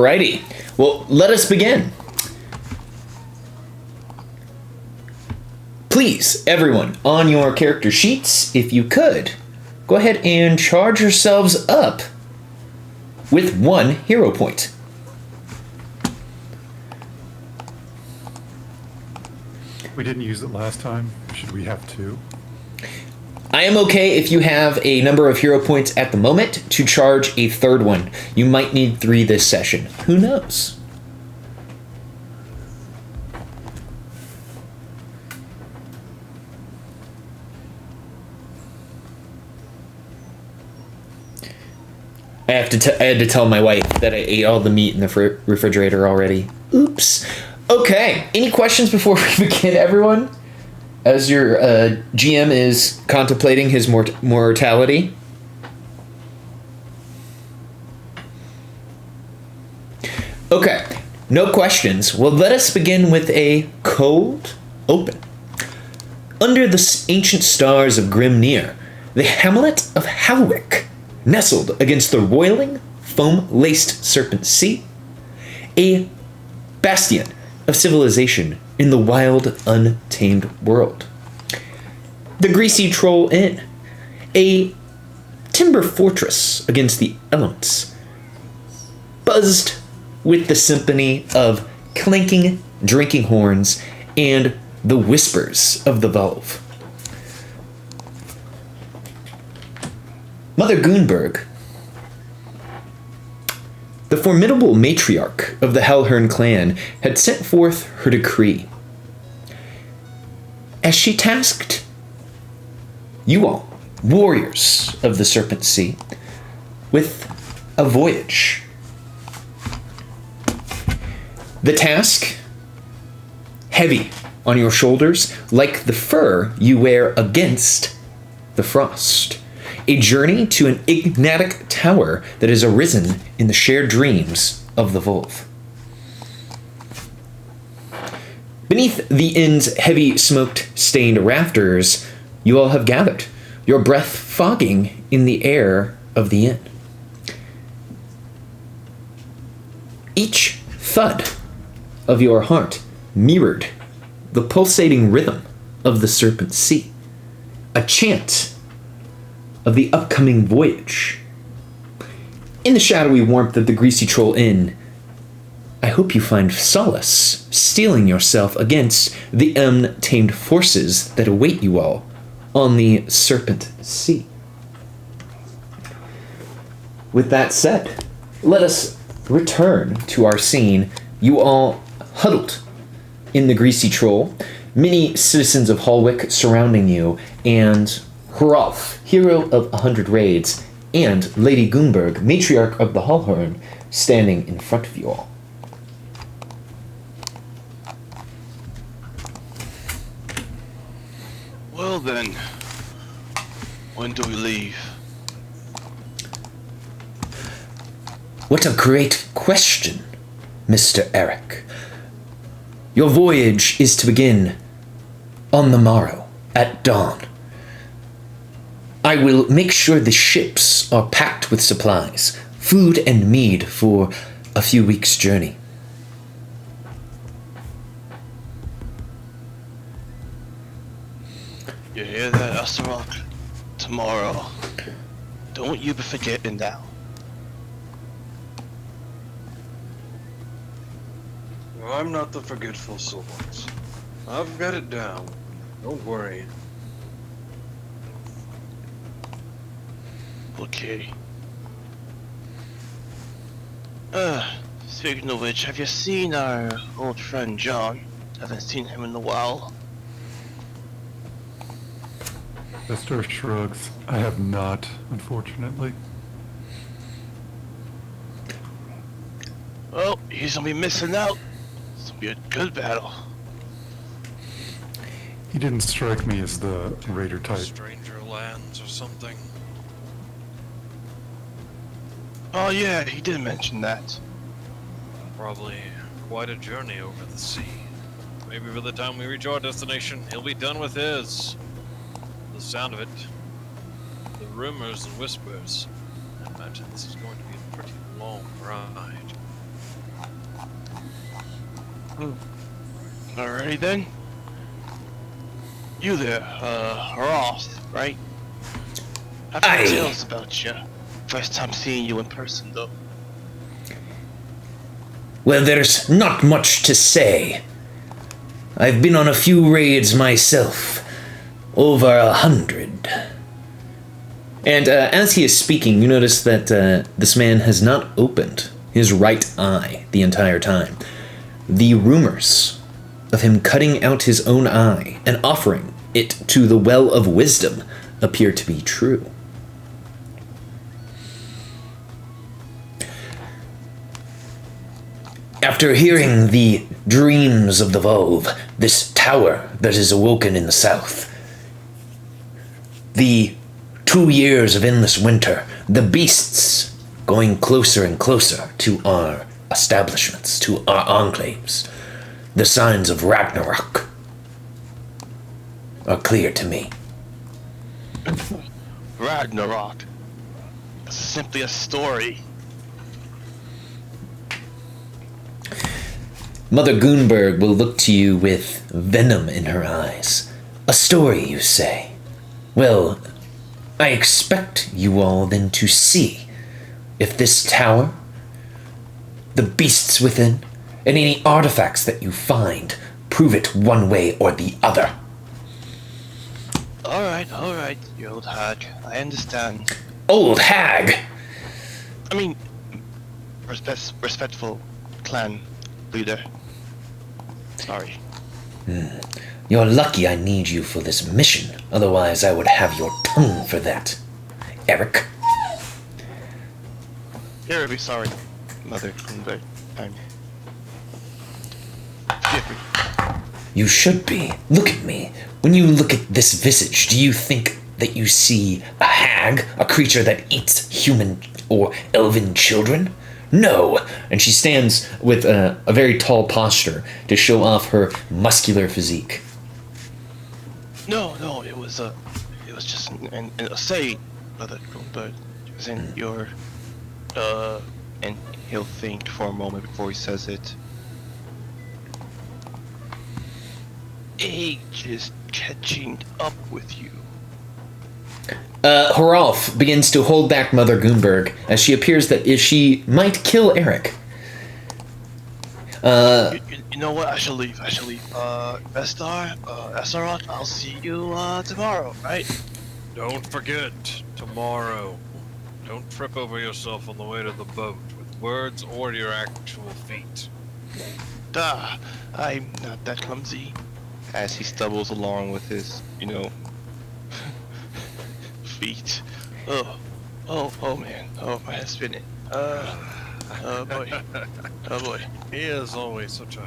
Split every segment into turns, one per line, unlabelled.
Alrighty. Well, let us begin. Please, everyone, on your character sheets, if you could, go ahead and charge yourselves up with 1 hero point.
We didn't use it last time. Should we have 2?
I am okay if you have a number of hero points at the moment to charge a 3rd one. You might need 3 this session. Who knows? I had to tell my wife that I ate all the meat in the refrigerator already. Oops. Okay. Any questions before we begin, everyone? As your GM is contemplating his mortality. Okay. No questions. Well, let us begin with a cold open. Under the ancient stars of Grimnir, the hamlet of Halwick, nestled against the roiling, foam-laced Serpent Sea, a bastion of civilization in the wild, untamed world. The Greasy Troll Inn, a timber fortress against the elements, buzzed with the symphony of clanking drinking horns and the whispers of the Volve. Mother Goonberg, the formidable matriarch of the Hellhorn clan, had sent forth her decree. As she tasked you all, warriors of the Serpent Sea, with a voyage. The task, heavy on your shoulders, like the fur you wear against the frost. A journey to an enigmatic tower that has arisen in the shared dreams of the Volve. Beneath the inn's heavy smoke-stained rafters, you all have gathered, your breath fogging in the air of the inn. Each thud of your heart mirrored the pulsating rhythm of the Serpent Sea, a chant of the upcoming voyage. In the shadowy warmth of the Greasy Troll Inn, I hope you find solace steeling yourself against the untamed forces that await you all on the Serpent Sea. With that said, let us return to our scene. You all huddled in the Greasy Troll, many citizens of Halwick surrounding you, and Hrolf, hero of 100 raids, and Lady Goonberg, matriarch of the Hellhorn, standing in front of you all.
Well then, when do we leave?
What a great question, Mr. Eric. Your voyage is to begin on the morrow, at dawn. I will make sure the ships are packed with supplies, food and mead for a few weeks' journey.
You hear that, Asarak? Tomorrow. Don't you be forgetting that.
Well, I'm not the forgetful sort. I've got it down. Don't worry.
Okay. Speaking of which, have you seen our old friend John? Haven't seen him in a while.
Esther shrugs. I have not, unfortunately.
Well, he's gonna be missing out. It's gonna be a good battle.
He didn't strike me as the raider type.
Stranger lands or something.
Oh yeah, he did mention that.
Probably quite a journey over the sea. Maybe by the time we reach our destination, he'll be done with his. The sound of it, the rumors and whispers, I imagine this is going to be a pretty long ride.
Alrighty then. You there, Roth, right? I've heard
Aye.
tales about you. First time seeing you in person, though.
Well, there's not much to say. I've been on a few raids myself. Over 100. And as he is speaking, you notice that this man has not opened his right eye the entire time. The rumors of him cutting out his own eye and offering it to the Well of Wisdom appear to be true. After hearing the dreams of the Volve, this tower that is awoken in the south, the 2 years of endless winter, the beasts going closer and closer to our establishments, to our enclaves, the signs of Ragnarok are clear to me.
Ragnarok. It's simply a story.
Mother Goonberg will look to you with venom in her eyes. A story, you say? Well, I expect you all then to see if this tower, the beasts within, and any artifacts that you find prove it one way or the other.
Alright, you old hag. I understand.
Old hag!
I mean, respectful clan leader. Sorry.
You're lucky I need you for this mission, otherwise I would have your tongue for that. Eric?
You're be sorry, Mother Greenberg. Forgive me.
You should be. Look at me. When you look at this visage, do you think that you see a hag, a creature that eats human or elven children? No. And she stands with a very tall posture to show off her muscular physique.
No, it was just a say, Mother Greenberg. It was in your, and he'll think for a moment before he says it. Age is catching up with you.
Horalf begins to hold back Mother Goonberg as she appears that if she might kill Eric.
You know what? I shall leave. Vestar, Esarot, I'll see you tomorrow, right?
Don't forget, tomorrow. Don't trip over yourself on the way to the boat with words or your actual feet.
Duh, I'm not that clumsy. As he stumbles along with his, feet. Oh man. Oh, my head's spinning. Oh boy.
He is always such a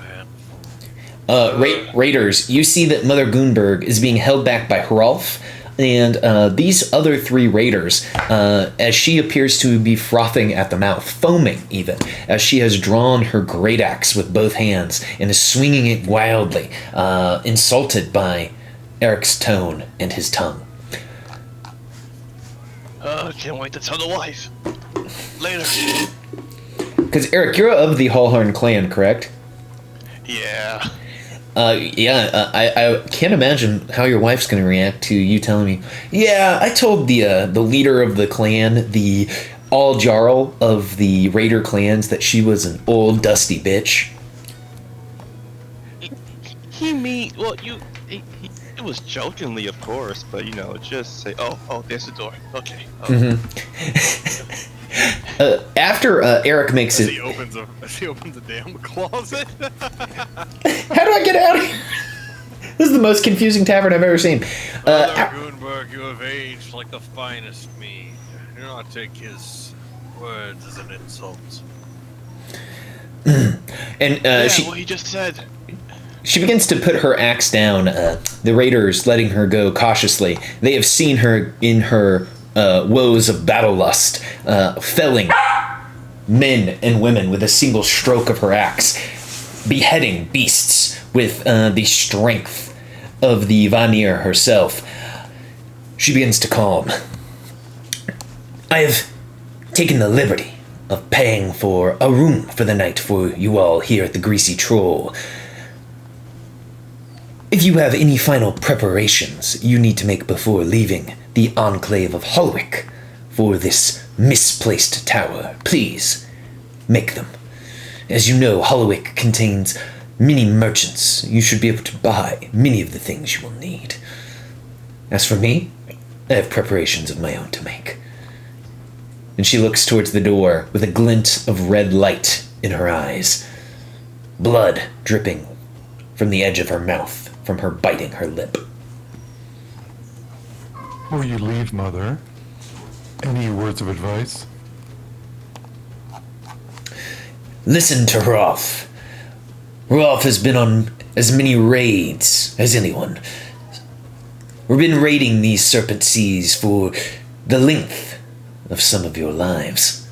handful.
Raiders, you see that Mother Goonberg is being held back by Hrolf, and these other 3 raiders, as she appears to be frothing at the mouth, foaming even, as she has drawn her great axe with both hands and is swinging it wildly, insulted by Eric's tone and his tongue.
Can't wait to tell the wife. Later.
Because Eric, you're of the Hallhorn clan, correct?
Yeah.
I can't imagine how your wife's going to react to you telling me, yeah, I told the leader of the clan, the All Jarl of the Raider clans, that she was an old dusty bitch.
It was jokingly, of course, but just say, oh, there's the door. Okay.
After Eric makes
As
it...
he opens a damn closet.
How do I get out of here? This is the most confusing tavern I've ever seen.
Mother Goonberg, you have aged like the finest mead. Do not take his words as an insult.
And
what he just said.
she begins to put her axe down. The raiders letting her go cautiously. They have seen her in her woes of battle lust, felling men and women with a single stroke of her axe, beheading beasts with the strength of the Vanir herself. She begins to calm. I have taken the liberty of paying for a room for the night for you all here at the Greasy Troll. if you have any final preparations you need to make before leaving the enclave of Holwick for this misplaced tower, please make them. As you know, Holwick contains many merchants. You should be able to buy many of the things you will need. As for me, I have preparations of my own to make. And she looks towards the door with a glint of red light in her eyes, blood dripping from the edge of her mouth from her biting her lip.
Before you leave, Mother, any words of advice?
Listen to Rolf. Rolf has been on as many raids as anyone. We've been raiding these Serpent Seas for the length of some of your lives.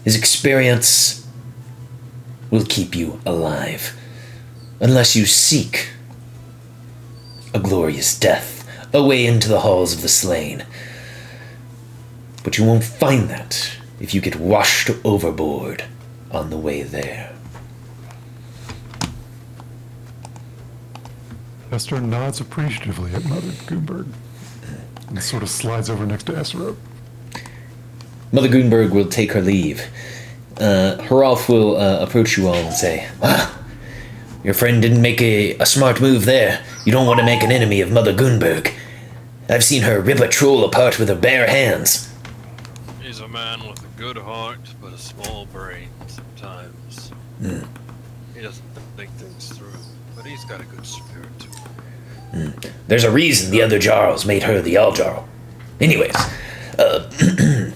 His experience will keep you alive, unless you seek a glorious death away into the halls of the slain. But you won't find that if you get washed overboard on the way there.
Esther nods appreciatively at Mother Goonberg and sort of slides over next to Esro.
Mother Goonberg will take her leave. Hrolf will approach you all and say, your friend didn't make a smart move there. You don't want to make an enemy of Mother Goonberg. I've seen her rip a troll apart with her bare hands.
He's a man with a good heart, but a small brain sometimes. He doesn't think things through, but he's got a good spirit.
There's a reason the other Jarls made her the All-Jarl. Anyways, I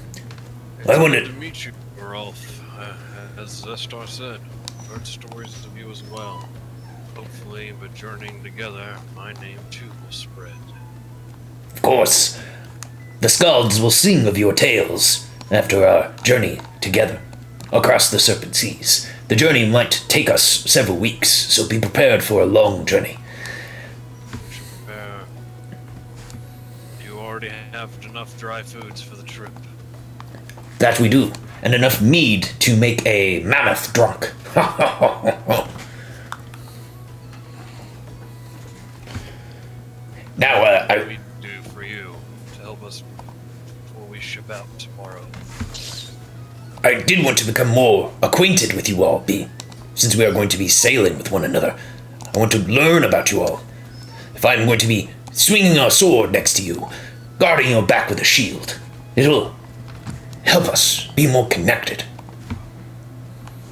wanted
to meet you, Rolf. As Zestar said, I've heard stories of you as well. Hopefully, by journeying together, my name too will spread.
Of course, the Skalds will sing of your tales after our journey together across the Serpent Seas. The journey might take us several weeks, so be prepared for a long journey.
You already have enough dry foods for the trip.
That we do, and enough mead to make a mammoth drunk. Now,
What can we do for you to help us before we ship out tomorrow?
I did want to become more acquainted with you all, since we are going to be sailing with one another. I want to learn about you all. If I'm going to be swinging a sword next to you, guarding your back with a shield, it will help us be more connected.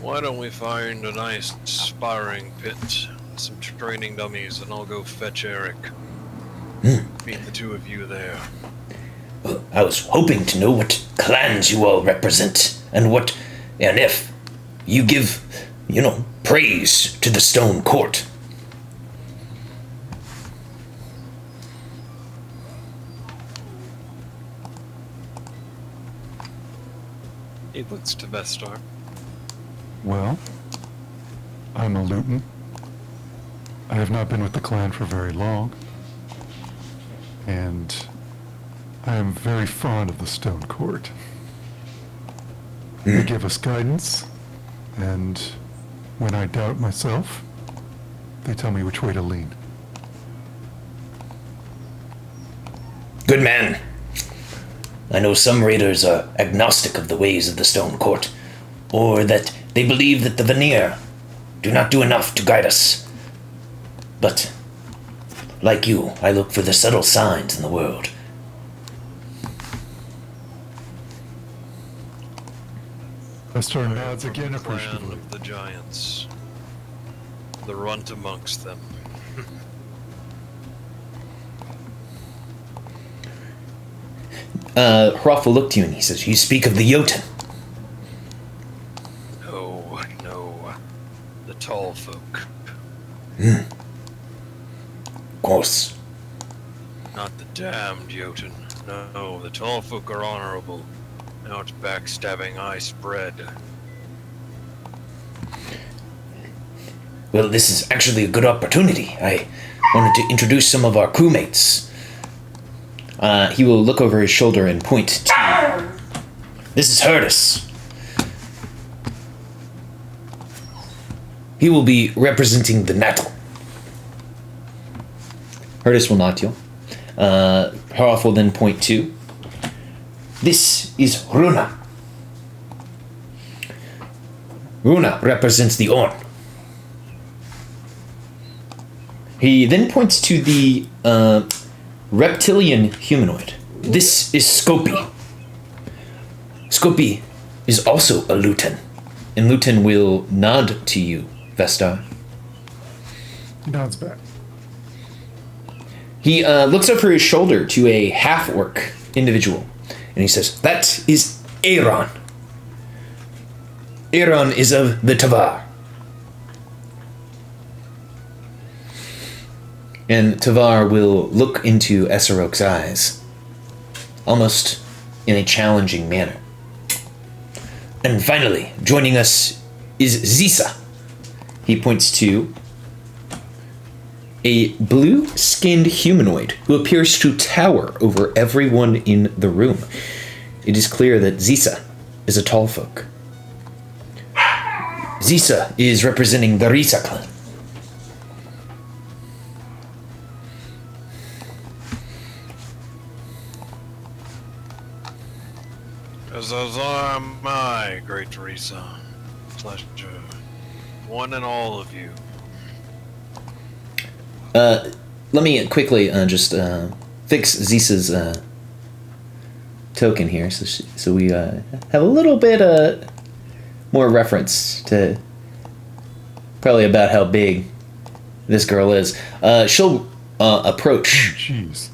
Why don't we find a nice sparring pit, some training dummies, and I'll go fetch Eric. Meet the two of you there.
Well, I was hoping to know what clans you all represent, and if you give, praise to the Stone Court.
He looks to Vestar.
Well, I'm a Luton. I have not been with the clan for very long. And I am very fond of the Stone Court. They give us guidance, and when I doubt myself, they tell me which way to lean.
Good man. I know some raiders are agnostic of the ways of the Stone Court, or that they believe that the Veneer do not do enough to guide us. But, like you, I look for the subtle signs in the world.
Vestar nods again
Clan
appreciatively.
of the giants. The runt amongst them.
Hroth will look to you and he says, you speak of the Jotun.
No. The tall folk.
Of course.
Not the damned Jotun. No, the tall folk are honorable. Now it's backstabbing I spread.
Well, this is actually a good opportunity. I wanted to introduce some of our crewmates. He will look over his shoulder and point to you. This is Herdis. He will be representing the Nattle. Herdis will nod to you. Hrolf will then point to. This is Runa. Runa represents the Orn. He then points to the reptilian humanoid. This is Scopi. Scopi is also a Lutan. And Lutan will nod to you, Vestar.
Nods back.
He looks over his shoulder to a half-orc individual. And he says, that is Aaron. Aaron is of the Tavar. And Tavar will look into Esarok's eyes, almost in a challenging manner. And finally, joining us is Zisa. He points to a blue-skinned humanoid who appears to tower over everyone in the room. It is clear that Zisa is a tall folk. Zisa is representing the Risa clan.
As are my great Risa. Pleasure. One and all of you.
Let me quickly just fix Zisa's token here, so we have a little bit more reference to probably about how big this girl is. She'll approach.
Jeez.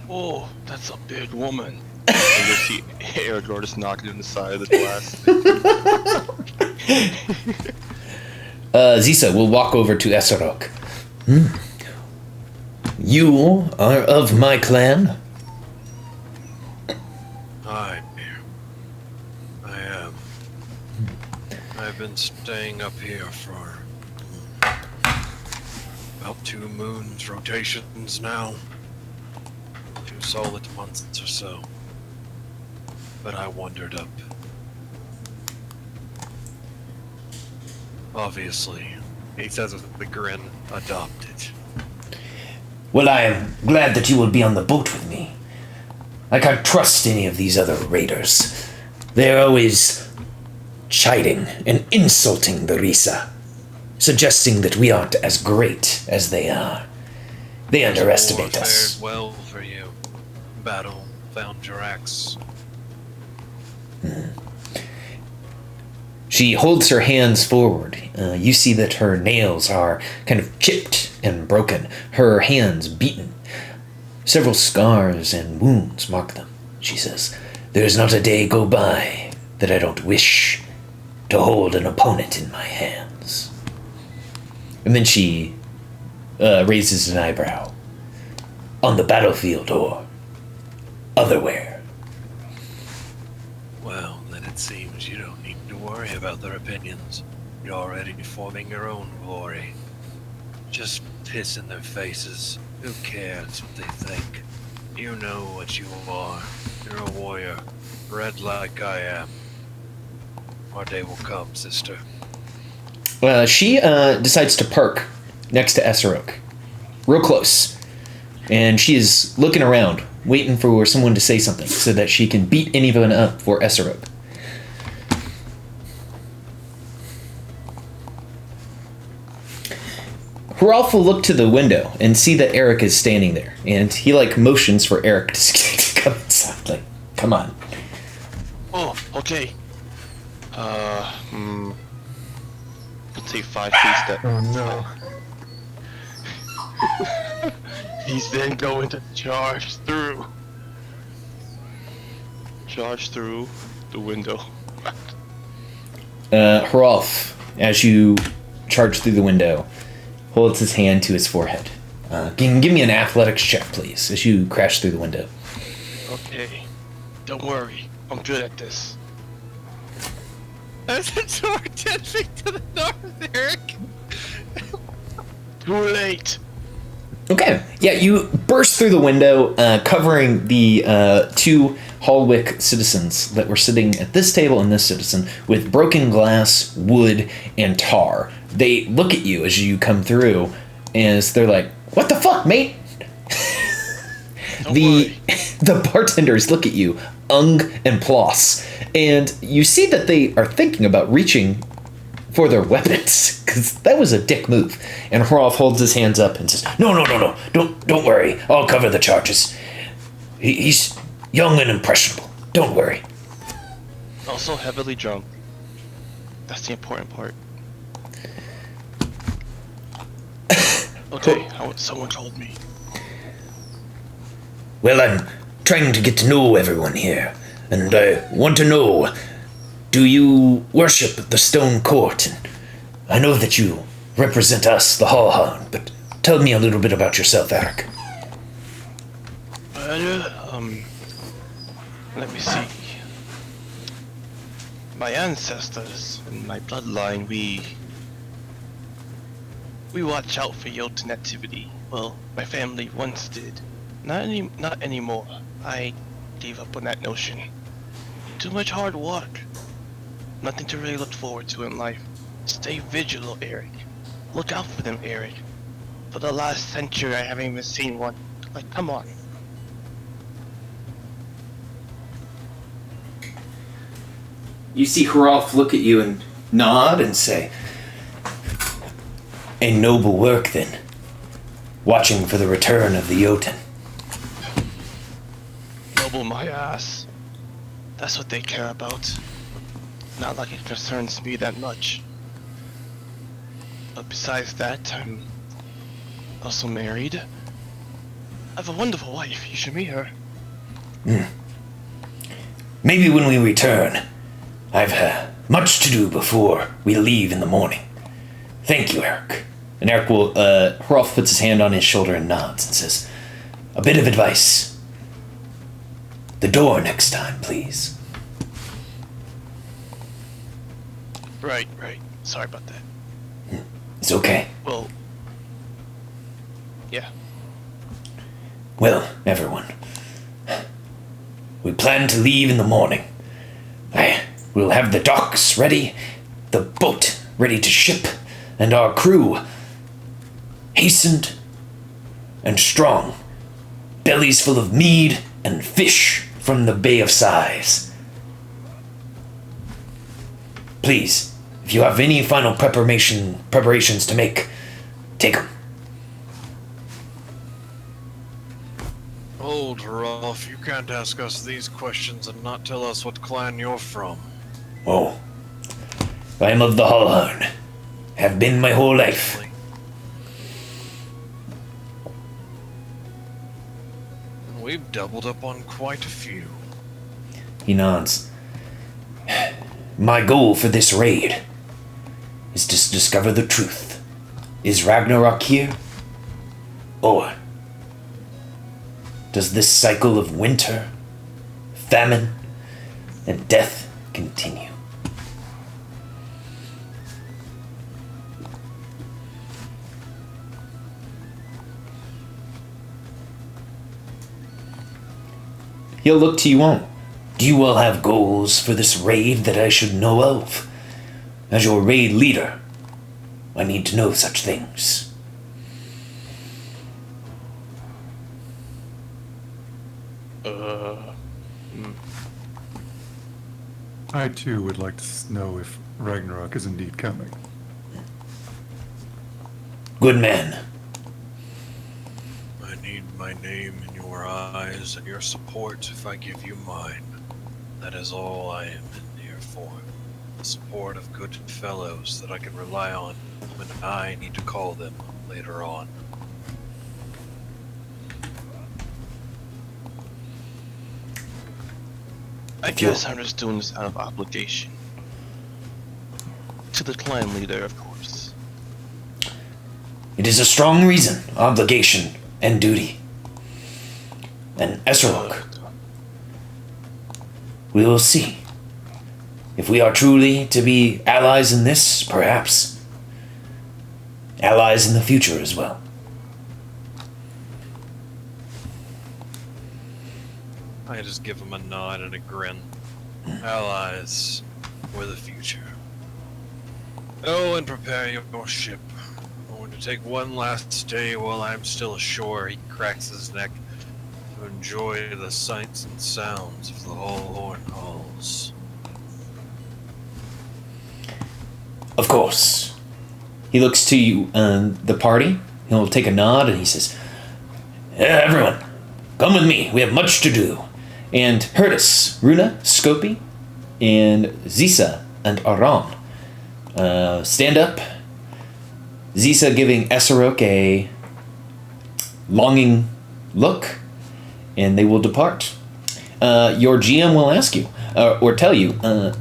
Oh, that's a big woman. And you see Aragorn just knocking in the side of the glass.
Zisa will walk over to Esarok. You are of my clan?
I am. I've been staying up here for about 2 moons rotations now. 2 solid months or so. But I wandered up. Obviously, he says with a grin, adopted.
Well, I am glad that you will be on the boat with me. I can't trust any of these other raiders. They're always chiding and insulting the Risa, suggesting that we aren't as great as they are. They underestimate us.
Fared well for you. Battle found your axe.
She holds her hands forward. You see that her nails are kind of chipped and broken, her hands beaten. Several scars and wounds mark them. She says, "There is not a day go by that I don't wish to hold an opponent in my hands." And then she raises an eyebrow. On the battlefield or otherwhere.
Well, then it seems you don't need to worry about their opinions. You're already forming your own glory. Just piss in their faces. Who cares what they think? You know what you are. You're a warrior, bred like I am. Our day will come, sister.
She decides to park next to Esarok. Real close. And she is looking around, waiting for someone to say something so that she can beat anyone up for Esarok. Hrolf will look to the window and see that Eric is standing there. And he, motions for Eric to come inside. Like, come on.
Oh, okay. Let's say 5 feet step.
Oh no.
He's then going to charge through the window.
Hrolf, as you charge through the window, holds his hand to his forehead. Can you give me an athletics check, please, as you crash through the window?
Okay. Don't worry. I'm good at this.
As it's over 10 feet to the north, Eric.
Too late.
Okay. Yeah, you burst through the window, covering the 2 Hallwick citizens that were sitting at this table and this citizen with broken glass, wood, and tar. They look at you as you come through, as they're like, "What the fuck, mate?"
Don't worry.
The bartenders look at you, Ung and Ploss, and you see that they are thinking about reaching for their weapons, because that was a dick move. And Hrolf holds his hands up and says, No, don't worry, I'll cover the charges. He's young and impressionable, don't worry.
Also heavily drunk. That's the important part. Okay, someone told me.
Well, I'm trying to get to know everyone here, and I want to know, do you worship the Stone Court? And I know that you represent us, the Hallhound, but tell me a little bit about yourself, Eric.
Let me see. My ancestors and my bloodline, we watch out for Jotun activity. Well, my family once did. Not anymore. I gave up on that notion. Too much hard work. Nothing to really look forward to in life. Stay vigilant, Eric. Look out for them, Eric. For the last century, I haven't even seen one. Like, come on.
You see Hrolf look at you and nod and say, A noble work, then. Watching for the return of the Jotun.
Noble my ass. That's what they care about. Not like it concerns me that much. But besides that, I'm also married. I have a wonderful wife. You should meet her.
Maybe when we return. I've much to do before we leave in the morning. Thank you, Eric. And Eric will, Hrolf puts his hand on his shoulder and nods and says, A bit of advice. The door next time, please.
Right. Sorry about that.
It's okay.
Well, yeah.
Well, everyone. We plan to leave in the morning. We'll have the docks ready, the boat ready to ship, and our crew hastened and strong, bellies full of mead and fish from the Bay of Sighs. Please, if you have any final preparations to make, take them.
Hold her off. You can't ask us these questions and not tell us what clan you're from.
Oh, I am of the Hallhound. Have been my whole life.
We've doubled up on quite a few.
He nods. My goal for this raid is to discover the truth. Is Ragnarok here? Or does this cycle of winter, famine, and death continue? He'll look to you all. Do you all have goals for this raid that I should know of? As your raid leader, I need to know such things.
I too would like to know if Ragnarok is indeed coming.
Good man.
I need my name in your eyes and your support if I give you mine. That is all I am in here for. The support of good fellows that I can rely on when I need to call them later on.
I guess I'm just doing this out of obligation. To the clan leader, of course.
It is a strong reason, obligation, and duty. And Esrog, we will see. If we are truly to be allies in this, perhaps. Allies in the future as well.
I just give him a nod and a grin. Allies for the future. Oh, and prepare your ship. I'm going to take one last day while I'm still ashore. He cracks his neck to enjoy the sights and sounds of the Horn Halls.
Of course. He looks to you, the party. He'll take a nod and he says, everyone, come with me. We have much to do. And Hurtis, Runa, Scopy, and Zisa and Aran stand up. Zisa giving Esarok a longing look, and they will depart. Your GM will ask you, or tell you,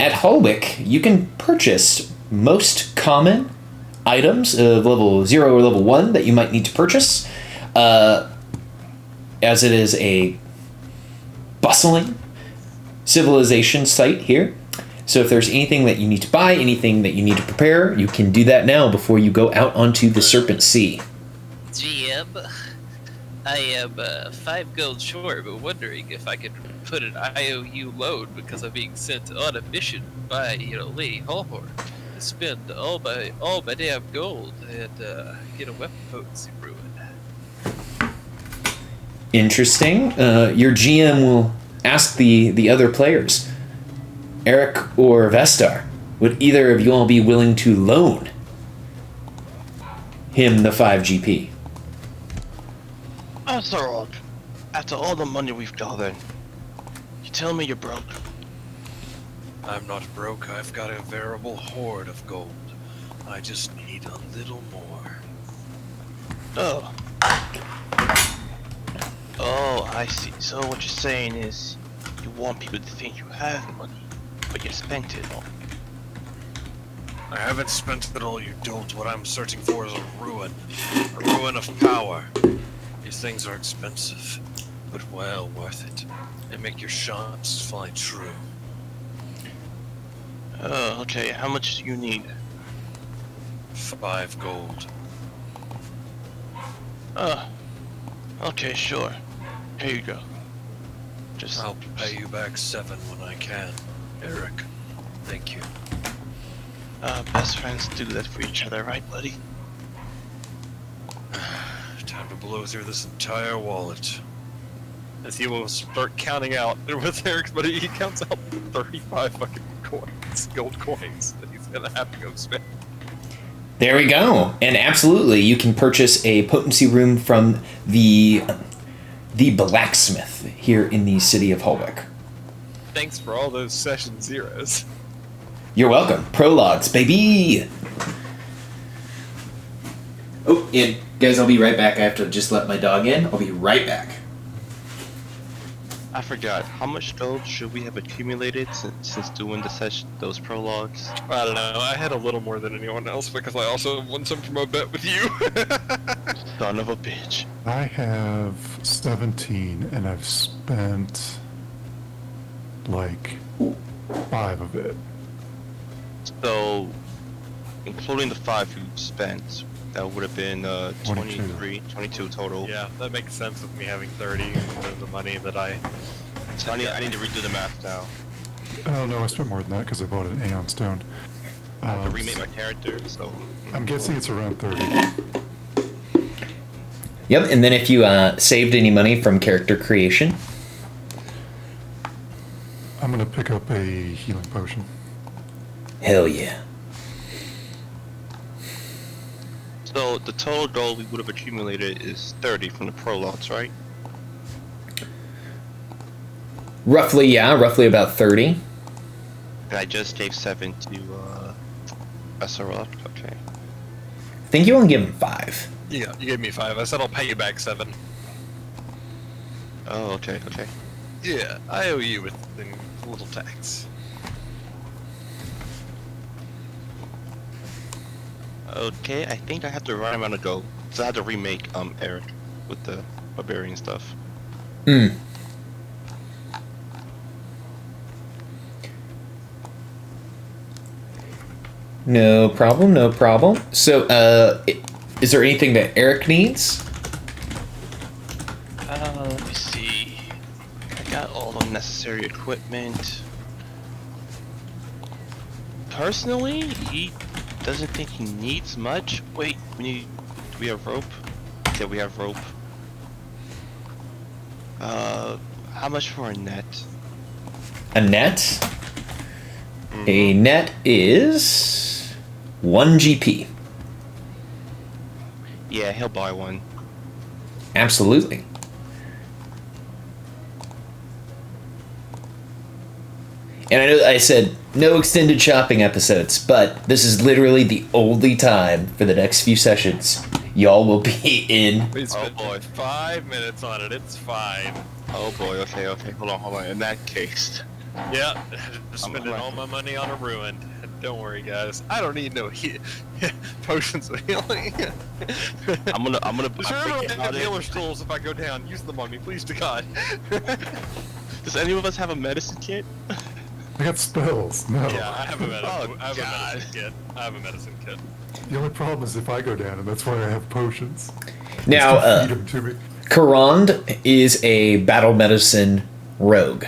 at Holwick, you can purchase most common items of level 0 or level 1 that you might need to purchase, as it is a bustling civilization site here. So if there's anything that you need to buy, anything that you need to prepare, you can do that now before you go out onto the Serpent Sea.
GM, I am 5 gold short, but wondering if I could put an IOU loan because I'm being sent on a mission by, Lady Hallhorn to spend all my damn gold and get a weapon potency ruin.
Interesting. Your GM will ask the other players, Eric or Vestar, would either of you all be willing to loan him the 5 GP?
After all the money we've gathered, you tell me you're broke.
I'm not broke. I've got a veritable hoard of gold. I just need a little more.
Oh, I see. So what you're saying is you want people to think you have money, but you spent it all.
I haven't spent it all, you don't. What I'm searching for is a ruin of power. These things are expensive, but well worth it. They make your shots fly true.
Oh, okay. How much do you need?
5 gold.
Okay, sure. Here you go.
I'll pay you back 7 when I can, Eric. Thank you.
Best friends do that for each other, right, buddy?
Time to blow through this entire wallet. As he will start counting out, and with Eric's buddy, he counts out 35 fucking coins, gold coins, that he's gonna have to go spend.
There we go. And absolutely, you can purchase a potency room from the blacksmith here in the city of Holwick.
Thanks for all those session zeros.
You're welcome. Prologues, baby! Oh, and guys, I'll be right back. I have to just let my dog in. I'll be right back.
I forgot. How much gold should we have accumulated since doing the session, those prologues?
I don't know. I had a little more than anyone else because I also won some from a bet with you.
Son of a bitch.
I have 17, and I've spent like 5 of it.
So, including the 5 you spent, that would have been 22 total.
Yeah, that makes sense with me having 30 of the money that I...
So I need to redo the math now.
Oh no, I spent more than that because I bought an Aeon Stone.
I have to remake my character, so...
I'm guessing it's around 30.
Yep, and then if you saved any money from character creation...
I'm gonna pick up a healing potion.
Hell yeah.
So the total gold we would have accumulated is 30 from the prologues, right?
Roughly, yeah, roughly about 30.
And I just gave 7 to Esarok. Okay.
I think you only give him 5.
Yeah, you gave me 5. I said I'll pay you back 7.
Oh, okay.
Yeah, I owe you with a little tax.
Okay, I think I have the right amount of gold. So I had to remake Eric with the barbarian stuff.
No problem. So, is there anything that Eric needs?
Let me see. I got all the necessary equipment. Personally, he doesn't think he needs much. Wait, do we have rope? Yeah, we have rope. How much for a net?
A net? A net is 1 GP.
Yeah, he'll buy one.
Absolutely. And I know I said no extended shopping episodes, but this is literally the only time for the next few sessions y'all will be in.
We spent
boy.
5 minutes on it. It's fine.
Oh boy, okay, hold on. In that case,
Yeah, spending all my money on a ruin. Don't worry, guys. I don't need no potions of healing.
I'm gonna.
Does everyone have healer's tools if I go down? Use them on me, please to God.
Does any of us have a medicine kit?
I got spells. No.
Yeah, I have a medicine.
Oh,
I have a
God.
medicine kit. I have a medicine kit.
The only problem is if I go down, and that's why I have potions.
Now,
Feed them to me.
Karand is a battle medicine rogue.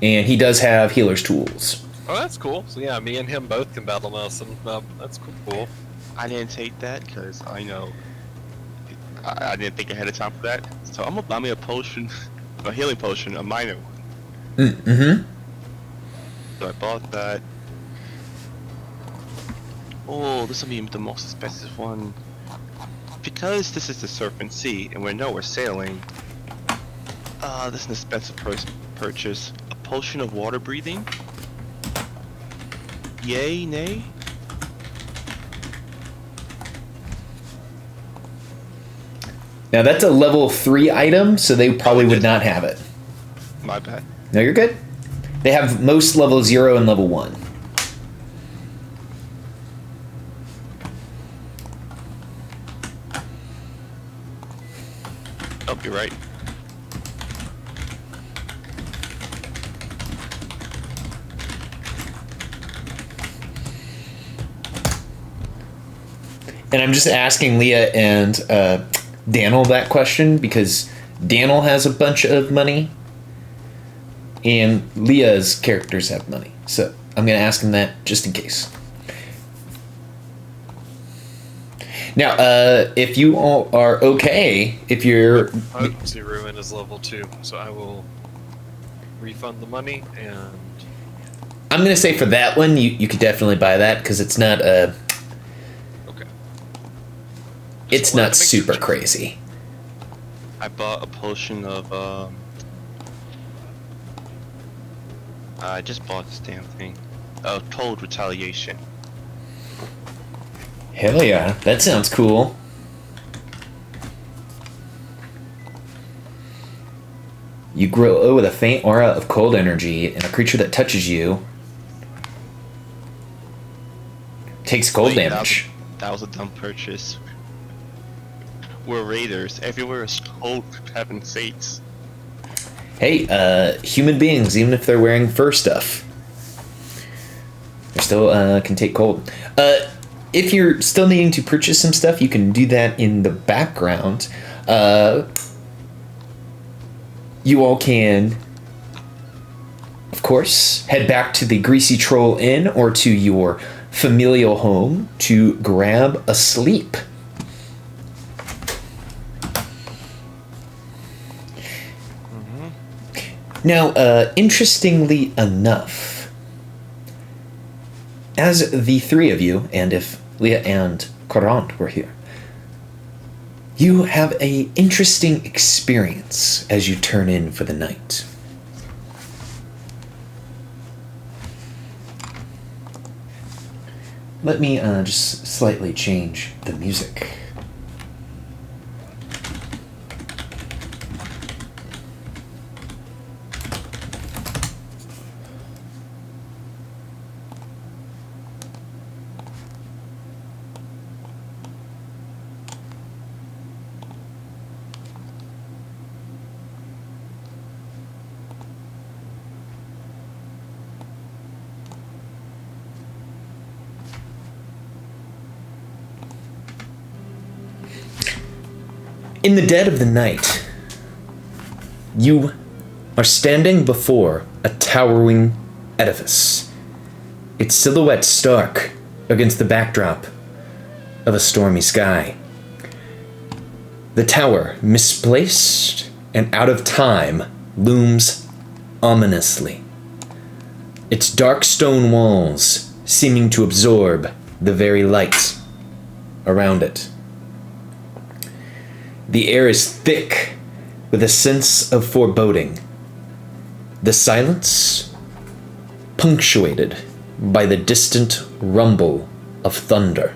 And he does have healer's tools.
Oh, that's cool. So yeah, me and him both can battle medicine. That's cool.
I didn't take that because I know. I didn't think ahead of time for that. So I'm gonna buy me a potion, a healing potion, a minor one.
Mm-hmm.
So I bought that. Oh, this will be the most expensive one. Because this is the Serpent Sea and we're nowhere sailing. This is an expensive purchase. A potion of water breathing. Yay, nay?
Now that's a level 3 item, so they probably would not have it.
My bad.
No, you're good. They have most level 0 and level 1.
Oh, you're right.
And I'm just asking Leah and Daniel that question because Daniel has a bunch of money and Leah's characters have money. So I'm going to ask him that just in case. Now, if you all are okay, if you're...
Potency ruin is level 2, so I will refund the money and...
I'm going to say for that one, you could definitely buy that because it's not a...
Okay.
It's
wanted
not
to make
super
sure.
crazy.
I bought a potion of, I just bought this damn thing. Cold retaliation.
Hell yeah, that sounds cool. You grow with a faint aura of cold energy, and a creature that touches you takes cold
Wait,
damage.
That was a dumb purchase. We're raiders. Everywhere is cold, having fates.
Hey, human beings, even if they're wearing fur stuff, they still can take cold. If you're still needing to purchase some stuff, you can do that in the background. You all can, of course, head back to the Greasy Troll Inn or to your familial home to grab a sleep. Now, interestingly enough, as the three of you, and if Leah and Corant were here, you have a interesting experience as you turn in for the night. Let me just slightly change the music. In the dead of the night, You are standing before a towering edifice, its silhouette stark against the backdrop of a stormy sky. The tower, misplaced and out of time, looms ominously, its dark stone walls seeming to absorb the very light around it. The air is thick with a sense of foreboding, the silence punctuated by the distant rumble of thunder.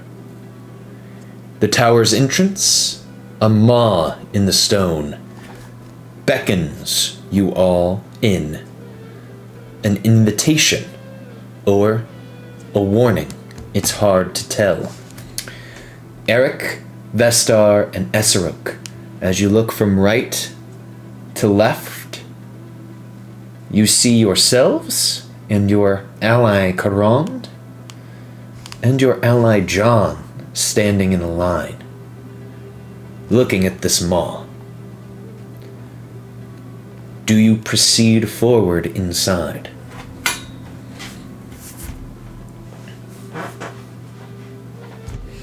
The tower's entrance, a maw in the stone, beckons you all in. An invitation or a warning, it's hard to tell. Eric, Vestar, and Esserok, as you look from right to left, you see yourselves and your ally Karond and your ally John standing in a line, looking at this maw. Do you proceed forward inside?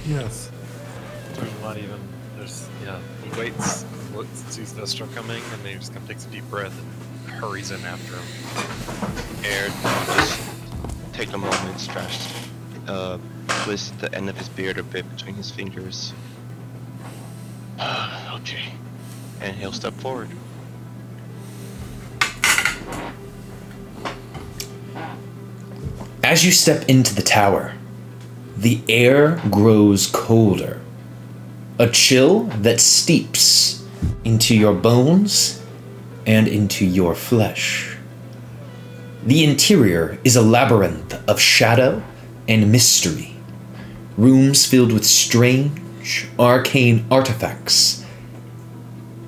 Yes.
There's not even. There's yeah. He waits, looks, sees Vestar coming, and then he just kind of takes a deep breath and hurries in after him.
Air just take a moment, twist the end of his beard a bit between his fingers. Okay. And he'll step forward.
As you step into the tower, the air grows colder, a chill that steeps into your bones and into your flesh. The interior is a labyrinth of shadow and mystery, rooms filled with strange, arcane artifacts,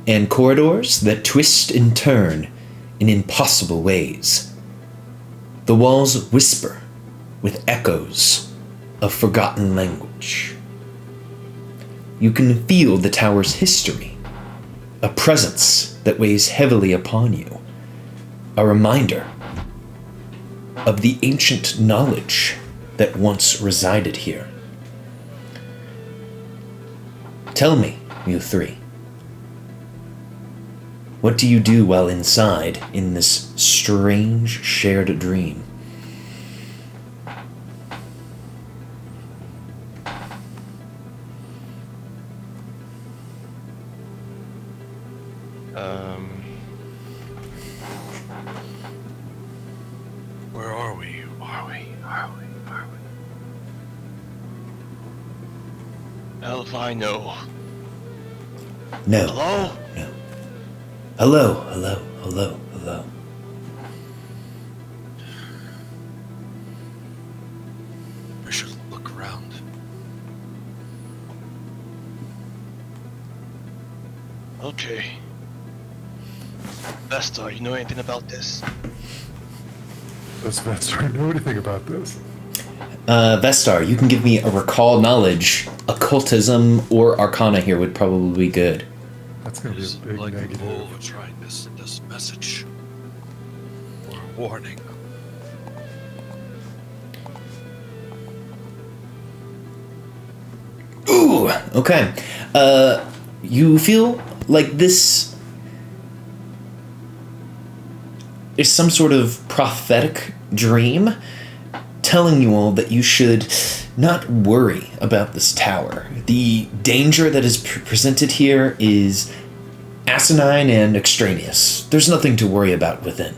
and corridors that twist and turn in impossible ways. The walls whisper with echoes of forgotten language. You can feel the tower's history, a presence that weighs heavily upon you, a reminder of the ancient knowledge that once resided here. Tell me, you three, what do you do while inside in this strange shared dream?
Where are we? Are we?
Hell if I know.
No.
Hello?
No. Hello.
We should look around.
Okay. Vestar, you know anything about this?
Does Vestar know anything about this?
Vestar, you can give me a recall knowledge. Occultism or Arcana here would probably be good.
That's going to be
Is
a
it
big
like
negative.
the wolves are trying to send us a message or a warning?
Ooh, okay. You feel like this is some sort of prophetic dream telling you all that you should not worry about this tower. The danger that is presented here is asinine and extraneous. There's nothing to worry about within.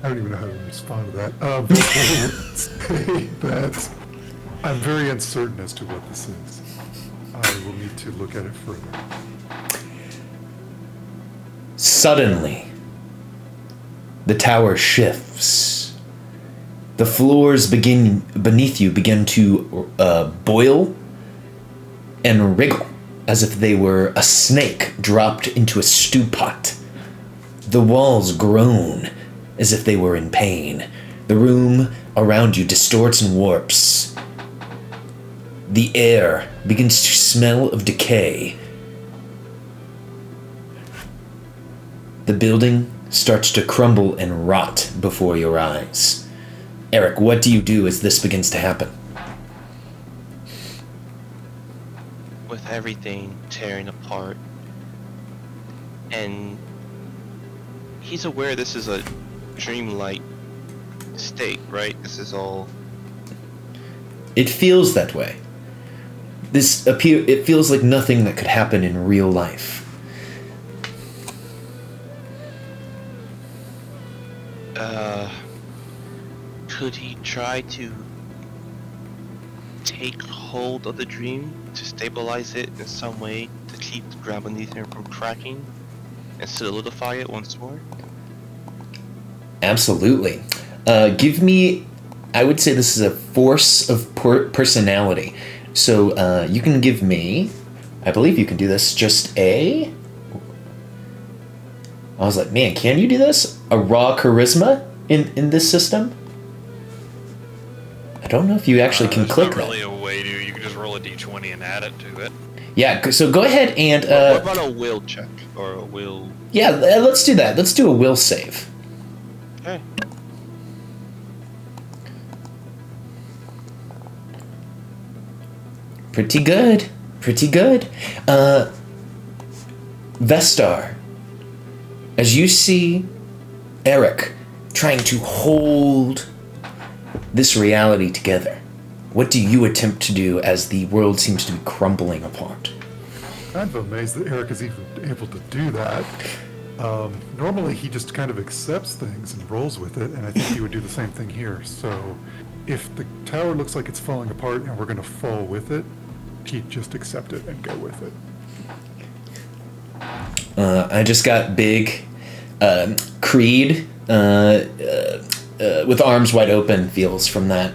I don't even know how to respond to that. Say that I'm very uncertain as to what this is. I will need to look at it further.
Suddenly, the tower shifts. The floors beneath you begin to boil and wriggle as if they were a snake dropped into a stew pot. The walls groan as if they were in pain. The room around you distorts and warps. The air begins to smell of decay. The building starts to crumble and rot before your eyes. Eric, what do you do as this begins to happen?
With everything tearing apart, and he's aware this is a dreamlike state, right? This is all.
It feels that way. It feels like nothing that could happen in real life.
Could he try to take hold of the dream to stabilize it in some way to keep the ground beneath him from cracking and solidify it once more?
Absolutely. Give me, I would say this is a force of personality. So you can give me, I believe you can do this, just I was like, man, can you do this? A raw charisma in this system? I don't know if you actually can click
not
that.
really a way to. You can just roll a d20 and add it to it.
Yeah, so go ahead and...
what about a will check? Or a will...
Yeah, let's do that. Let's do a will save.
Okay.
Pretty good. Pretty good. Vestar, as you see Eric trying to hold this reality together, what do you attempt to do as the world seems to be crumbling apart?
Kind of amazed that Eric is even able to do that. Normally he just kind of accepts things and rolls with it, and I think he would do the same thing here. So if the tower looks like it's falling apart and we're going to fall with it, he'd just accept it and go with it.
I just got big Creed with arms wide open feels from that.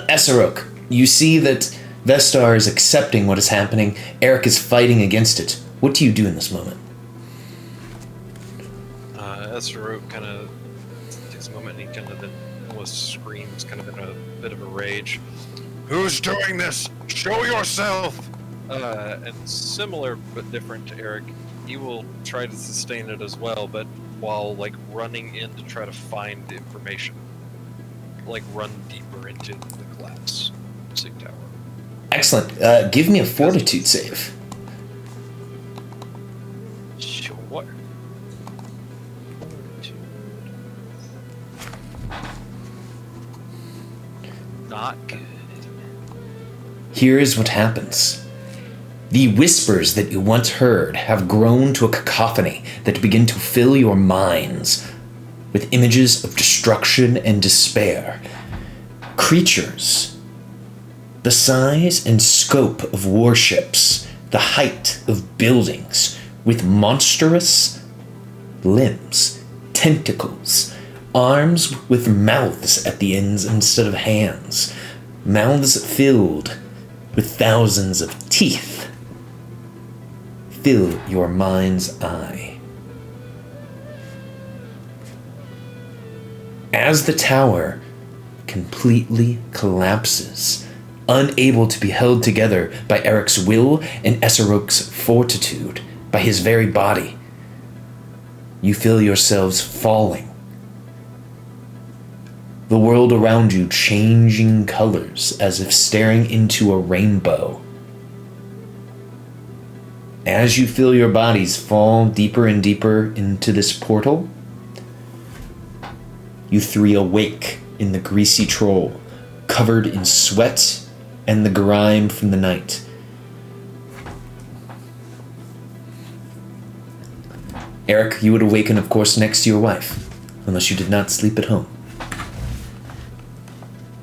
Esarok, you see that Vestar is accepting what is happening. Eric is fighting against it. What do you do in this moment?
Esarok kind of takes a moment and he kind of then almost screams, kind of in a bit of a rage. Who's doing this? Show yourself! And similar but different to Eric, he will try to sustain it as well, but while like running in to try to find the information, like run deeper into the collapse sig tower.
Excellent. Give me a fortitude save.
Sure. Not good.
Here is what happens. The whispers that you once heard have grown to a cacophony that begin to fill your minds with images of destruction and despair. Creatures, the size and scope of warships, the height of buildings, with monstrous limbs, tentacles, arms with mouths at the ends instead of hands, mouths filled with thousands of teeth, fill your mind's eye. As the tower completely collapses, unable to be held together by Eric's will and Esarok's fortitude, by his very body, you feel yourselves falling. The world around you changing colors as if staring into a rainbow. As you feel your bodies fall deeper and deeper into this portal, you three awake in the greasy troll, covered in sweat and the grime from the night. Eric, you would awaken, of course, next to your wife, unless you did not sleep at home.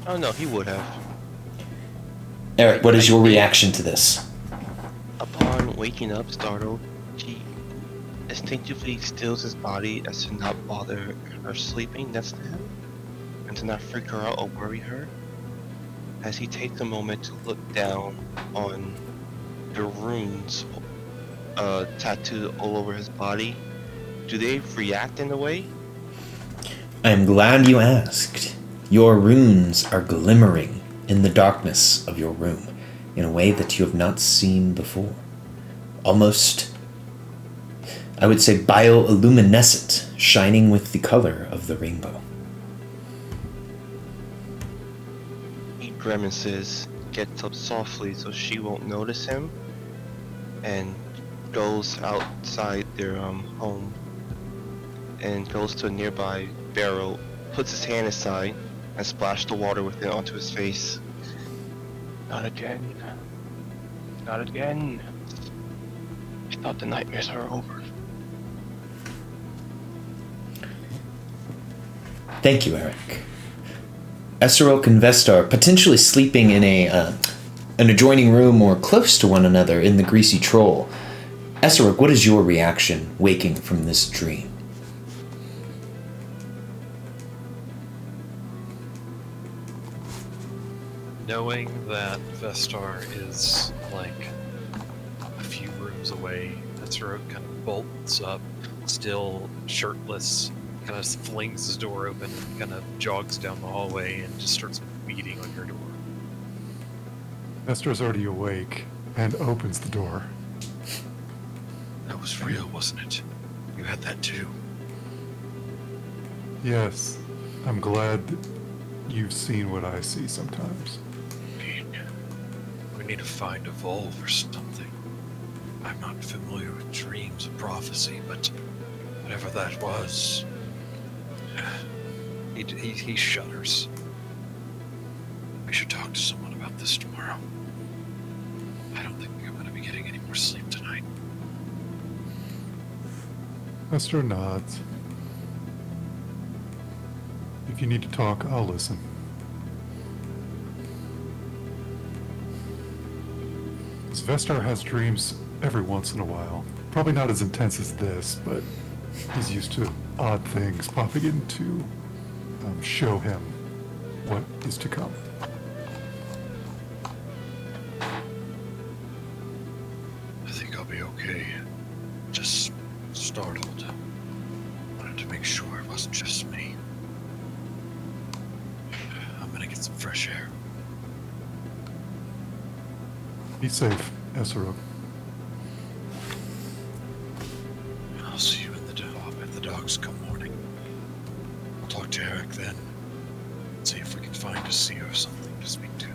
Oh no, he would have.
Eric, what is your reaction to this?
Upon waking up startled, he instinctively stills his body as to not bother her sleeping next to him, and to not freak her out or worry her. As he takes a moment to look down on the runes tattooed all over his body, do they react in a way?
I am glad you asked. Your runes are glimmering in the darkness of your room. in a way that you have not seen before. Almost, I would say, bioluminescent, shining with the color of the rainbow.
He grimaces, gets up softly so she won't notice him, and goes outside their home and goes to a nearby barrel, puts his hand aside, and splashes the water with it onto his face. Not again. Not again. I thought the nightmares were over.
Thank you, Eric. Esserok and Vestar potentially sleeping in an adjoining room or close to one another in the Greasy Troll. Esserok, what is your reaction waking from this dream?
Knowing that Vestar is like a few rooms away, Esserok kind of bolts up, still shirtless, kind of flings his door open, kind of jogs down the hallway, and just starts beating on your door.
Nestor's already awake and opens the door.
That was real, wasn't it? You had that too.
Yes, I'm glad that you've seen what I see sometimes.
We need to find a Volve or something. I'm not familiar with dreams of prophecy, but whatever that was... He shudders. We should talk to someone about this tomorrow. I don't think I'm going to be getting any more sleep tonight.
Nestor nods. If you need to talk, I'll listen. Vestar has dreams every once in a while. Probably not as intense as this, but he's used to odd things popping in to show him what is to come.
I think I'll be okay. Just startled. Wanted to make sure it wasn't just me. I'm gonna get some fresh air.
Be safe, Esserok.
I'll see you in the dog if the dogs come morning. I'll talk to Eric then. See if we can find a seer or something to speak to.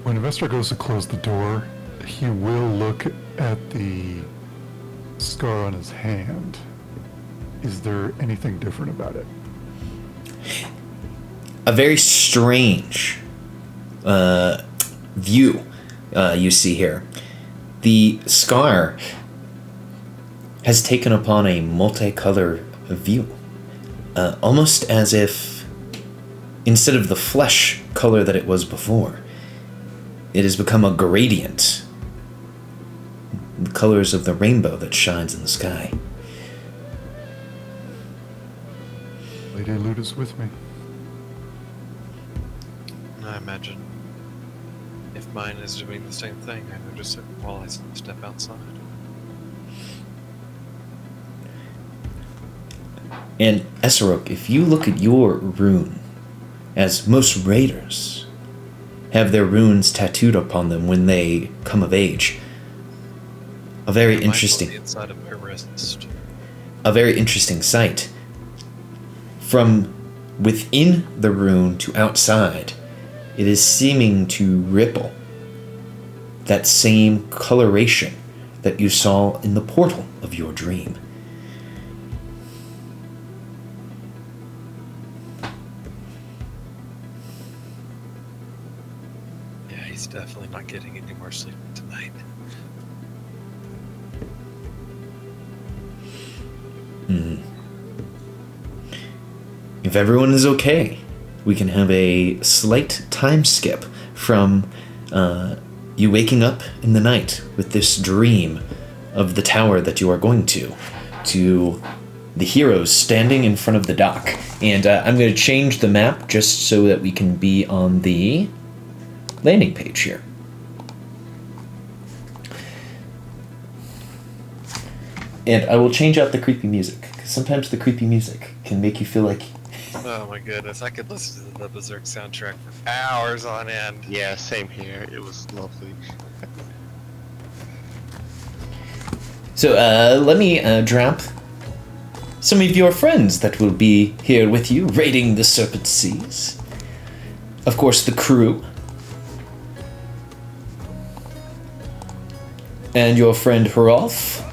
When Vestar goes to close the door, he will look at the scar on his hand. Is there anything different about it?
A very strange view you see here. The scar has taken upon a multicolor view, almost as if instead of the flesh color that it was before, it has become a gradient, the colors of the rainbow that shines in the sky.
Lady Luda's with me.
I imagine if mine is doing the same thing, I notice it while I step outside.
And Esserok, if you look at your rune, as most raiders have their runes tattooed upon them when they come of age, a very
Mine's
interesting,
on the inside of my wrist.
a very interesting sight. From within the rune to outside, it is seeming to ripple that same coloration that you saw in the portal of your dream.
Yeah, he's definitely not getting any more sleep tonight.
If everyone is okay, we can have a slight time skip from you waking up in the night with this dream of the tower that you are going to the heroes standing in front of the dock. And I'm going to change the map just so that we can be on the landing page here. And I will change out the creepy music, because sometimes the creepy music can make you feel like
Oh my goodness, I could listen to the Berserk soundtrack for hours on end.
Yeah, same here. It was lovely.
So, let me drop some of your friends that will be here with you, raiding the Serpent Seas. Of course, the crew. And your friend Hrolf.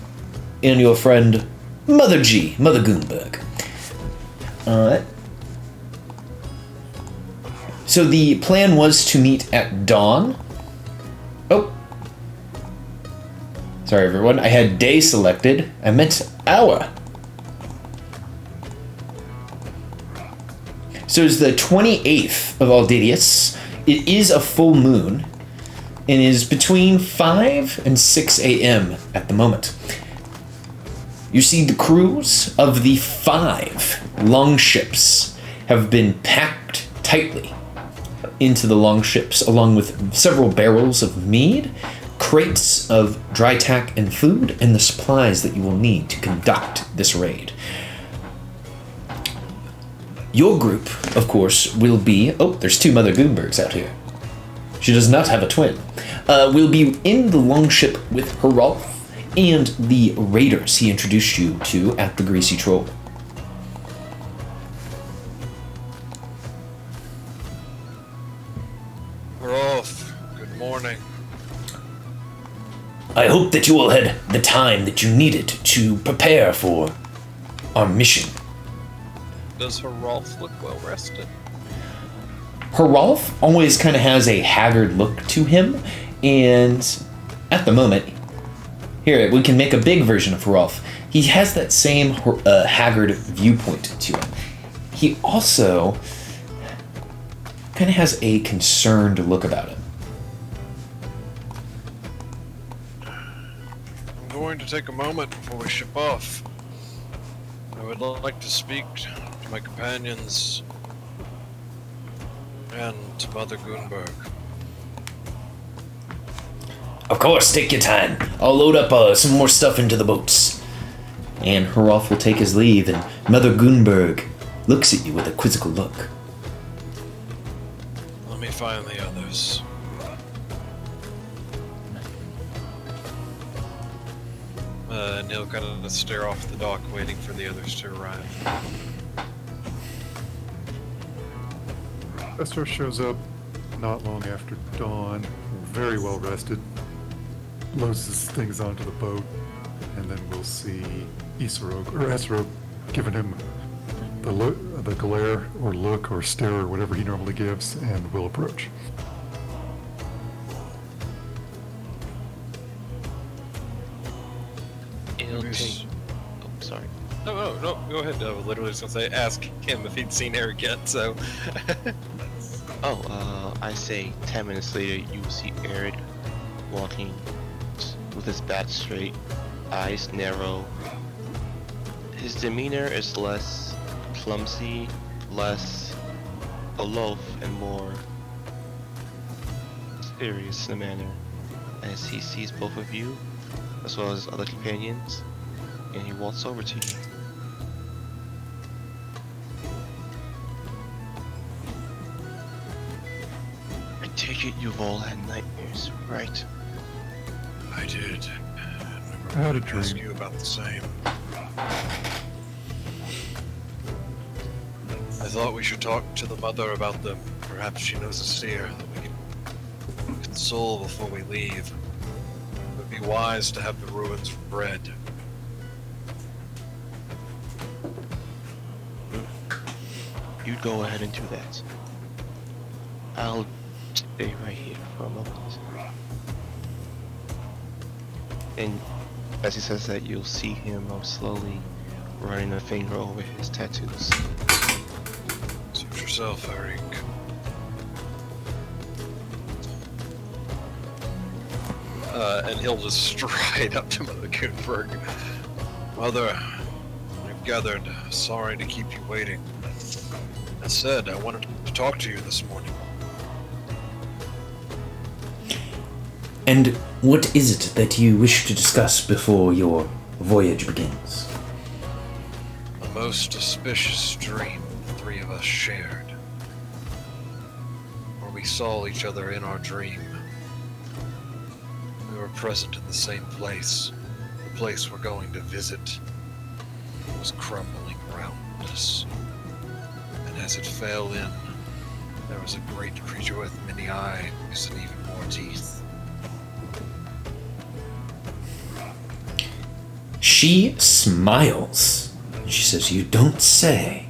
And your friend Mother G, Mother Goonberg. Alright. So the plan was to meet at dawn. Oh. Sorry, everyone. I had day selected. I meant hour. So it's the 28th of Aldedius. It is a full moon. And is between 5 and 6 a.m. at the moment. You see the crews of the 5 longships have been packed tightly into the longships, along with several barrels of mead, crates of dry tack and food, and the supplies that you will need to conduct this raid. Your group, of course, will be... Oh, there's 2 Mother Goonbergs out here. She does not have a twin. Will be in the longship with Hrolf and the raiders he introduced you to at the Greasy Troll.
Rolf, good morning.
I hope that you all had the time that you needed to prepare for our mission.
Does Hrolf look well rested?
Hrolf always kind of has a haggard look to him, and at the moment, here, we can make a big version of Hrolf. He has that same haggard viewpoint to him. He also kind of has a concerned look about him.
I'm going to take a moment before we ship off. I would like to speak to my companions and to Mother Goonberg.
Of course, take your time. I'll load up some more stuff into the boats. And Hrolf will take his leave, and Mother Goonberg looks at you with a quizzical look.
Let me find the others. And he'll kind of stare off the dock, waiting for the others to arrive.
Esther shows up not long after dawn, very well rested, loads his things onto the boat, and then we'll see Esrog giving him the glare or look or stare or whatever he normally gives, and we'll approach.
It'll take... Oh, sorry.
No, go ahead. I was literally just gonna say, ask him if he'd seen Eric yet, so...
I say 10 minutes later, you will see Eric walking with his back straight, eyes narrow. His demeanor is less clumsy, less aloof, and more serious in a manner, as he sees both of you, as well as other companions, and he walks over to you. I take it you've all had nightmares, right?
I did.
I had a
Ask
dream.
you about the same.
I thought we should talk to the mother about them. Perhaps she knows a seer that we can console before we leave. It would be wise to have the ruins read.
You go ahead and do that. I'll stay right here for a moment. And as he says that, you'll see him slowly running a finger over his tattoos.
Suit yourself, Eric.
And he'll just stride up to Mother Goonberg.
Mother, I've gathered. Sorry to keep you waiting. That said, I wanted to talk to you this morning.
And what is it that you wish to discuss before your voyage begins?
A most auspicious dream the three of us shared. Where we saw each other in our dream. We were present in the same place. The place we're going to visit was crumbling around us. And as it fell in, there was a great creature with many eyes and even more teeth.
She smiles. She says, "You don't say."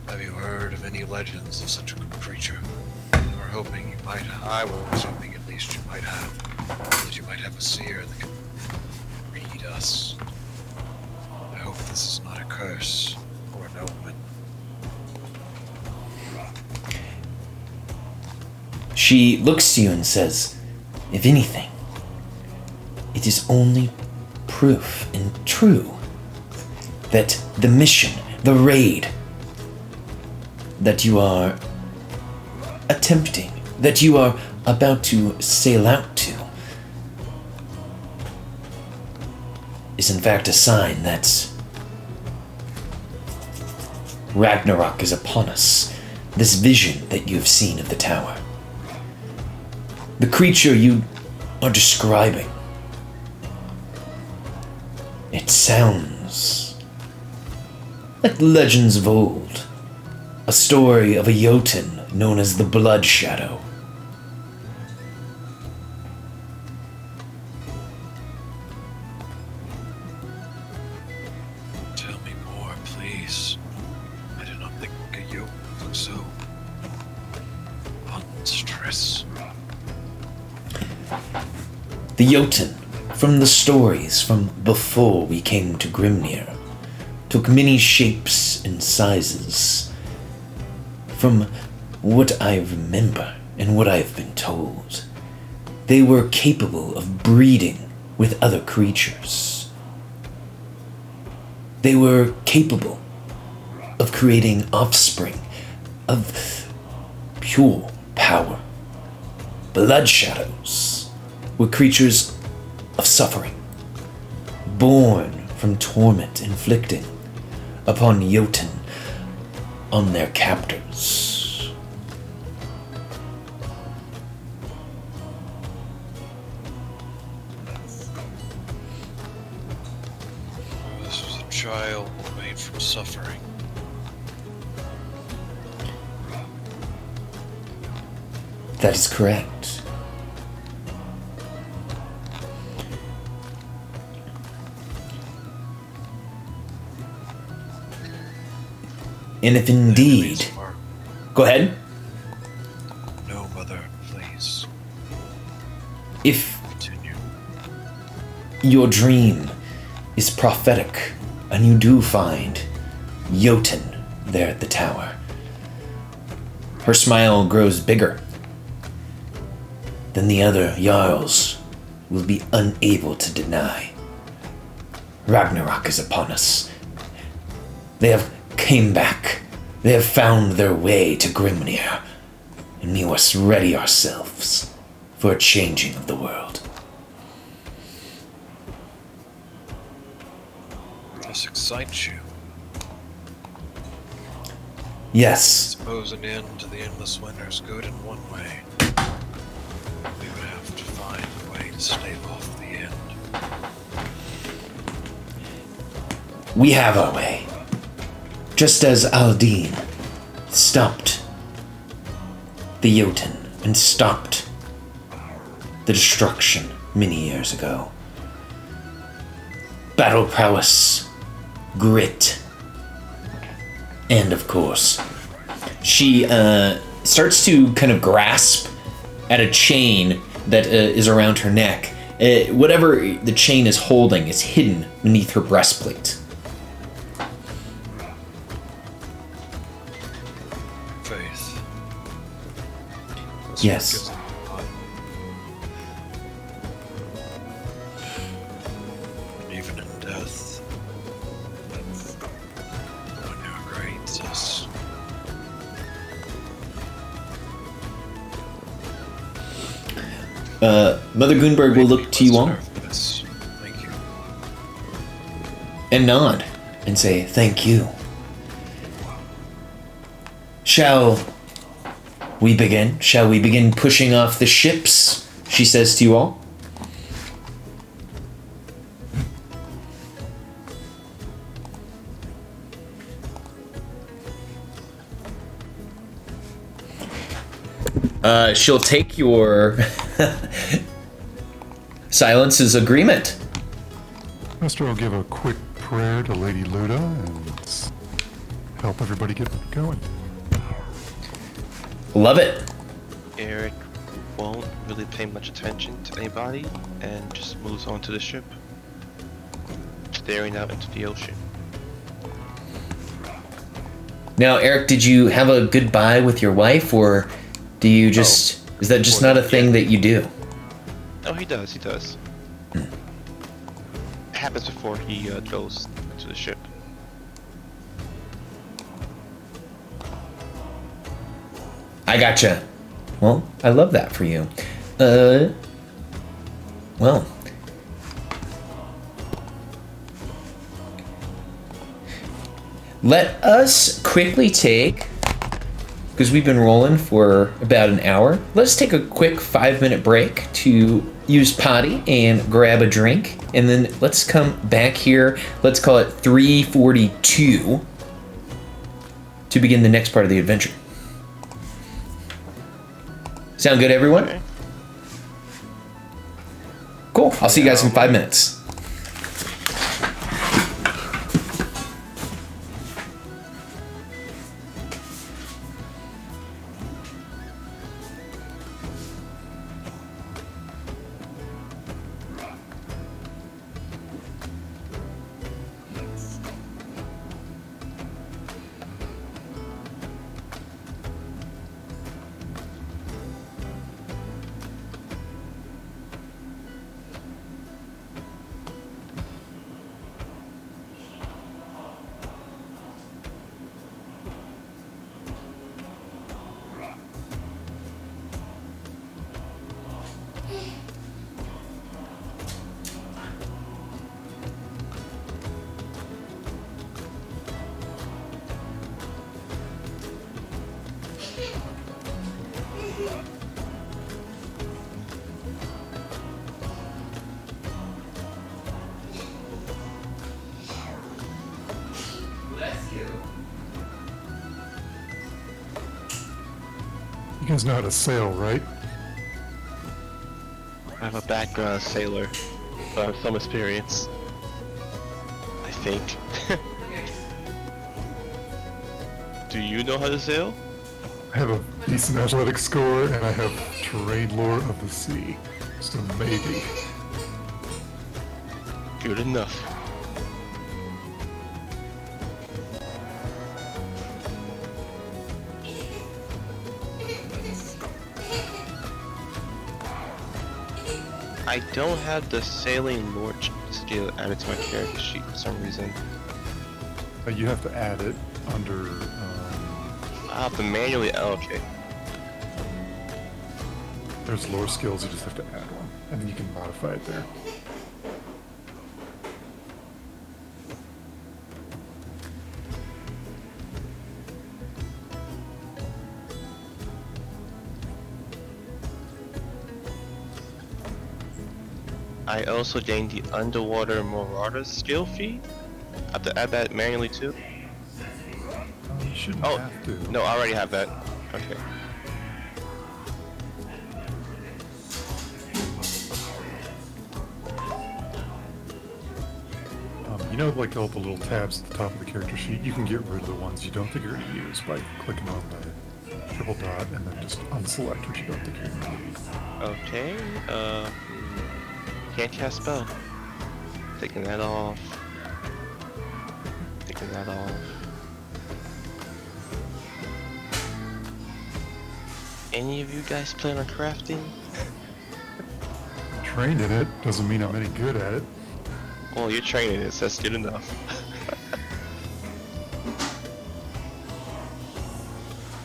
Have you heard of any legends of such a creature? We were hoping you might. I was hoping at least you might have. That you might have a seer that could read us. I hope this is not a curse or an omen.
She looks to you and says, "If anything, it is only proof and true that the mission, the raid that you are attempting, that you are about to sail out to, is in fact a sign that Ragnarok is upon us. This vision that you have seen of the tower. The creature you are describing. It sounds like legends of old. A story of a Jotun known as the Blood Shadow.
Tell me more, please. I do not think a yoke looks so monstrous.
The Jotun, from the stories from before we came to Grimnir, took many shapes and sizes. From what I remember and what I've been told, they were capable of breeding with other creatures. They were capable of creating offspring of pure power. Blood shadows were creatures of suffering, born from torment inflicting upon Jotun on their captors.
This was a child made from suffering.
That is correct. And if indeed... Go ahead.
No, mother, please.
If
Continue.
your dream is prophetic and you do find Jotun there at the tower, her smile grows bigger. Then the other Jarls will be unable to deny. Ragnarok is upon us. They have came back. They have found their way to Grimnir, and we must ready ourselves for a changing of the world.
This excites you.
Yes,
Suppose an end to the endless winter is good in one way. We would have to find a way to stave off the end.
we have our way. Just as Aldine stopped the Jotun and stopped the destruction many years ago. Battle prowess, grit, and of course, she starts to kind of grasp at a chain that is around her neck. Whatever the chain is holding is hidden beneath her breastplate.
Faith.
Yes.
Even in death, one who creates us.
Mother Gunberg will look to you all
Yes. Thank you.
and nod and say, "Thank you." Shall we begin? Shall we begin pushing off the ships? She says to you all. She'll take your silence as agreement.
Master will give a quick prayer to Lady Luda and help everybody get going.
Love it.
Eric won't really pay much attention to anybody and just moves on to the ship, staring out into the ocean.
Now, Eric, did you have a goodbye with your wife, or do you just... is that just not a thing that you do?
Oh, he does. It happens before he goes to the ship.
I gotcha. Well, I love that for you. Well. Let us quickly take, because we've been rolling for about an hour, let's take a quick 5-minute break to use potty and grab a drink, and then let's come back here. Let's call it 3:42 to begin the next part of the adventure. Sound good, everyone?
Okay.
Cool. I'll see you guys in 5 minutes.
You guys know how to sail, right?
I have a background as a sailor, so I have some experience. I think. Do you know how to sail?
I have a decent athletic score, and I have terrain lore of the sea. So maybe.
Good enough. I don't have the sailing lore skill added to my character sheet for some reason.
You have to add it under.
I have to manually. Oh, okay.
There's lore skills. You just have to add one, and then you can modify it there.
I also gained the underwater marauder skill feat. I have to add that manually too.
You shouldn't
Oh,
have to.
no, I already have that. Okay.
You know, like all the little tabs at the top of the character sheet, you can get rid of the ones you don't think you're going to use by clicking on the triple dot and then just unselect what you don't think you're going to use.
Okay, can't cast spell. Taking that off. Taking that off. Any of you guys plan on crafting?
Trained in it doesn't mean I'm any good at it.
Well, you're training it, so that's good enough.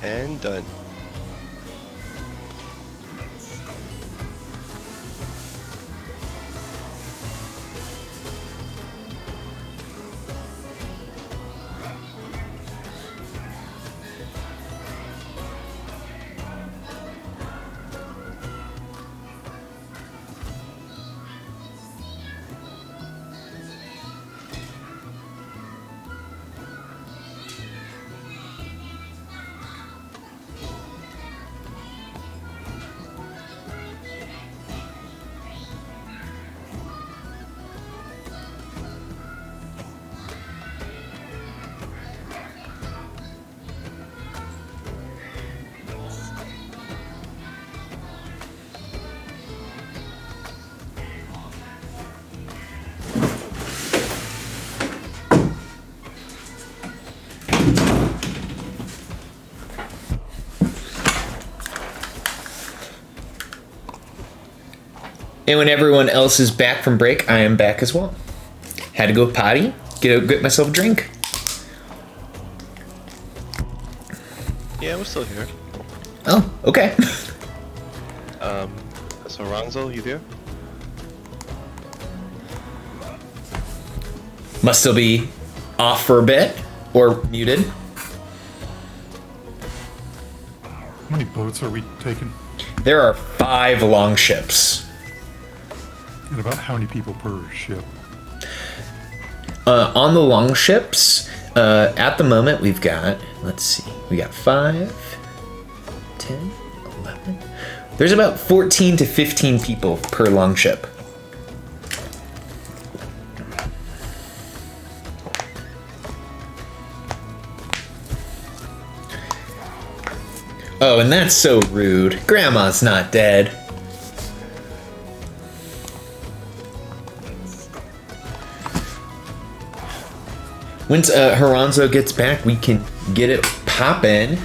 And done.
And when everyone else is back from break, I am back as well. Had to go potty, get myself a drink.
Yeah, we're still here.
Oh, okay.
So Ronzo, you there?
Must still be off for a bit or muted.
How many boats are we taking?
There are 5 longships.
And about how many people per ship?
On the longships, at the moment we've got, let's see, we got 5, 10, 11. There's about 14 to 15 people per longship. Oh, and that's so rude. Grandma's not dead. Once Haranzo gets back, we can get it poppin'.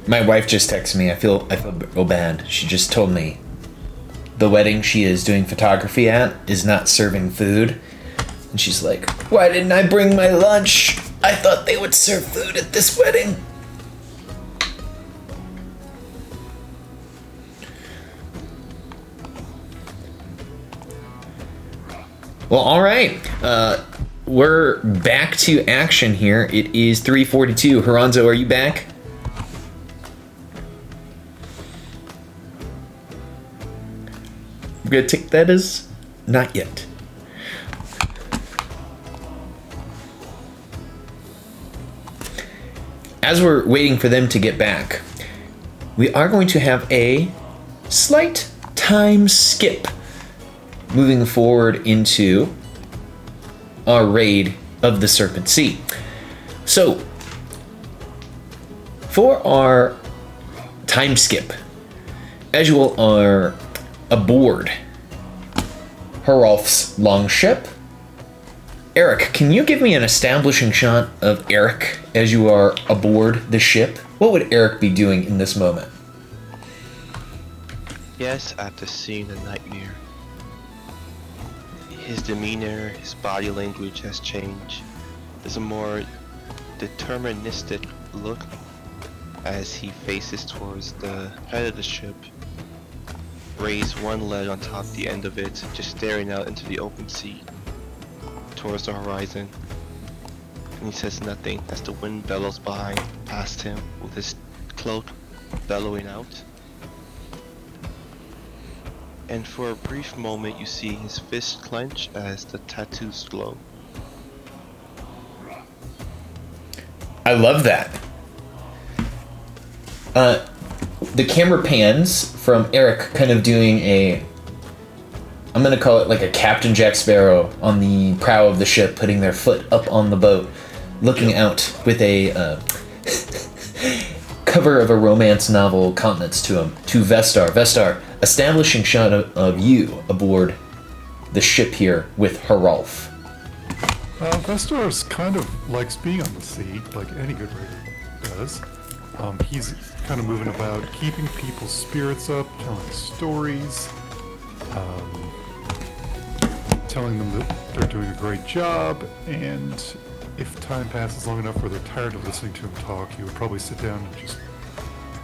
My wife just texted me. I feel real bad. She just told me the wedding she is doing photography at is not serving food. And she's like, "Why didn't I bring my lunch? I thought they would serve food at this wedding." Well, all right. We're back to action here. It is 3:42. Haranzo, are you back? I'm gonna take that as not yet. As we're waiting for them to get back, we are going to have a slight time skip moving forward into our raid of the Serpent Sea. So, for our time skip, as you all are aboard Herolf's longship, Eric, can you give me an establishing shot of Eric as you are aboard the ship? What would Eric be doing in this moment?
Yes, after seeing the nightmare, his demeanor, his body language has changed. There's a more deterministic look as he faces towards the head of the ship, raise one leg on top the end of it, just staring out into the open sea towards the horizon. And he says nothing as the wind bellows by past him with his cloak bellowing out. And for a brief moment you see his fist clench as the tattoos glow.
I love that. The camera pans from Eric kind of doing I'm gonna call it like a Captain Jack Sparrow on the prow of the ship, putting their foot up on the boat, looking out with a cover of a romance novel countenance to him, to Vestar. Vestar, establishing shot of you aboard the ship here with Herolf.
Vestar's kind of likes being on the sea, like any good raider does. He's kind of moving about, keeping people's spirits up, telling stories, telling them that they're doing a great job, and if time passes long enough where they're tired of listening to him talk, he would probably sit down and just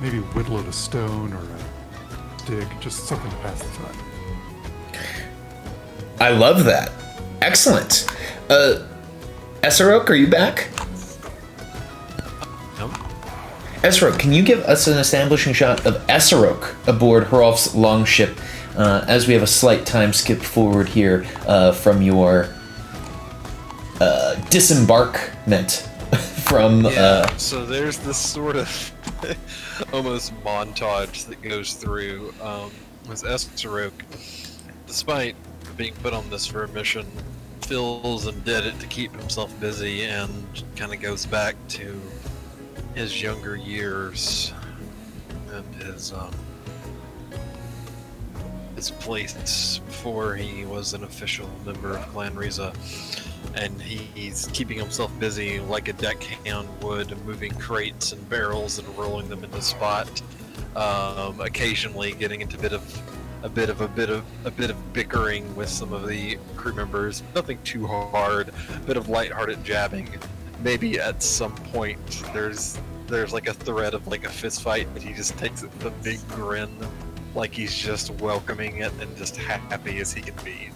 maybe whittle at a stone or a stick, just something to pass the time.
I love that. Excellent. Esarok, are you back?
No.
Esarok, can you give us an establishing shot of Esarok aboard Herolf's longship as we have a slight time skip forward here from your disembarkment from...
So there's this sort of almost montage that goes through was Estarok, despite being put on this for a mission, feels and did it to keep himself busy and kind of goes back to his younger years and his place before he was an official member of Clan Riza. And he's keeping himself busy like a deckhand would, moving crates and barrels and rolling them into spot. Occasionally getting into a bit of bickering with some of the crew members. Nothing too hard. A bit of lighthearted jabbing. Maybe at some point there's like a thread of like a fist fight, but he just takes it with a big grin, like he's just welcoming it and just happy as he can be.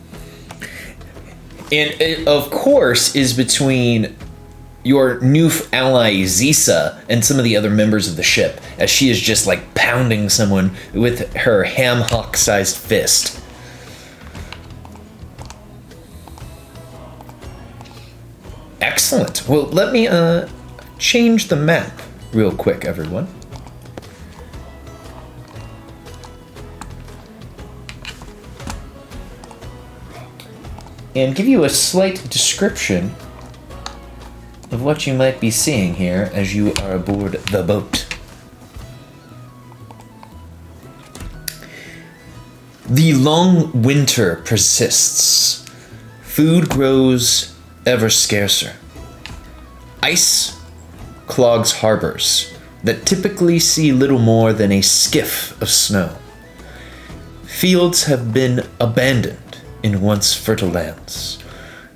And it, of course, is between your new ally Zisa and some of the other members of the ship, as she is just like pounding someone with her ham hock-sized fist. Excellent. Well, let me change the map real quick, everyone. And give you a slight description of what you might be seeing here as you are aboard the boat. The long winter persists. Food grows ever scarcer. Ice clogs harbors that typically see little more than a skiff of snow. Fields have been abandoned in once fertile lands.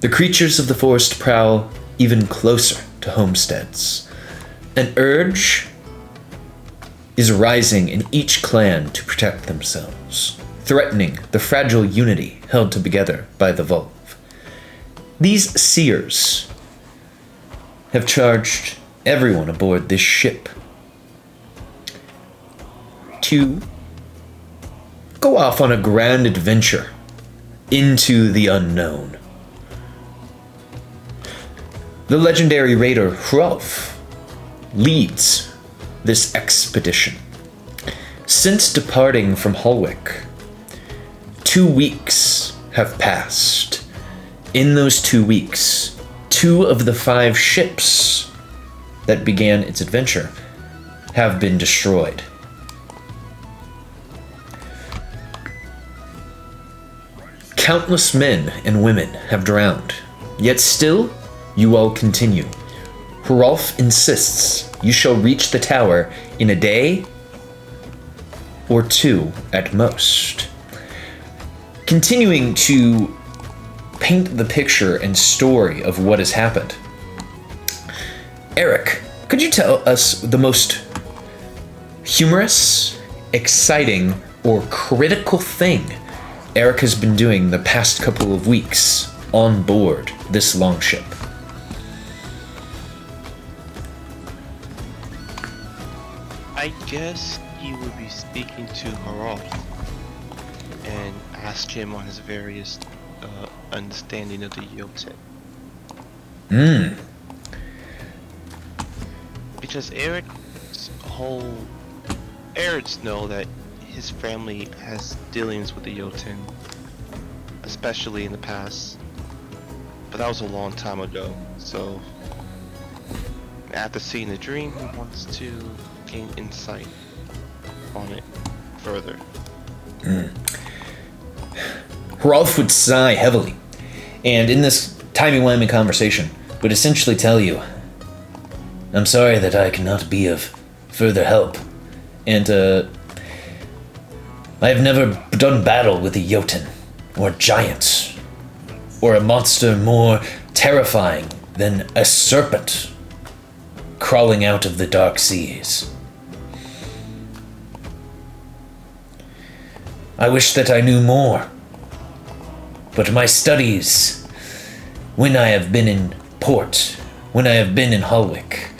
The creatures of the forest prowl even closer to homesteads. An urge is rising in each clan to protect themselves, threatening the fragile unity held together by the Volve. These seers have charged everyone aboard this ship to go off on a grand adventure into the unknown. The legendary raider Hrolf leads this expedition. Since departing from Holwick, 2 weeks have passed. In those 2 weeks, 2 of the 5 ships that began its adventure have been destroyed. Countless men and women have drowned, yet still you all continue. Hrolf insists you shall reach the tower in a day or 2 at most. Continuing to paint the picture and story of what has happened. Eric, could you tell us the most humorous, exciting, or critical thing Eric has been doing the past couple of weeks on board this longship?
I guess you would be speaking to Harald and ask him on his various understanding of the Jotun. Because Eric's know that his family has dealings with the Jotun, especially in the past. But that was a long time ago, so after seeing the dream, he wants to gain insight on it further.
Hrolf would sigh heavily, and in this timey-wimey conversation, would essentially tell you, I'm sorry that I cannot be of further help, and I have never done battle with a Jotun, or giants, or a monster more terrifying than a serpent crawling out of the dark seas. I wish that I knew more, but my studies, when I have been in port, when I have been in Holwick,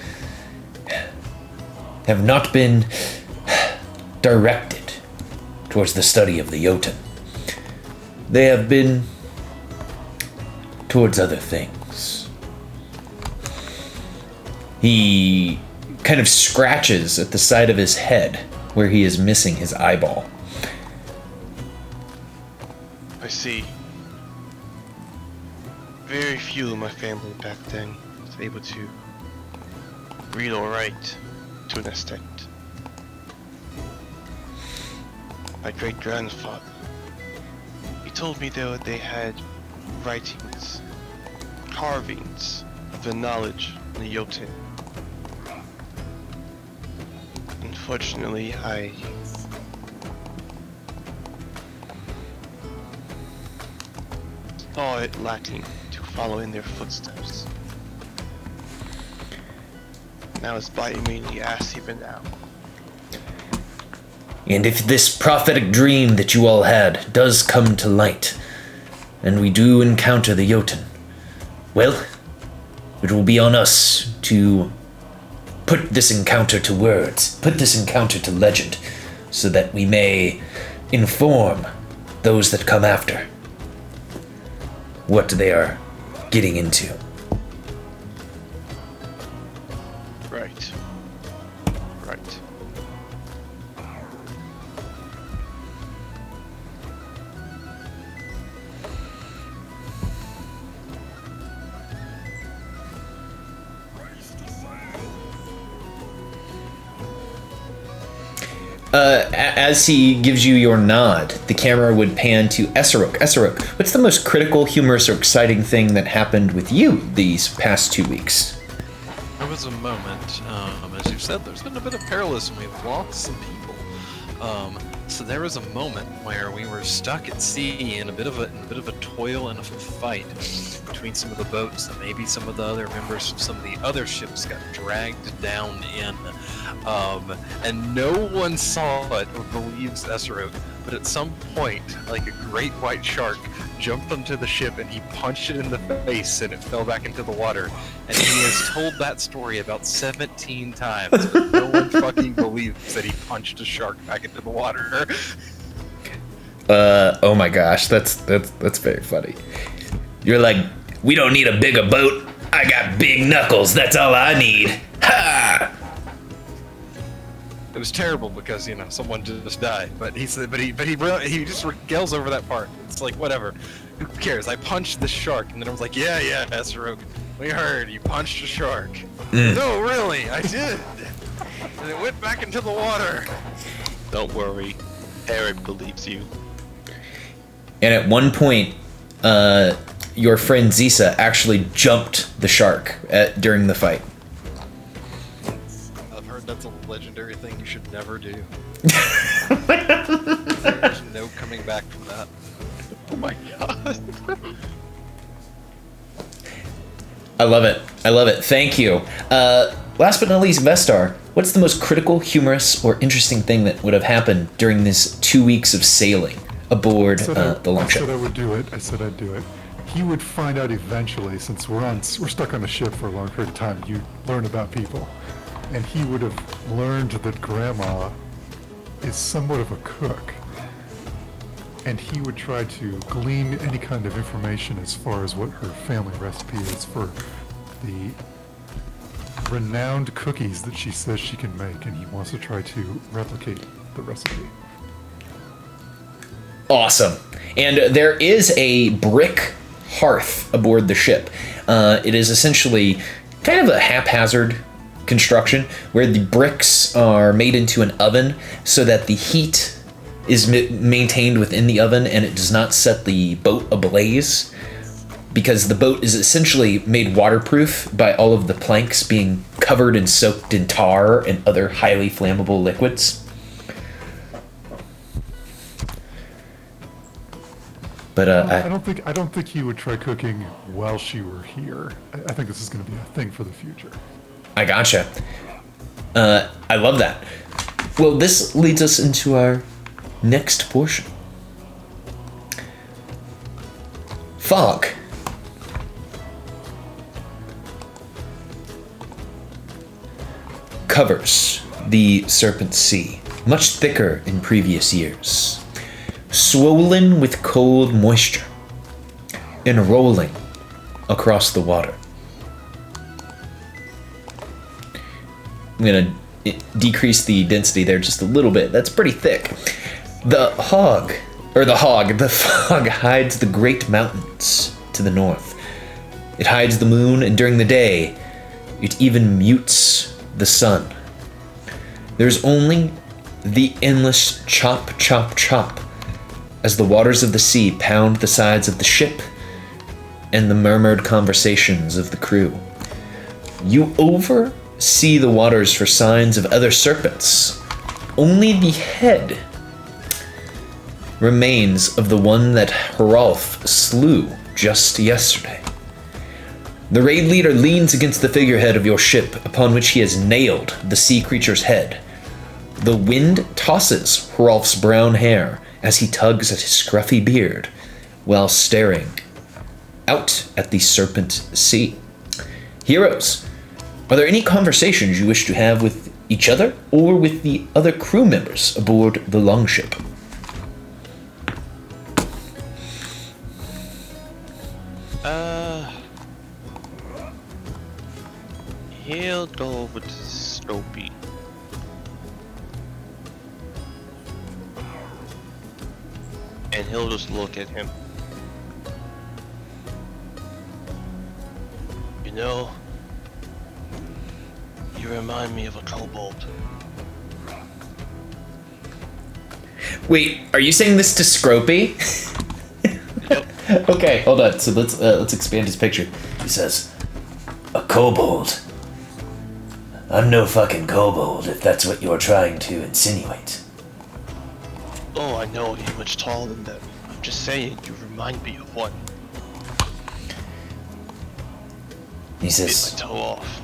have not been directed towards the study of the Jotun. They have been towards other things. He kind of scratches at the side of his head where he is missing his eyeball.
I see. Very few of my family back then was able to read or write to an extent. My great-grandfather, he told me though they had writings, carvings of the knowledge in the Jotun. Unfortunately, I saw it lacking to follow in their footsteps. Now it's biting me in the ass even now.
And if this prophetic dream that you all had does come to light, and we do encounter the Jotun, well, it will be on us to put this encounter to words, put this encounter to legend, so that we may inform those that come after what they are getting into.
Right. Right.
As he gives you your nod, the camera would pan to Esarok. Esarok, what's the most critical, humorous, or exciting thing that happened with you these past 2 weeks?
There was a moment, as you said, there's been a bit of perilous and we've lost some people. So there was a moment where we were stuck at sea in a bit of a toil and a fight between some of the boats, and maybe some of the other members of some of the other ships got dragged down in. And no one saw it or believes Esarok, but at some point, like a great white shark jumped onto the ship and he punched it in the face and it fell back into the water. And he has told that story about 17 times, but no one fucking believes that he punched a shark back into the water.
Oh my gosh, that's very funny. You're like, we don't need a bigger boat. I got big knuckles, that's all I need. Ha!
It was terrible because, you know, someone just died. But he said, he just regales over that part. It's like, whatever. Who cares? I punched the shark, and then I was like, yeah, Esarok, we heard you punched a shark. No, really, I did. And it went back into the water.
Don't worry, Eric believes you.
And at one point, your friend Zisa actually jumped the shark during the fight.
I've heard that's a legendary thing you should never do. There's no coming back from that.
Oh my god.
I love it. Thank you. Last but not least, Vestar, what's the most critical, humorous, or interesting thing that would have happened during this 2 weeks of sailing aboard the longship?
I said I would do it. I said I'd do it. He would find out eventually, since we're stuck on the ship for a long period of time. You learn about people, and he would have learned that Grandma is somewhat of a cook, and he would try to glean any kind of information as far as what her family recipe is for the renowned cookies that she says she can make, and he wants to try to replicate the recipe.
Awesome. And there is a brick hearth aboard the ship. It is essentially kind of a haphazard construction where the bricks are made into an oven so that the heat is maintained within the oven and it does not set the boat ablaze, because the boat is essentially made waterproof by all of the planks being covered and soaked in tar and other highly flammable liquids. But
I don't think he would try cooking while she were here. I think this is going to be a thing for the future.
I gotcha. I love that. Well, this leads us into our next portion. Fog. Covers the Serpent Sea, much thicker in previous years, swollen with cold moisture, and rolling across the water. I'm gonna decrease the density there just a little bit. That's pretty thick. The fog hides the great mountains to the north. It hides the moon, and during the day, it even mutes the sun. There's only the endless chop, chop, chop as the waters of the sea pound the sides of the ship and the murmured conversations of the crew. You oversee the waters for signs of other serpents. Only the head remains of the one that Hrolf slew just yesterday. The raid leader leans against the figurehead of your ship, upon which he has nailed the sea creature's head. The wind tosses Hrolf's brown hair as he tugs at his scruffy beard while staring out at the Serpent Sea. Heroes, are there any conversations you wish to have with each other or with the other crew members aboard the longship?
He'll go with Snoopy. And he'll just look at him. You know, you remind me of a kobold.
Wait, are you saying this to Scropey? Okay, hold on. So let's expand his picture. He says, "A kobold. I'm no fucking kobold, if that's what you're trying to insinuate."
Oh, I know you're much taller than that. I'm just saying, you remind me of one.
He
Bit
says,
my toe off.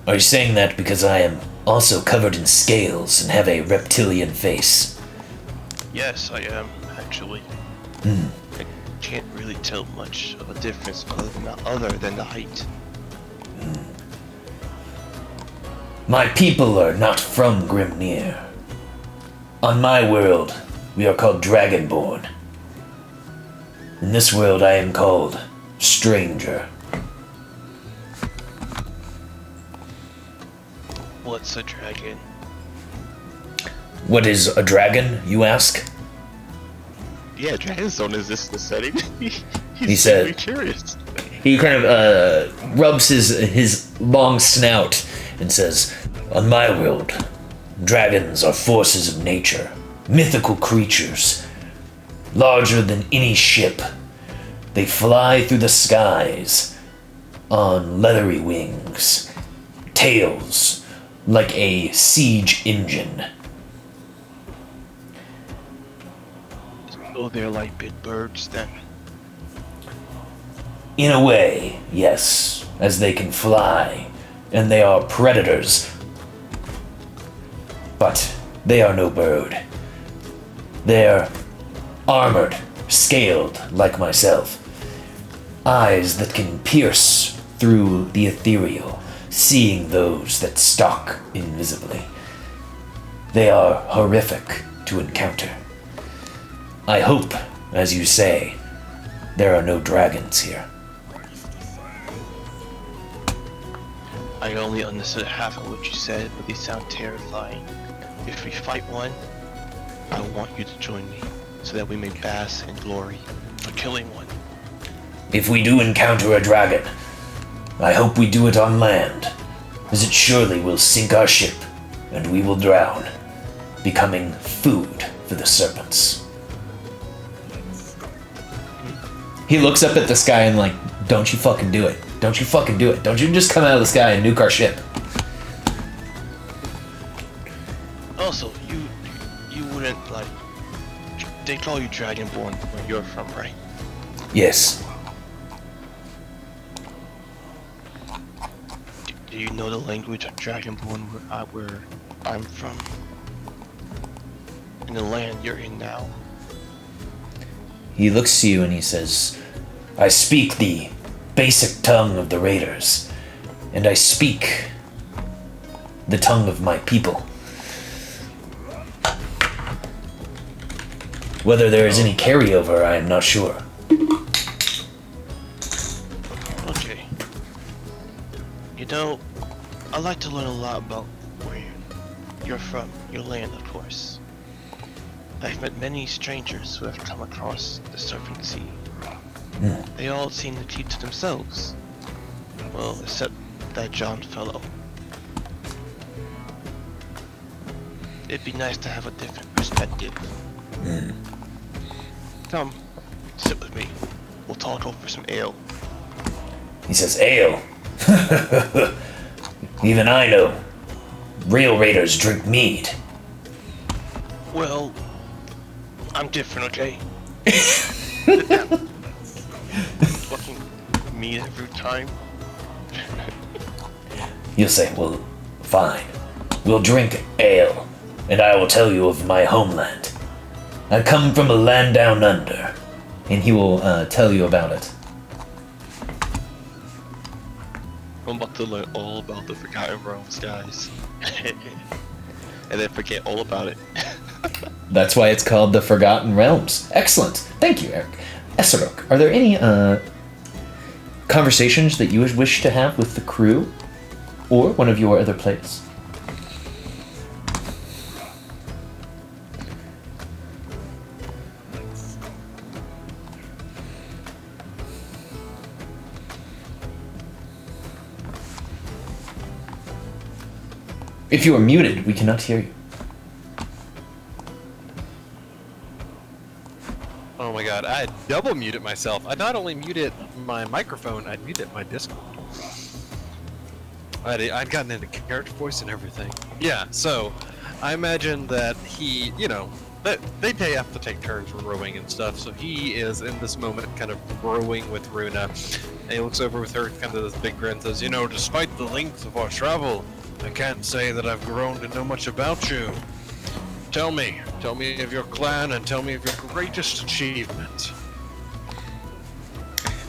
"Are you saying that because I am also covered in scales and have a reptilian face?"
Yes, I am, actually.
Hmm.
I can't really tell much of a difference other than the height.
My people are not from Grimnir. On my world, we are called Dragonborn. In this world, I am called Stranger.
What's a dragon?
What is a dragon, you ask?
Yeah, dragons don't exist in the setting.
He said-
very curious.
He kind of rubs his long snout and says, "On my world, dragons are forces of nature, mythical creatures, larger than any ship. They fly through the skies on leathery wings, tails like a siege engine."
Oh, they're like big birds then.
In a way, yes, as they can fly, and they are predators. But they are no bird. They're armored, scaled like myself. Eyes that can pierce through the ethereal, seeing those that stalk invisibly. They are horrific to encounter. I hope, as you say, there are no dragons here.
I only understood half of what you said, but they sound terrifying. If we fight one, I want you to join me, so that we may bask in glory for killing one.
If we do encounter a dragon, I hope we do it on land, as it surely will sink our ship, and we will drown, becoming food for the serpents. He looks up at the sky and like, "Don't you fucking do it. Don't you fucking do it. Don't you just come out of the sky and nuke our ship."
Also, you wouldn't like. They call you Dragonborn where you're from, right?
Yes.
Do you know the language of Dragonborn where I'm from? In the land you're in now?
He looks to you and he says, "I speak the basic tongue of the raiders, and I speak the tongue of my people. Whether there is any carryover, I am not sure."
Okay. You know, I like to learn a lot about where you're from your land, of course. I've met many strangers who have come across the Serpent Sea. They all seem to keep to themselves. Well, except that John fellow. It'd be nice to have a different perspective. Come, sit with me. We'll talk over some ale.
He says, ale? Even I know. Real raiders drink mead.
Well, I'm different, okay? Fucking mead every time.
You'll say, well, fine. We'll drink ale, and I will tell you of my homeland. I come from a land down under, and he will tell you about it.
I'm about to learn all about the Forgotten Realms, guys. And then forget all about it.
That's why it's called the Forgotten Realms. Excellent. Thank you, Eric. Esserok, are there any conversations that you would wish to have with the crew or one of your other players? If you are muted, we cannot hear you.
Oh my god, I double muted myself. I not only muted my microphone, I muted my Discord. I'd gotten into character voice and everything. Yeah, so I imagine that he, that they have to take turns rowing and stuff, so he is in this moment kind of rowing with Runa. And he looks over with her, kind of this big grin, says, despite the length of our travel, I can't say that I've grown to know much about you. Tell me of your clan and tell me of your greatest achievement.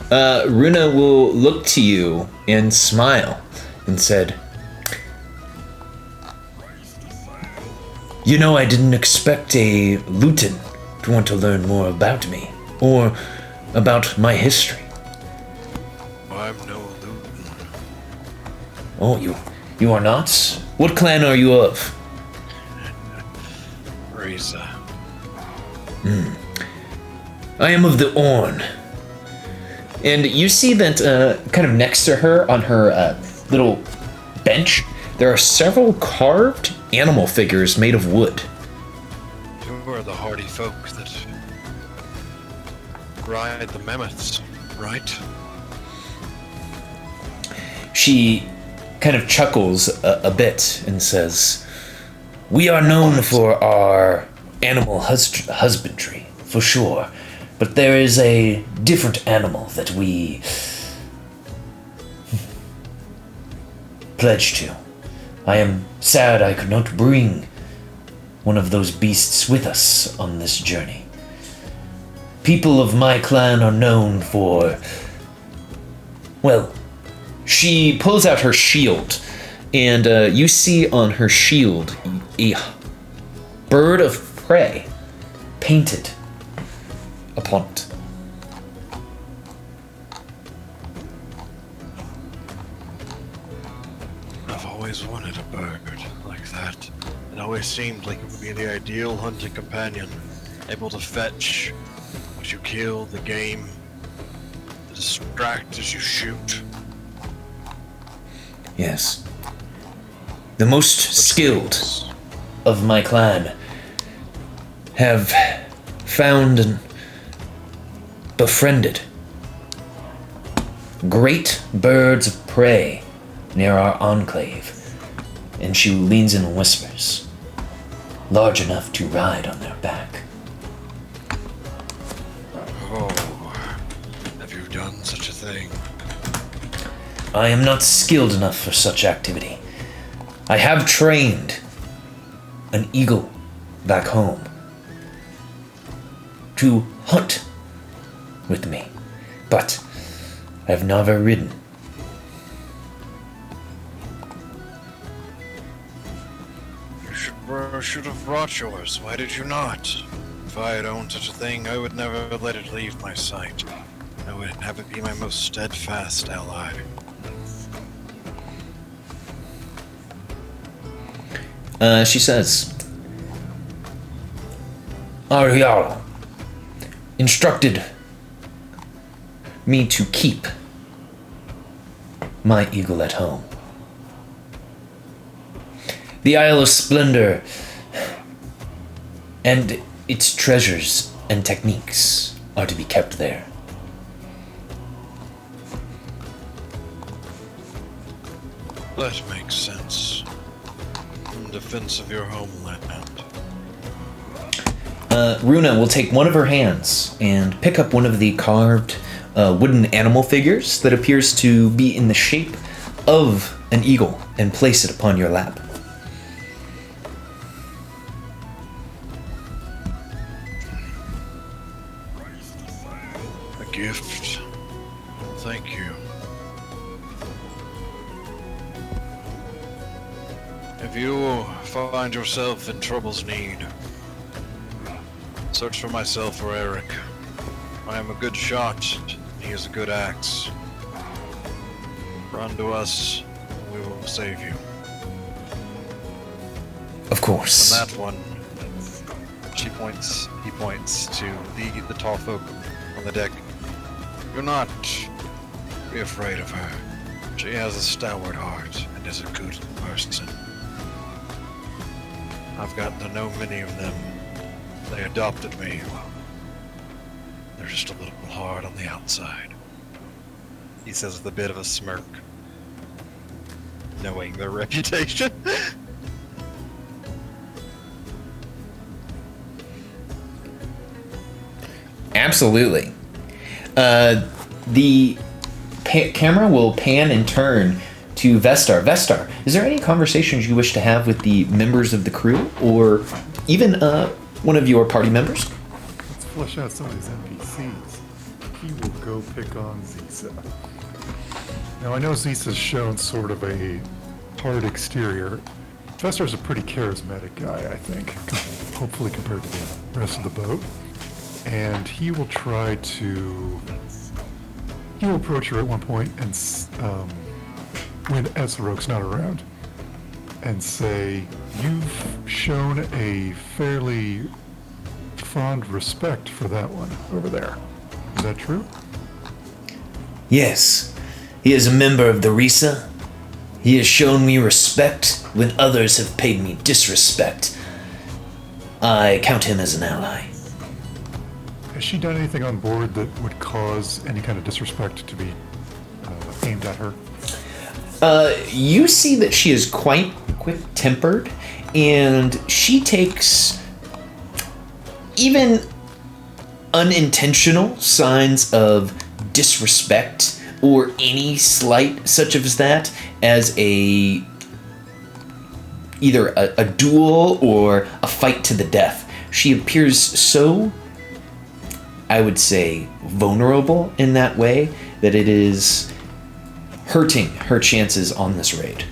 Runa will look to you and smile and said, I didn't expect a Luton to want to learn more about me or about my history.
I'm no Luton.
Oh, you are not? What clan are you of?
Reza.
I am of the Orn. And you see that kind of next to her on her little bench, there are several carved animal figures made of wood.
You are the hardy folk that ride the mammoths, right?
She kind of chuckles a bit and says, we are known for our animal husbandry, for sure, but there is a different animal that we pledge to. I am sad I could not bring one of those beasts with us on this journey. People of my clan are known for, well, she pulls out her shield, and you see on her shield a bird of prey painted upon it.
I've always wanted a bird like that. It always seemed like it would be the ideal hunting companion, able to fetch what you kill, the game, to distract as you shoot.
Yes. The most skilled of my clan have found and befriended great birds of prey near our enclave, and she leans in and whispers, large enough to ride on their back.
Oh, have you done such a thing?
I am not skilled enough for such activity. I have trained an eagle back home to hunt with me, but I have never ridden.
You should have brought yours. Why did you not? If I had owned such a thing, I would never let it leave my sight. I would have it be my most steadfast ally.
She says, Ariel instructed me to keep my eagle at home. The Isle of Splendor and its treasures and techniques are to be kept there.
That makes sense. In defense of your homeland.
Runa will take one of her hands and pick up one of the carved wooden animal figures that appears to be in the shape of an eagle and place it upon your lap.
A gift. Thank you. If you find yourself in trouble's need, search for myself or Eric. I am a good shot. He is a good axe. Run to us, and we will save you.
Of course.
On that one, he points to the tall folk on the deck. Do not be afraid of her. She has a stalwart heart and is a good person. I've gotten to know many of them. They adopted me. They're just a little hard on the outside. He says with a bit of a smirk, knowing their reputation.
Absolutely. The camera will pan and turn to Vestar. Vestar, is there any conversations you wish to have with the members of the crew, or even one of your party members?
Let's flesh out some of these NPCs. He will go pick on Zisa. Now, I know Zisa's shown sort of a hard exterior. Vestar's a pretty charismatic guy, I think, hopefully compared to the rest of the boat. And he will try to... He will approach her at one point and when Esrog's not around, and say, you've shown a fairly fond respect for that one over there. Is that true?
Yes. He is a member of the Risa. He has shown me respect when others have paid me disrespect. I count him as an ally.
Has she done anything on board that would cause any kind of disrespect to be aimed at her?
You see that she is quite quick-tempered, and she takes even unintentional signs of disrespect or any slight such as that as either a duel or a fight to the death. She appears so, I would say, vulnerable in that way that it is hurting her chances on this raid.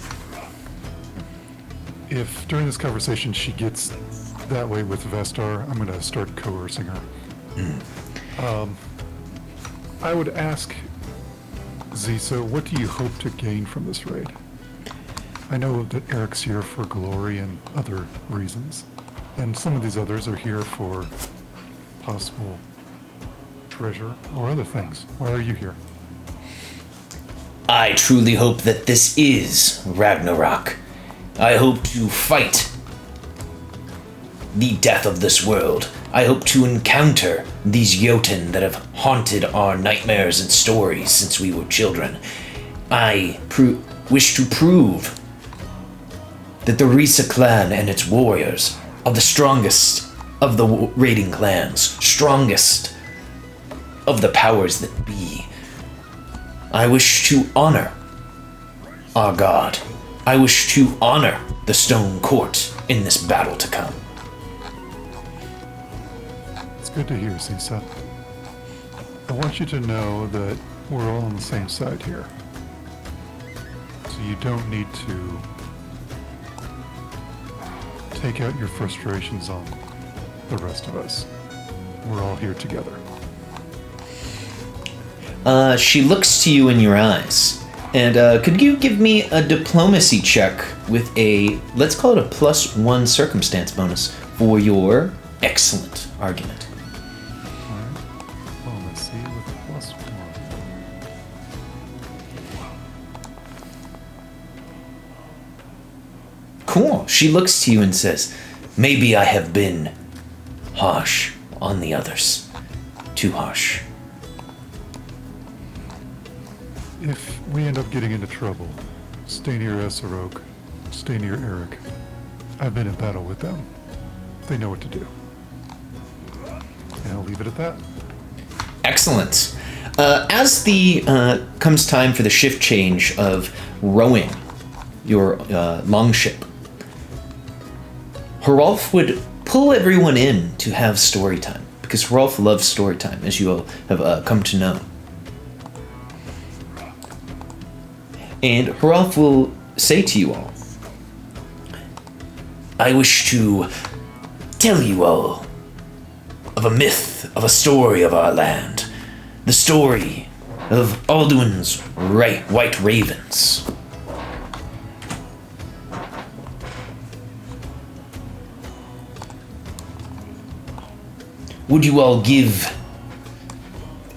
If during this conversation she gets that way with Vestar, I'm going to start coercing her. I would ask Zisa, what do you hope to gain from this raid? I know that Eric's here for glory and other reasons, and some of these others are here for possible treasure or other things. Why are you here?
I truly hope that this is Ragnarok. I hope to fight the death of this world. I hope to encounter these Jotun that have haunted our nightmares and stories since we were children. I wish to prove that the Risa clan and its warriors are the strongest of the raiding clans, strongest of the powers that be. I wish to honor our god. I wish to honor the Stone Court in this battle to come.
It's good to hear, Zisa. I want you to know that we're all on the same side here. So you don't need to take out your frustrations on the rest of us. We're all here together.
She looks to you in your eyes, And could you give me a diplomacy check with a, let's call it a +1 circumstance bonus for your excellent argument?
Alright. Well, let's see with a +1.
Cool. She looks to you and says, maybe I have been harsh on the others. Too harsh.
If we end up getting into trouble, stay near Esarok, stay near Eric. I've been in battle with them. They know what to do. And I'll leave it at that.
Excellent. As the comes time for the shift change of rowing your longship, Hrolf would pull everyone in to have story time, because Hrolf loves story time, as you all have come to know. And Hrolf will say to you all, I wish to tell you all of a myth, of a story of our land. The story of Alduin's white ravens. Would you all give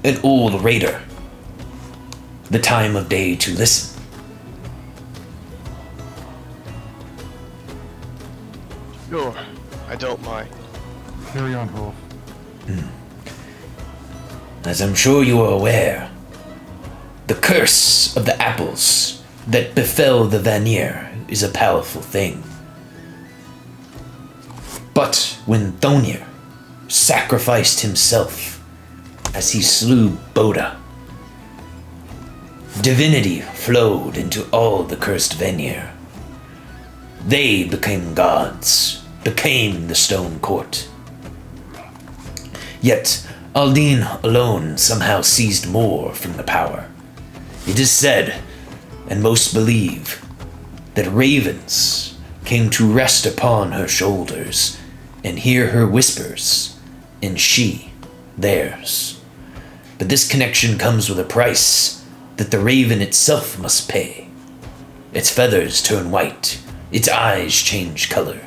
an old raider the time of day to listen?
Sure, I don't mind.
Carry on, Rolf.
As I'm sure you are aware, the curse of the apples that befell the Vanir is a powerful thing. But when Thonir sacrificed himself as he slew Boda, divinity flowed into all the cursed Vanir. They became gods, became the Stone Court. Yet Aldine alone somehow seized more from the power. It is said, and most believe, that ravens came to rest upon her shoulders and hear her whispers, and she theirs. But this connection comes with a price that the raven itself must pay. Its feathers turn white, its eyes change color.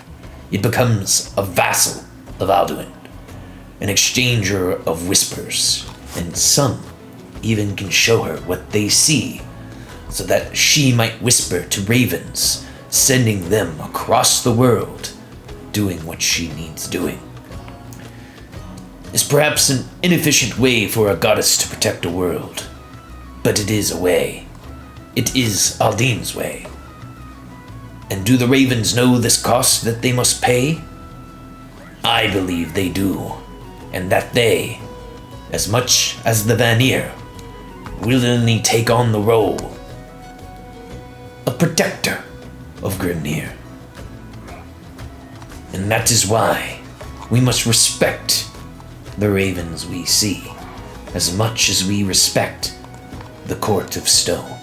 It becomes a vassal of Alduin, an exchanger of whispers, and some even can show her what they see, so that she might whisper to ravens, sending them across the world, doing what she needs doing. It's perhaps an inefficient way for a goddess to protect a world, but it is a way. It is Aldine's way. And do the ravens know this cost that they must pay? I believe they do, and that they, as much as the Vanir, willingly take on the role of protector of Grimnir. And that is why we must respect the ravens we see, as much as we respect the Court of Stone.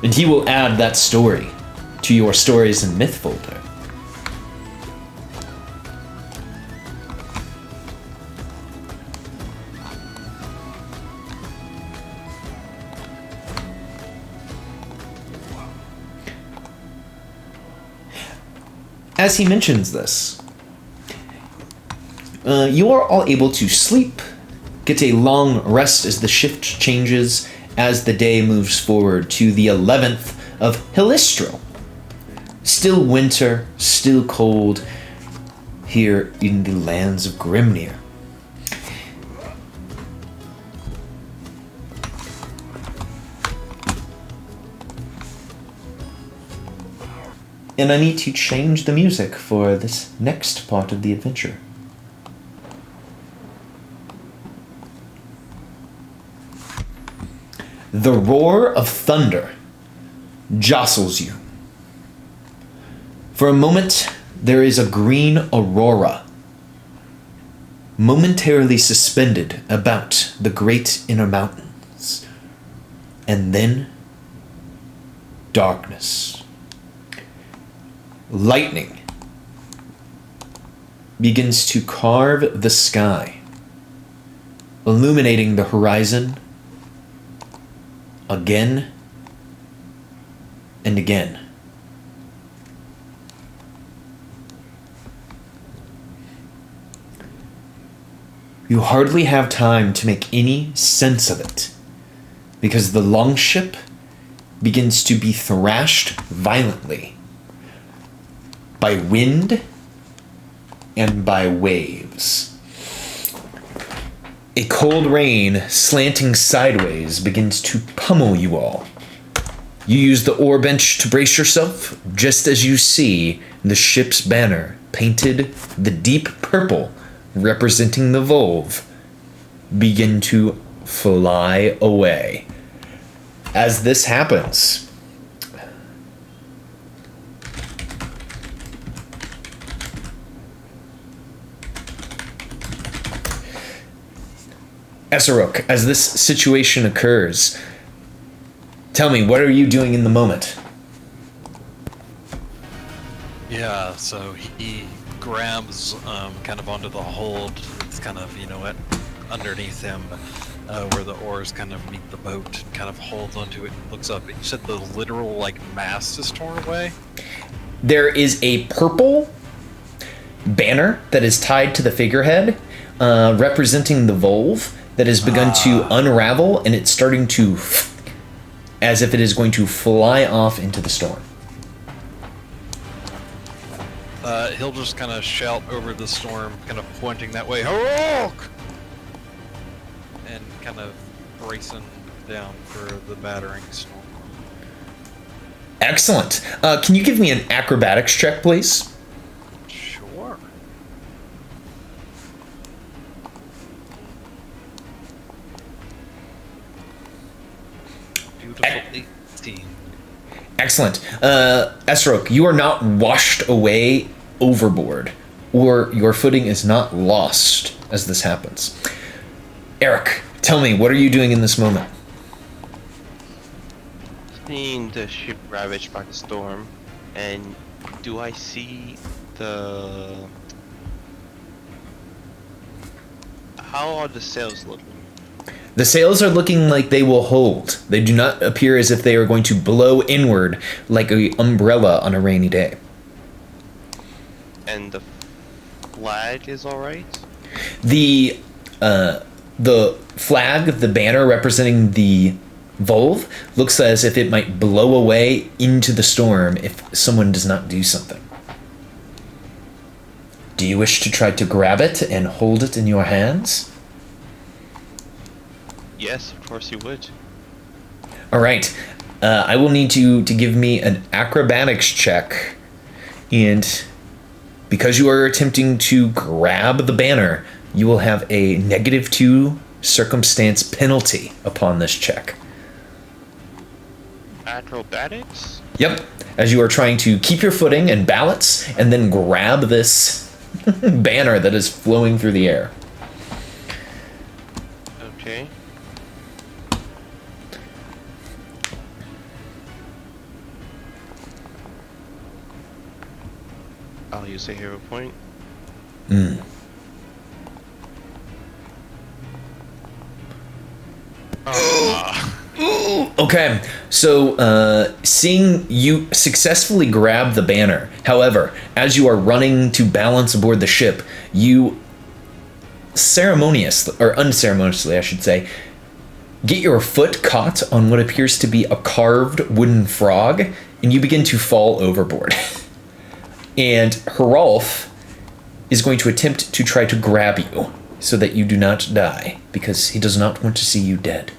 And he will add that story to your stories and myth folder. As he mentions this, you are all able to sleep, get a long rest as the shift changes, as the day moves forward to the 11th of Hillistro. Still winter, still cold here in the lands of Grimnir. And I need to change the music for this next part of the adventure. The roar of thunder jostles you. For a moment, there is a green aurora momentarily suspended about the great inner mountains. And then, darkness. Lightning begins to carve the sky, illuminating the horizon again and again. You hardly have time to make any sense of it, because the longship begins to be thrashed violently by wind and by waves. A cold rain slanting sideways begins to pummel you all. You use the oar bench to brace yourself, just as you see the ship's banner painted the deep purple representing the Volve begin to fly away. As this happens, Esarok, as this situation occurs, tell me, what are you doing in the moment?
Yeah, so he grabs kind of onto the hold. It's kind of, underneath him where the oars kind of meet the boat, and kind of holds onto it and looks up. You said the literal, mast is torn away?
There is a purple banner that is tied to the figurehead representing the Volve that has begun to unravel, and it's starting to, as if it is going to fly off into the storm.
He'll just kind of shout over the storm, kind of pointing that way, "Harok!" and kind of bracing down for the battering storm.
Excellent. Can you give me an acrobatics check, please?
Sure. Beautiful 18.
Excellent. Esrok, you are not washed away overboard, or your footing is not lost as this happens. Eric, tell me, what are you doing in this moment?
Seeing the ship ravaged by the storm, and do I see the... How are the sails looking?
The sails are looking like they will hold. They do not appear as if they are going to blow inward like an umbrella on a rainy day.
And the flag is alright?
The flag, the banner representing the Volve, looks as if it might blow away into the storm if someone does not do something. Do you wish to try to grab it and hold it in your hands?
Yes, of course you would.
All right. I will need you to give me an acrobatics check, and because you are attempting to grab the banner, you will have a -2 circumstance penalty upon this check.
Acrobatics?
Yep. As you are trying to keep your footing and balance, and then grab this banner that is flowing through the air.
Okay. I'll use a hero point.
Okay, so seeing you successfully grab the banner, however, as you are running to balance aboard the ship, you ceremoniously, or unceremoniously I should say, get your foot caught on what appears to be a carved wooden frog, and you begin to fall overboard. And Herolf is going to attempt to try to grab you so that you do not die, because he does not want to see you dead.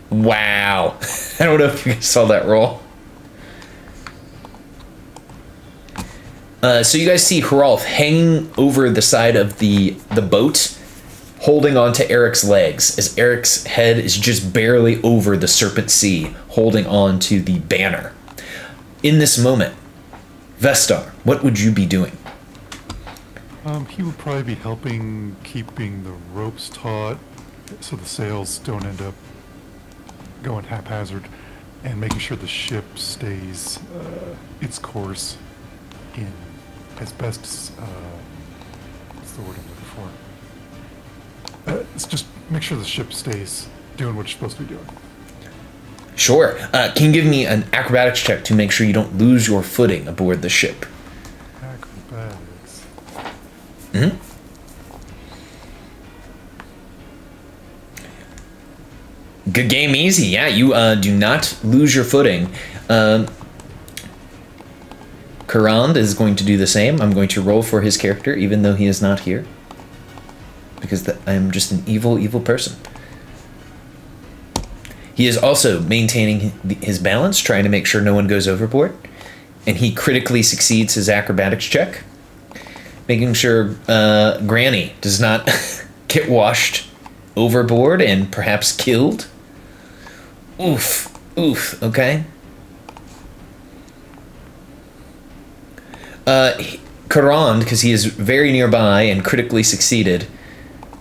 Wow. I don't know if you saw that roll. So you guys see Herolf hanging over the side of the boat, holding onto Eric's legs, as Eric's head is just barely over the Serpent Sea, holding on to the banner. In this moment, Vestar, what would you be doing?
He would probably be helping keeping the ropes taut so the sails don't end up going haphazard, and making sure the ship stays its course in as best what's the word I'm looking for? It's just make sure the ship stays doing what you're supposed to be doing.
Sure. Can you give me an acrobatics check to make sure you don't lose your footing aboard the ship?
Acrobatics.
Mm-hmm. Good game, easy. Yeah, you do not lose your footing. Karand is going to do the same. I'm going to roll for his character, even though he is not here. Because I'm just an evil, evil person. He is also maintaining his balance, trying to make sure no one goes overboard. And he critically succeeds his acrobatics check, making sure Granny does not get washed overboard and perhaps killed. Oof. Oof. Okay. Karand, because he is very nearby and critically succeeded,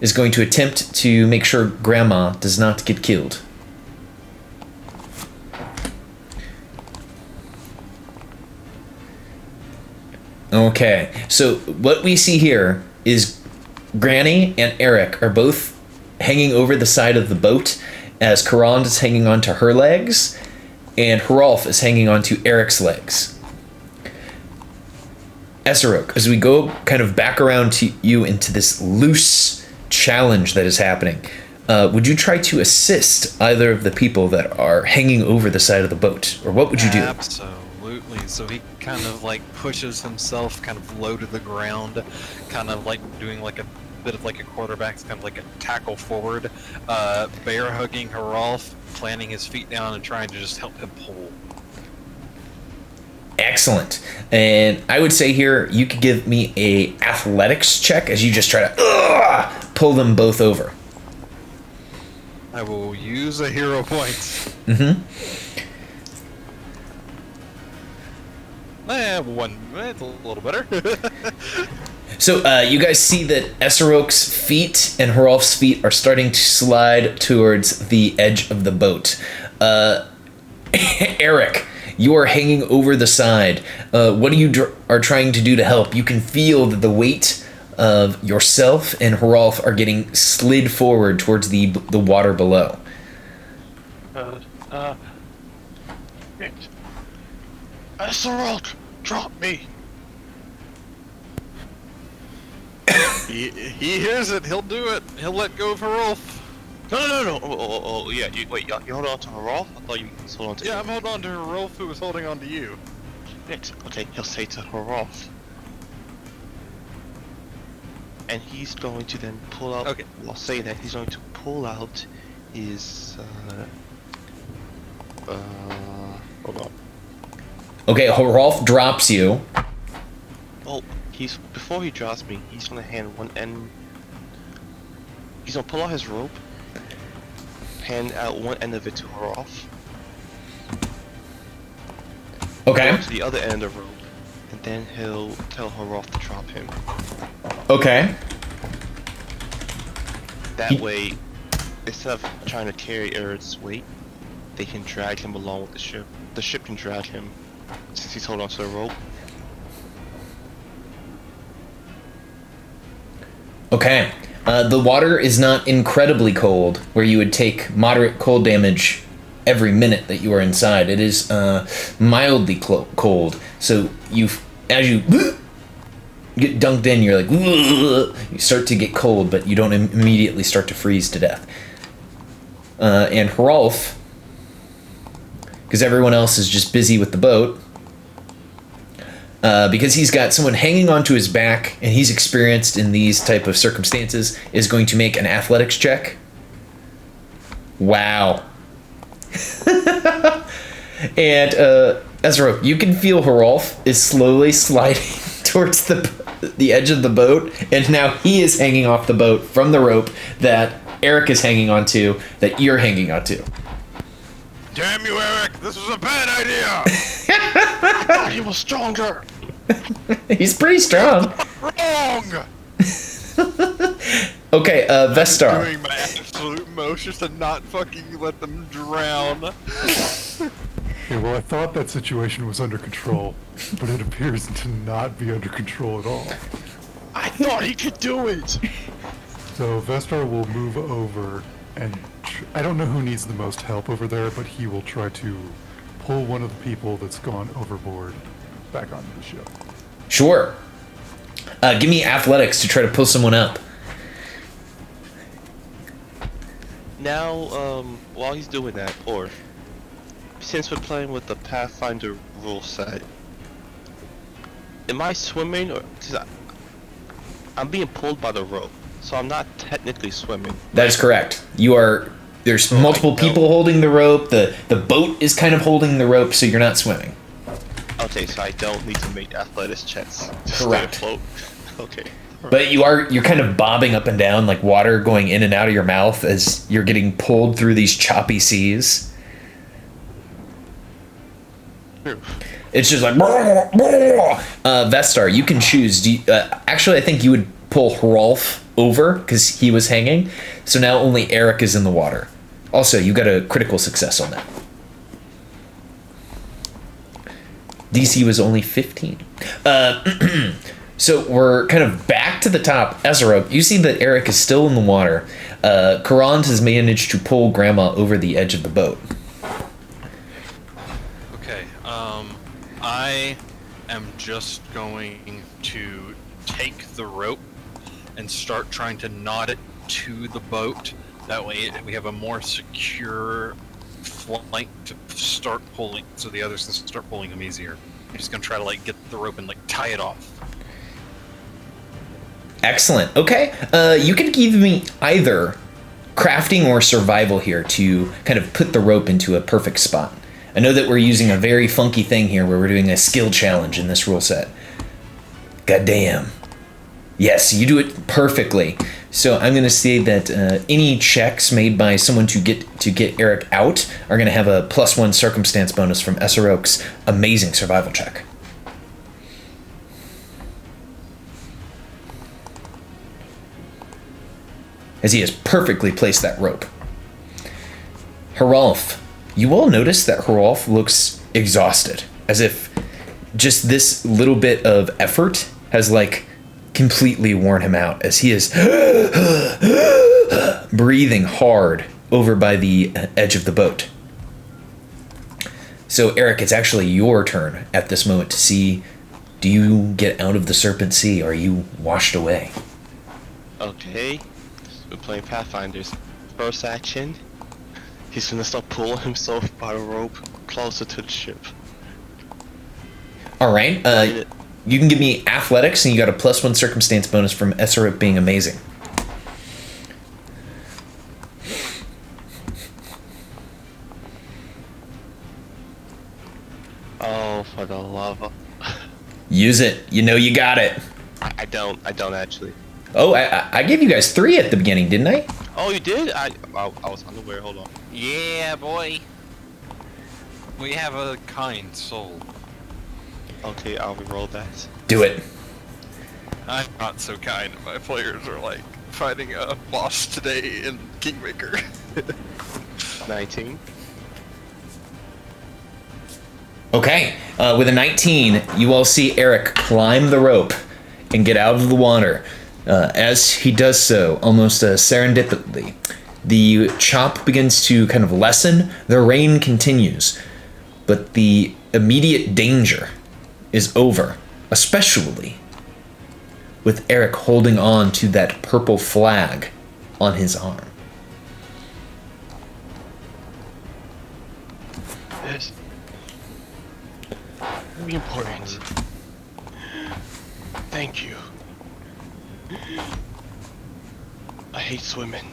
is going to attempt to make sure Grandma does not get killed. Okay, so what we see here is Granny and Eric are both hanging over the side of the boat as Karand is hanging onto her legs and Hrolf is hanging onto Eric's legs. Esarok, as we go kind of back around to you into this loose challenge that is happening, would you try to assist either of the people that are hanging over the side of the boat? Or what would you do?
Absolutely. So he kind of like pushes himself kind of low to the ground, kind of like doing like a bit of like a quarterback, kind of like a tackle forward, bear hugging Hrolf, planting his feet down and trying to just help him pull.
Excellent. And I would say here you could give me a athletics check as you just try to pull them both over.
I will use a hero point.
Mm-hmm.
One. It's a little better.
So you guys see that Esarok's feet and Hrolf's feet are starting to slide towards the edge of the boat. Eric, you are hanging over the side. What are trying to do to help? You can feel that the weight of yourself and Hrolf are getting slid forward towards the water below.
Esarok, drop me.
He hears it. He'll do it. He'll let go of Hrolf.
No. Oh, yeah. You hold on to Hrolf? I thought you hold on to
Yeah,
him.
I'm holding on to Hrolf, who was holding on to you.
Okay, he'll say to Hrolf. And he's going to then pull out...
Okay.
I'll say that he's going to pull out his... hold on.
Okay, Hrolf drops you.
Oh, before he drops me, he's gonna hand one end... He's gonna pull out his rope, hand out one end of it to Hrolf.
Okay.
To the other end of the rope, and then he'll tell Hrolf to drop him.
Okay.
That way, instead of trying to carry Eric's weight, they can drag him along with the ship. The ship can drag him, since he's holding onto the rope.
Okay. The water is not incredibly cold, where you would take moderate cold damage every minute that you are inside. It is mildly cold. So as you get dunked in, you're like, you start to get cold, but you don't immediately start to freeze to death. And Hrolf, because everyone else is just busy with the boat, because he's got someone hanging onto his back and he's experienced in these type of circumstances, is going to make an athletics check. Wow. And Ezra, you can feel Hrolf is slowly sliding towards the edge of the boat, and now he is hanging off the boat from the rope that Eric is hanging onto, that you're hanging onto.
Damn you, Eric! This was a bad idea!
I thought he was stronger!
He's pretty strong.
Wrong!
Okay, Vestar.
Doing my absolute most just to not fucking let them drown.
Okay, well, I thought that situation was under control, but it appears to not be under control at all.
I thought he could do it.
So Vestar will move over and I don't know who needs the most help over there, but he will try to pull one of the people that's gone overboard back onto the ship.
Sure. Give me athletics to try to pull someone up.
Now, while he's doing that, or since we're playing with the Pathfinder rule set, am I swimming or? Cause I'm being pulled by the rope, so I'm not technically swimming.
That is correct. You are. There's multiple people holding the rope. The boat is kind of holding the rope, so you're not swimming.
Okay, so I don't need to make athletics checks to
Correct.
stay afloat. Okay.
But you're kind of bobbing up and down like water going in and out of your mouth as you're getting pulled through these choppy seas.
True.
It's just like Vestar, you can choose. Actually, I think you would pull Hrolf over because he was hanging. So now only Eric is in the water. Also, you got a critical success on that. DC was only 15. So we're kind of back to the top. Ezra, you see that Eric is still in the water. Karant has managed to pull Grandma over the edge of the boat.
Okay, I am just going to take the rope and start trying to knot it to the boat. That way we have a more secure flank to start pulling, so the others can start pulling them easier. I'm just gonna try to like get the rope and like tie it off.
Excellent. Okay, you can give me either crafting or survival here to kind of put the rope into a perfect spot. I know that we're using a very funky thing here where we're doing a skill challenge in this rule set. Goddamn. Yes, you do it perfectly. So I'm going to say that any checks made by someone to get Eric out are going to have a +1 circumstance bonus from Esserok's amazing survival check. As he has perfectly placed that rope. Hrolf, you all notice that Hrolf looks exhausted, as if just this little bit of effort has like completely worn him out, as he is breathing hard over by the edge of the boat. So Eric, it's actually your turn at this moment to see, do you get out of the Serpent Sea, or are you washed away?
Okay. We're playing Pathfinders. First action, he's gonna start pulling himself by the rope closer to the ship.
All right, you can give me athletics, and you got a +1 circumstance bonus from Esserok being amazing.
Oh, for the love of...
Use it. You know you got it.
I don't actually.
Oh, I gave you guys 3 at the beginning, didn't I?
Oh, you did? I was unaware, hold on.
Yeah, boy.
We have a kind soul.
Okay, I'll reroll that.
Do it.
I'm not so kind. My players are like fighting a boss today in Kingmaker.
19.
Okay, with a 19, you all see Eric climb the rope and get out of the water. As he does so, almost serendipitously, the chop begins to kind of lessen, the rain continues, but the immediate danger is over, especially with Eric holding on to that purple flag on his arm.
Yes. Very important. Thank you. I hate swimming.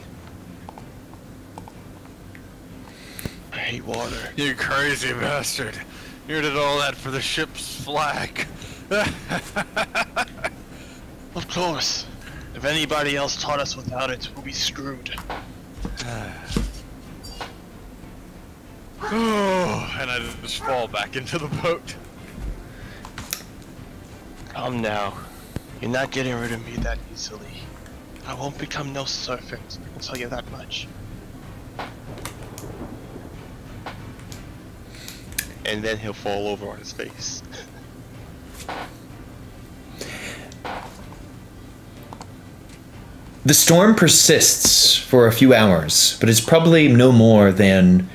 I hate water.
You crazy bastard. You did all that for the ship's flag.
Of course. If anybody else taught us without it, we'll be screwed.
Oh, and I just fall back into the boat.
Come now. You're not getting rid of me that easily. I won't become no serpent, I can tell you that much. And then he'll fall over on his face.
The storm persists for a few hours, but it's probably no more than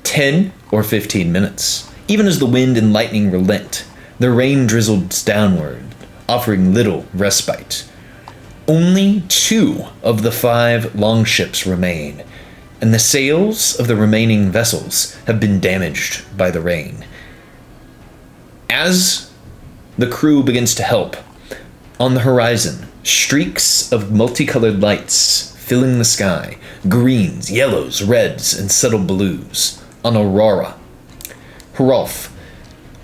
10 or 15 minutes. Even as the wind and lightning relent, the rain drizzles downward, offering little respite. Only 2 of the 5 longships remain, and the sails of the remaining vessels have been damaged by the rain. As the crew begins to help, on the horizon, streaks of multicolored lights filling the sky, greens, yellows, reds, and subtle blues, an aurora. Hrolf,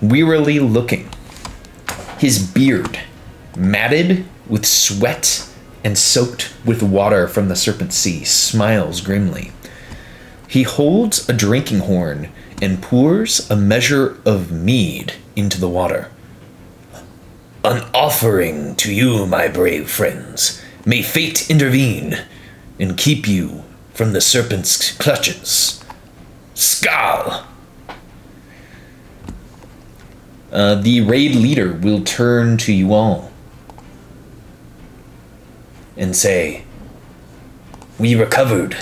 wearily looking, his beard matted with sweat and soaked with water from the Serpent Sea, smiles grimly. He holds a drinking horn and pours a measure of mead into the water. An offering to you, my brave friends. May fate intervene and keep you from the serpent's clutches. Skal! The raid leader will turn to you all and say, we recovered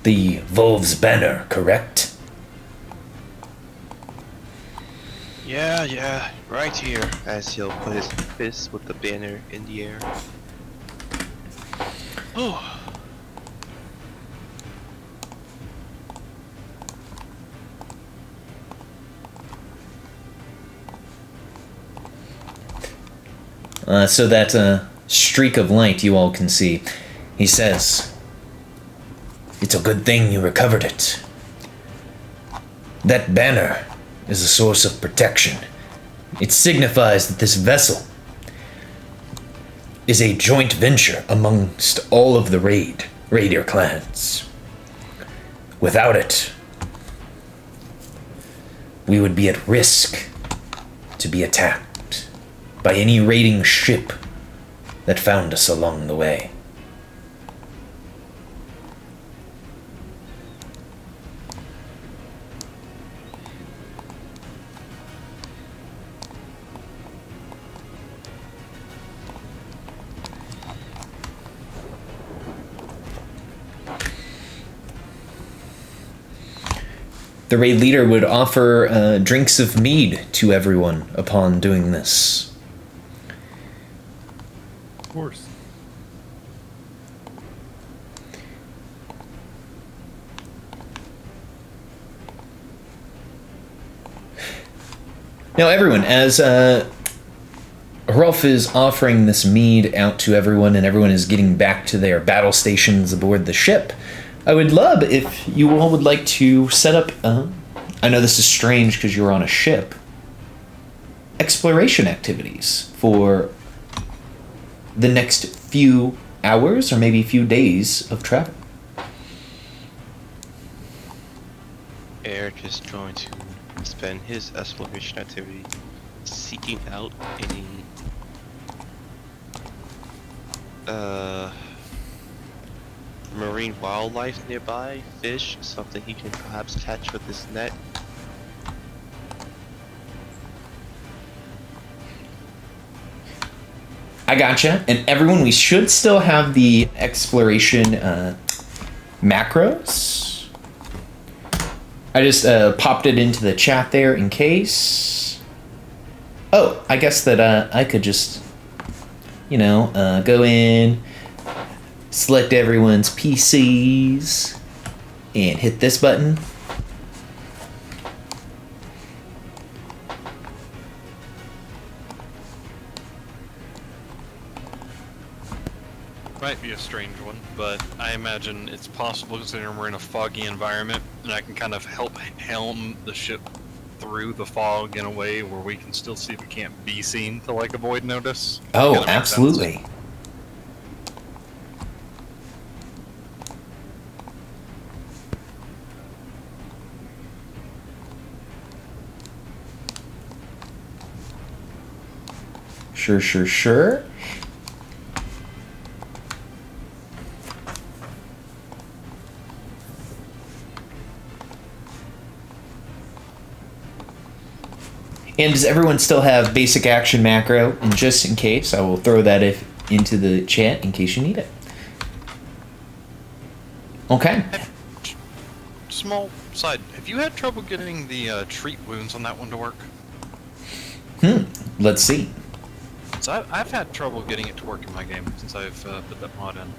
the Wolf's banner, correct?
Yeah, right here. As he'll put his fist with the banner in the air. Oh.
So that streak of light you all can see. He says, it's a good thing you recovered it. That banner is a source of protection. It signifies that this vessel is a joint venture amongst all of the raider clans. Without it, we would be at risk to be attacked by any raiding ship that found us along the way. The raid leader would offer drinks of mead to everyone upon doing this.
Of course.
Now, everyone, as Hrolf is offering this mead out to everyone and everyone is getting back to their battle stations aboard the ship, I would love if you all would like to set up, I know this is strange because you're on a ship, exploration activities for the next few hours or maybe a few days of travel.
Eric is going to spend his exploration activity seeking out any marine wildlife nearby, fish, something he can perhaps catch with his net.
I gotcha. And everyone, we should still have the exploration macros. I just popped it into the chat there in case. Oh, I guess that I could just, go in, select everyone's PCs, and hit this button.
Might be a strange one, but I imagine it's possible considering we're in a foggy environment, and I can kind of help helm the ship through the fog in a way where we can still see but can't be seen to avoid notice.
Oh,
Kinda makes
absolutely.
sense.
Sure. And does everyone still have basic action macro? And just in case, I will throw that into the chat in case you need it. Okay.
Small side. Have you had trouble getting the treat wounds on that one to work?
Let's see.
So I've had trouble getting it to work in my game since I've put that mod in.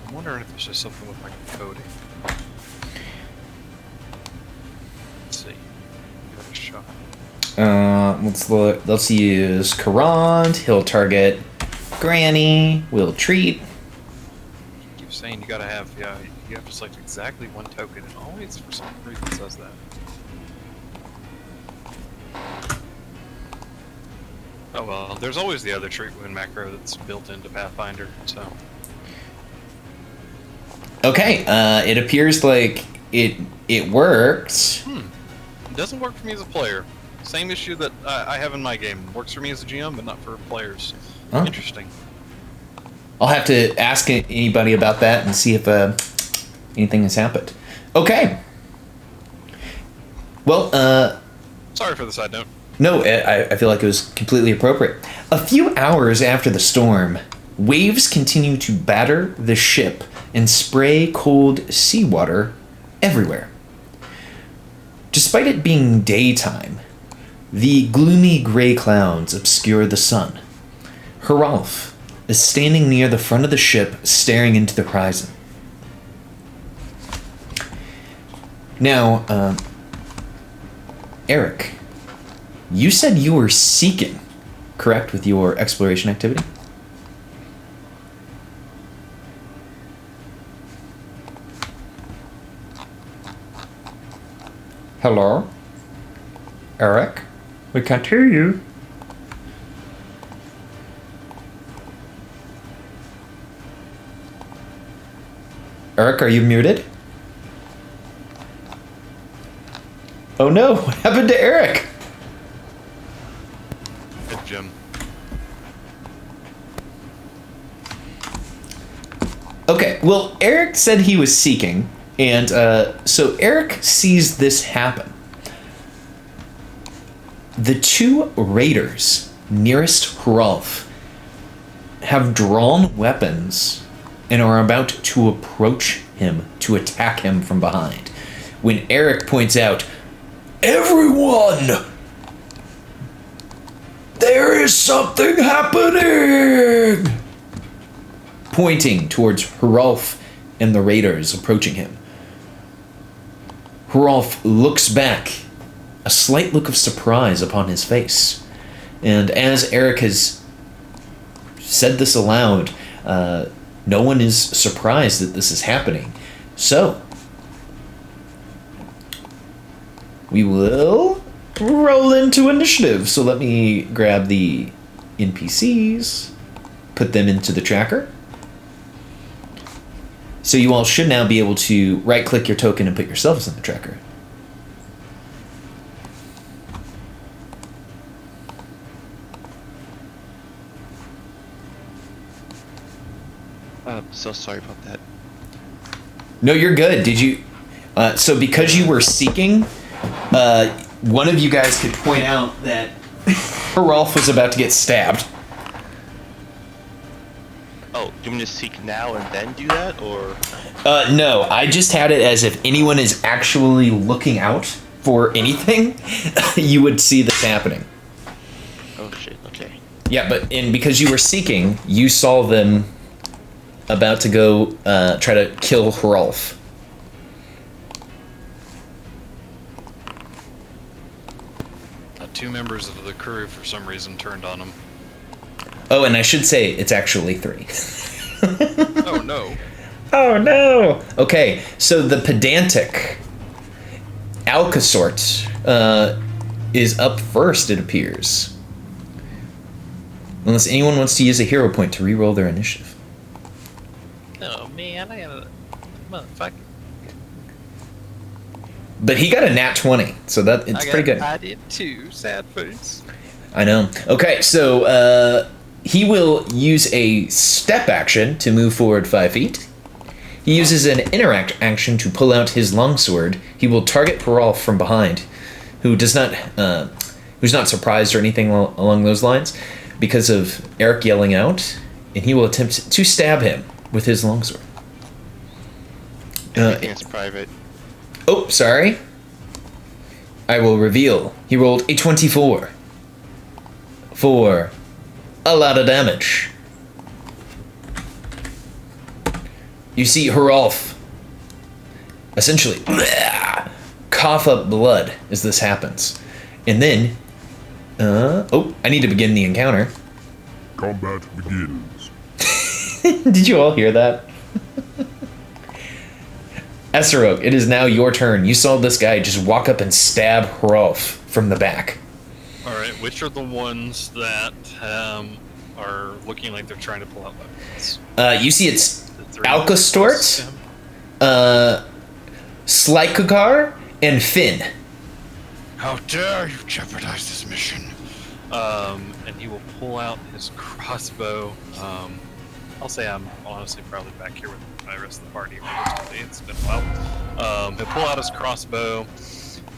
I'm wondering if it's just something with my coding. Let's see. Give it a shot.
Let's look. Let's use Karand. He'll target Granny. We'll treat.
Keep saying you gotta have, you have to select exactly one token, and always for some reason says that. Oh well, there's always the other treat wound macro that's built into Pathfinder, so.
Okay, it appears like it works.
It doesn't work for me as a player. Same issue that I have in my game. Works for me as a GM, but not for players.
Huh?
Interesting.
I'll have to ask anybody about that and see if anything has happened. Okay. Well,
Sorry for the side note.
no, I feel like it was completely appropriate. A few hours after the storm, waves continue to batter the ship and spray cold seawater everywhere. Despite it being daytime, the gloomy gray clouds obscure the sun. Hrolf is standing near the front of the ship, staring into the horizon. Now, Eric, you said you were seeking, correct, with your exploration activity? Hello? Eric? We can't hear you. Eric, are you muted? Oh no, what happened to Eric?
Good Jim.
Okay, well, Eric said he was seeking, and so Eric sees this happen. The two raiders nearest Hrolf have drawn weapons and are about to approach him to attack him from behind. When Eric points out, "Everyone! There is something happening!" Pointing towards Hrolf and the raiders approaching him. Hrolf looks back, a slight look of surprise upon his face. And as Eric has said this aloud, no one is surprised that this is happening. So, we will roll into initiative. So let me grab the NPCs, put them into the tracker. So you all should now be able to right-click your token and put yourselves in the tracker.
So sorry about that.
No, you're good. Did you... so because you were seeking, one of you guys could point out that Hrolf was about to get stabbed.
Oh, do you want me to seek now and then do that, or?
No, I just had it as if anyone is actually looking out for anything, you would see this happening.
Oh shit, okay.
Yeah, and because you were seeking, you saw them about to go try to kill Hrolf.
Two members of the crew, for some reason, turned on him.
Oh, and I should say it's actually 3.
Oh no.
Oh no! Okay, so the pedantic Alcasort is up first, it appears. Unless anyone wants to use a hero point to re-roll their initiative.
Oh man, I got a motherfucker.
But he got a nat 20, so it's pretty good.
I did too, sad face.
I know. Okay, so he will use a step action to move forward 5 feet. He uses an interact action to pull out his longsword. He will target Hrolf from behind. who does not, who's not surprised or anything along those lines, because of Eric yelling out, and he will attempt to stab him with his longsword.
Everything's private.
Oh, sorry. I will reveal. He rolled a 24 for a lot of damage. You see Herolf essentially cough up blood as this happens. And then, I need to begin the encounter.
Combat begins.
Did you all hear that? Esserok, it is now your turn. You saw this guy just walk up and stab Herolf from the back.
Alright, which are the ones that are looking like they're trying to pull out weapons?
You see it's
The three
Alkastort,
closest to him?
Slykugar, and Finn.
How dare you jeopardize this mission?
And he will pull out his crossbow. I'll say I'm honestly probably back here with the rest of the party. Realistically, it's been a while. He'll pull out his crossbow.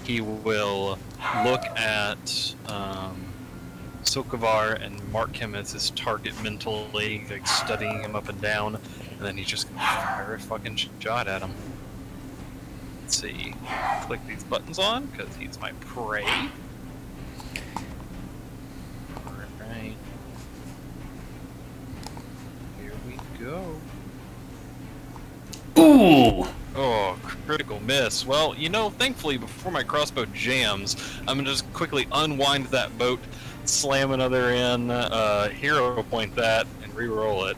He will look at Sokovar and mark him as his target mentally, like studying him up and down, and then he's just gonna fire a fucking shot at him. Let's see. Click these buttons on because he's my prey. Alright. Here we go.
Ooh!
Oh, critical miss. Well, you know, thankfully, before my crossbow jams, I'm gonna just quickly unwind that boat, slam another in, hero point that, and re-roll it.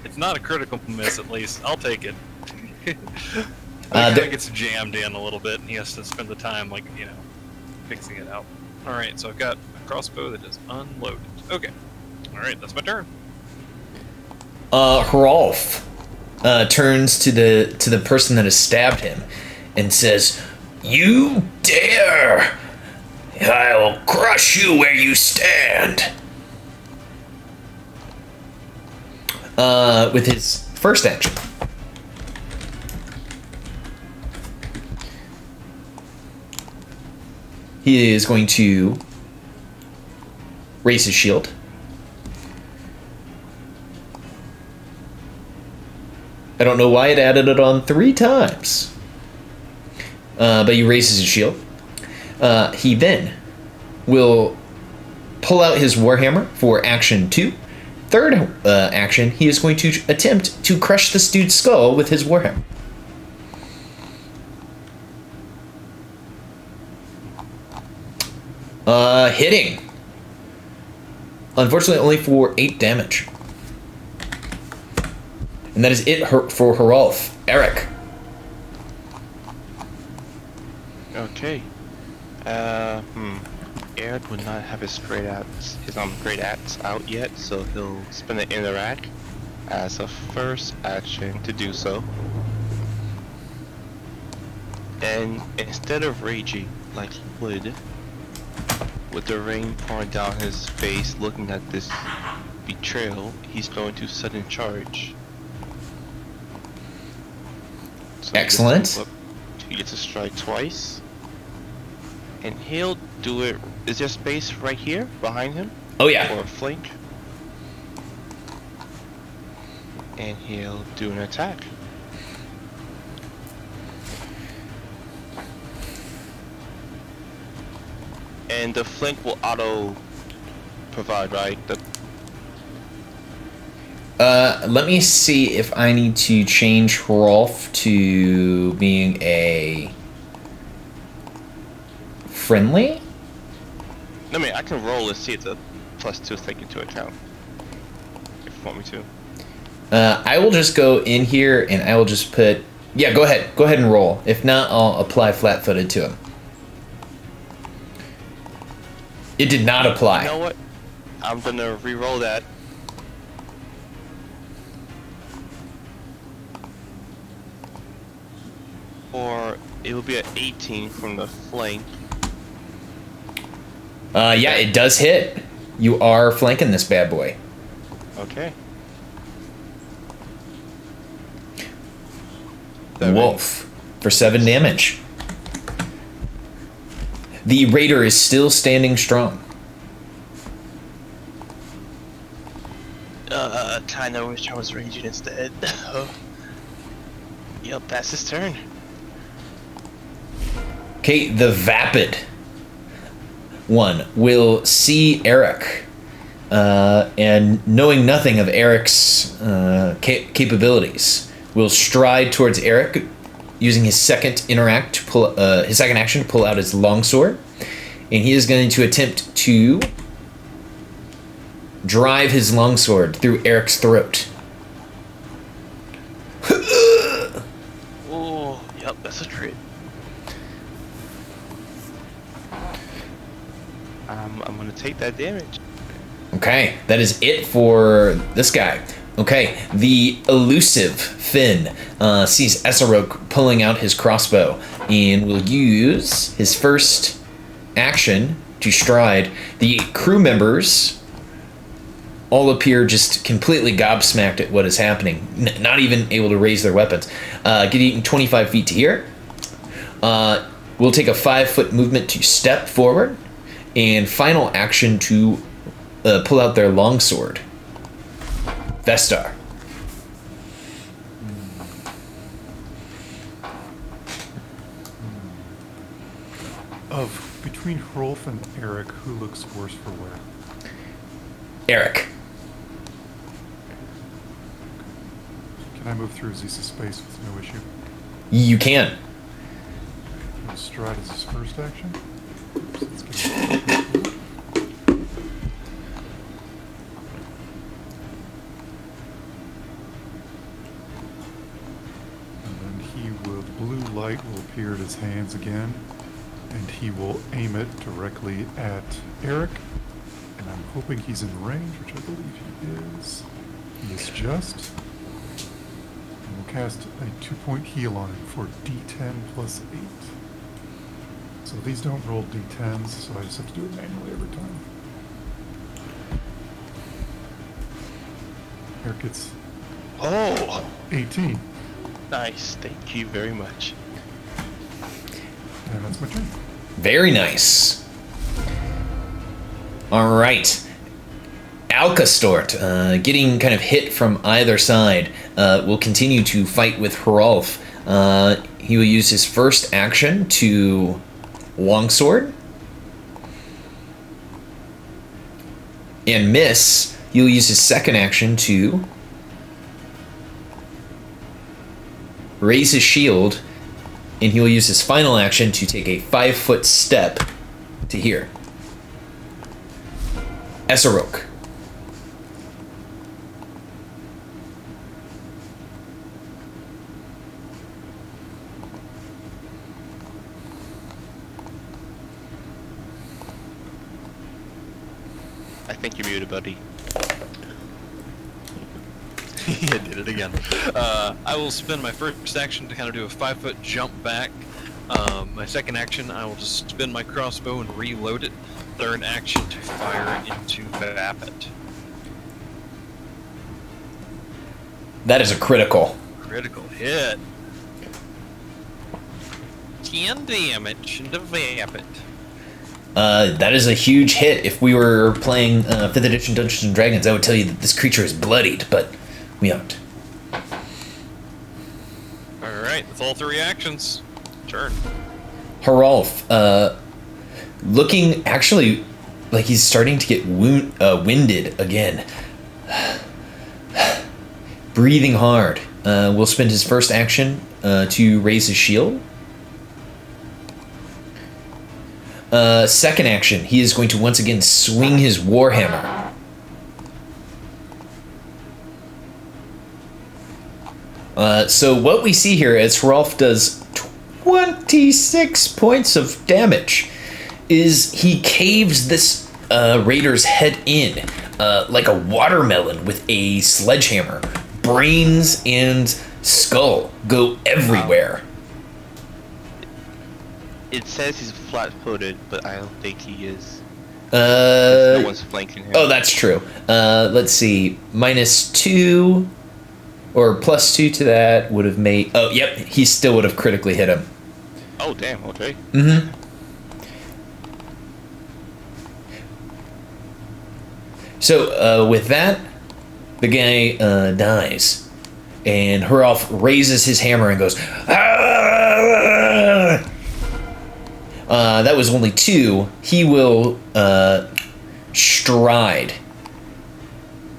It's not a critical miss, at least. I'll take it. The guy gets jammed in a little bit, and he has to spend the time, like, you know, fixing it out. Alright, so I've got a crossbow that is unloaded. Okay. Alright, that's my turn.
Herolf turns to the person that has stabbed him and says, "You dare! I will crush you where you stand." With his first action. He is going to raise his shield. I don't know why it added it on 3 times. But he raises his shield. He then will pull out his Warhammer for action 2. Third action, he is going to attempt to crush this dude's skull with his Warhammer. Hitting. Unfortunately, only for 8 damage. And that is it for Herolf. Eric.
Okay. Eric would not have his great axe out yet, so he'll spin the interact as a first action to do so. And instead of raging like he would, with the rain pouring down his face, looking at this betrayal, he's going to sudden charge. So
Excellent.
He gets to strike twice. And he'll do it. Is there space right here behind him?
Oh yeah.
Or a flank? And he'll do an attack. And the flank will auto provide, right?
Let me see if I need to change Herolf to being a friendly.
I mean, I can roll and see if the +2 is taken into account. If you want me to.
I will just go in here and I will just put. Yeah, go ahead. Go ahead and roll. If not, I'll apply flat-footed to him. It did not apply.
You know what? I'm gonna re-roll that. Or it will be an 18 from the flank.
Yeah, it does hit. You are flanking this bad boy.
Okay.
Wolf for 7 damage. The raider is still standing strong.
Kinda wish I was raging instead. Yep, that's his turn.
Okay, the vapid one will see Eric, and knowing nothing of Eric's capabilities, will stride towards Eric, using his second his second action to pull out his longsword, and he is going to attempt to drive his longsword through Eric's throat.
Oh, yep, that's a crit. I'm gonna take that damage.
Okay, that is it for this guy. Okay, the elusive Finn sees Esarok pulling out his crossbow and will use his first action to stride. The crew members all appear just completely gobsmacked at what is happening, not even able to raise their weapons. Getting 25 feet to here. We'll take a 5-foot movement to step forward, and final action to pull out their longsword. Vestar.
Of between Hrolf and Eric, who looks worse for wear?
Eric.
Can I move through Zeus' space with no issue?
You can.
Will stride as his first action? Oops, let's get it. And then the blue light will appear at his hands again, and he will aim it directly at Eric. And I'm hoping he's in range, which I believe he is. He is just. And we'll cast a 2-point heal on him for D10 plus 8. So these don't roll D10s, so I just have to do it manually every time. Eric gets
Oh,
18.
nice. Thank you very much.
And that's my turn.
Very nice. All right. Alcastort, getting kind of hit from either side, will continue to fight with Hrolf. He will use his first action to longsword. And miss. He'll use his second action to raise his shield, and he'll use his final action to take a 5-foot step to here. Esarok.
I think you're muted, buddy.
I did it again. I will spend my first action to kind of do a 5-foot jump back. My second action, I will just spin my crossbow and reload it. Third action to fire into Vapid.
That is a critical.
Critical hit. 10 damage into Vapid.
That is a huge hit. If we were playing 5th edition Dungeons and Dragons, I would tell you that this creature is bloodied, but we aren't.
Alright, that's all 3 actions. Turn.
Hrolf, looking actually like he's starting to get winded again. Breathing hard. Will spend his first action to raise his shield. Second action, he is going to once again swing his warhammer. So what we see here as Hrolf does 26 points of damage is he caves this raider's head in like a watermelon with a sledgehammer. Brains and skull go everywhere.
It says he's flat-footed, but I don't think he is. No one's flanking him.
Oh, that's true. Let's see. -2 or +2 to that would have made... Oh, yep. He still would have critically hit him.
Oh, damn. Okay.
Mm-hmm. So with that, the guy dies, and Hrolf raises his hammer and goes, "Ah!" That was only 2. He will stride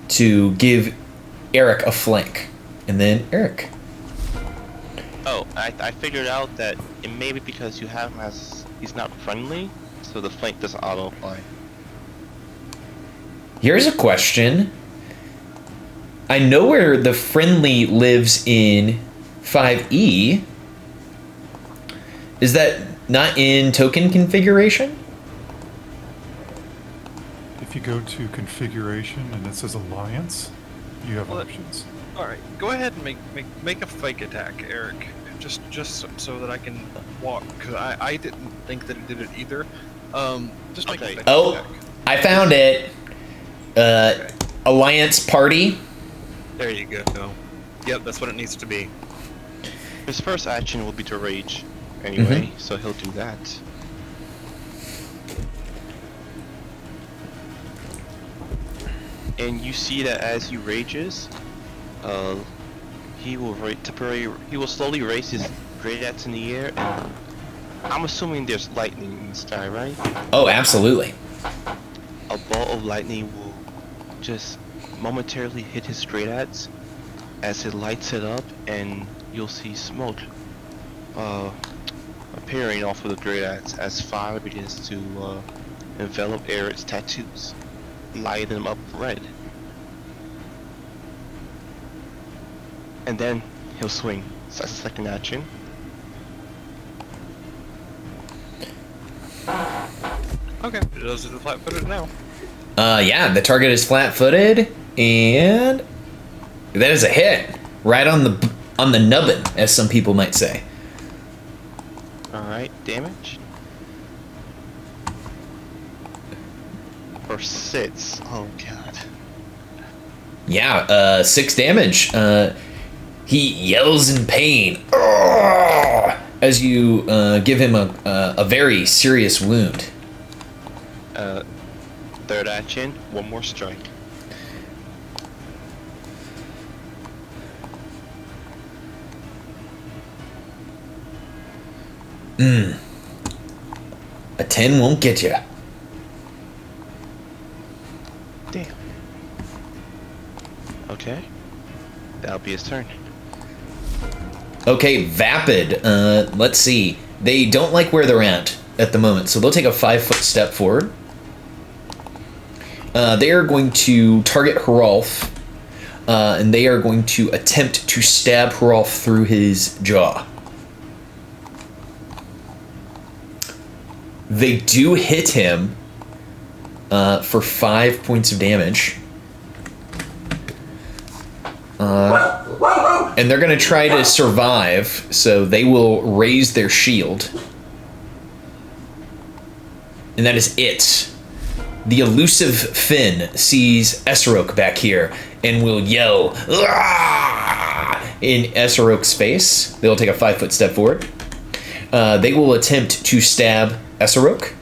to give Eric a flank, and then Eric.
Oh, I figured out that it may be because you have him as he's not friendly, so the flank doesn't auto apply.
Here's a question. I know where the friendly lives in 5e. Is that not in token configuration?
If you go to configuration and it says alliance, you have
What?
options.
All right, go ahead and make a fake attack, Eric. Just so that I can walk, because I didn't think that it did it either. Just make
Okay.
a fake
Oh,
attack.
I found it. Alliance party.
There you go. Yep, that's what it needs to be.
His first action will be to rage, anyway, so he'll do that. And you see that as he rages, he will slowly raise his great axe in the air, and I'm assuming there's lightning in the sky, right?
Oh, absolutely.
A ball of lightning will just momentarily hit his great axe as it lights it up, and you'll see smoke appearing off of the great axe as fire begins to envelop Eric's tattoos, light them up red. And then he'll swing. So that's the second action.
Okay, those are the flat-footed now.
Yeah, the target is flat-footed, and that is a hit. Right on the nubbin, as some people might say.
Alright, damage. For 6. Oh god.
Yeah, 6 damage. He yells in pain as you give him a very serious wound.
Third action, one more strike.
A 10 won't get you.
Damn. Okay. That'll be his turn.
Okay, Vapid. Let's see. They don't like where they're at the moment, so they'll take a 5-foot step forward. They are going to target Hrolf, and they are going to attempt to stab Hrolf through his jaw. They do hit him for 5 points of damage. And they're going to try to survive, so they will raise their shield. And that is it. The elusive Finn sees Esserok back here and will yell "Aah!" in Esserok's face. They'll take a 5-foot step forward. They will attempt to stab Esserok.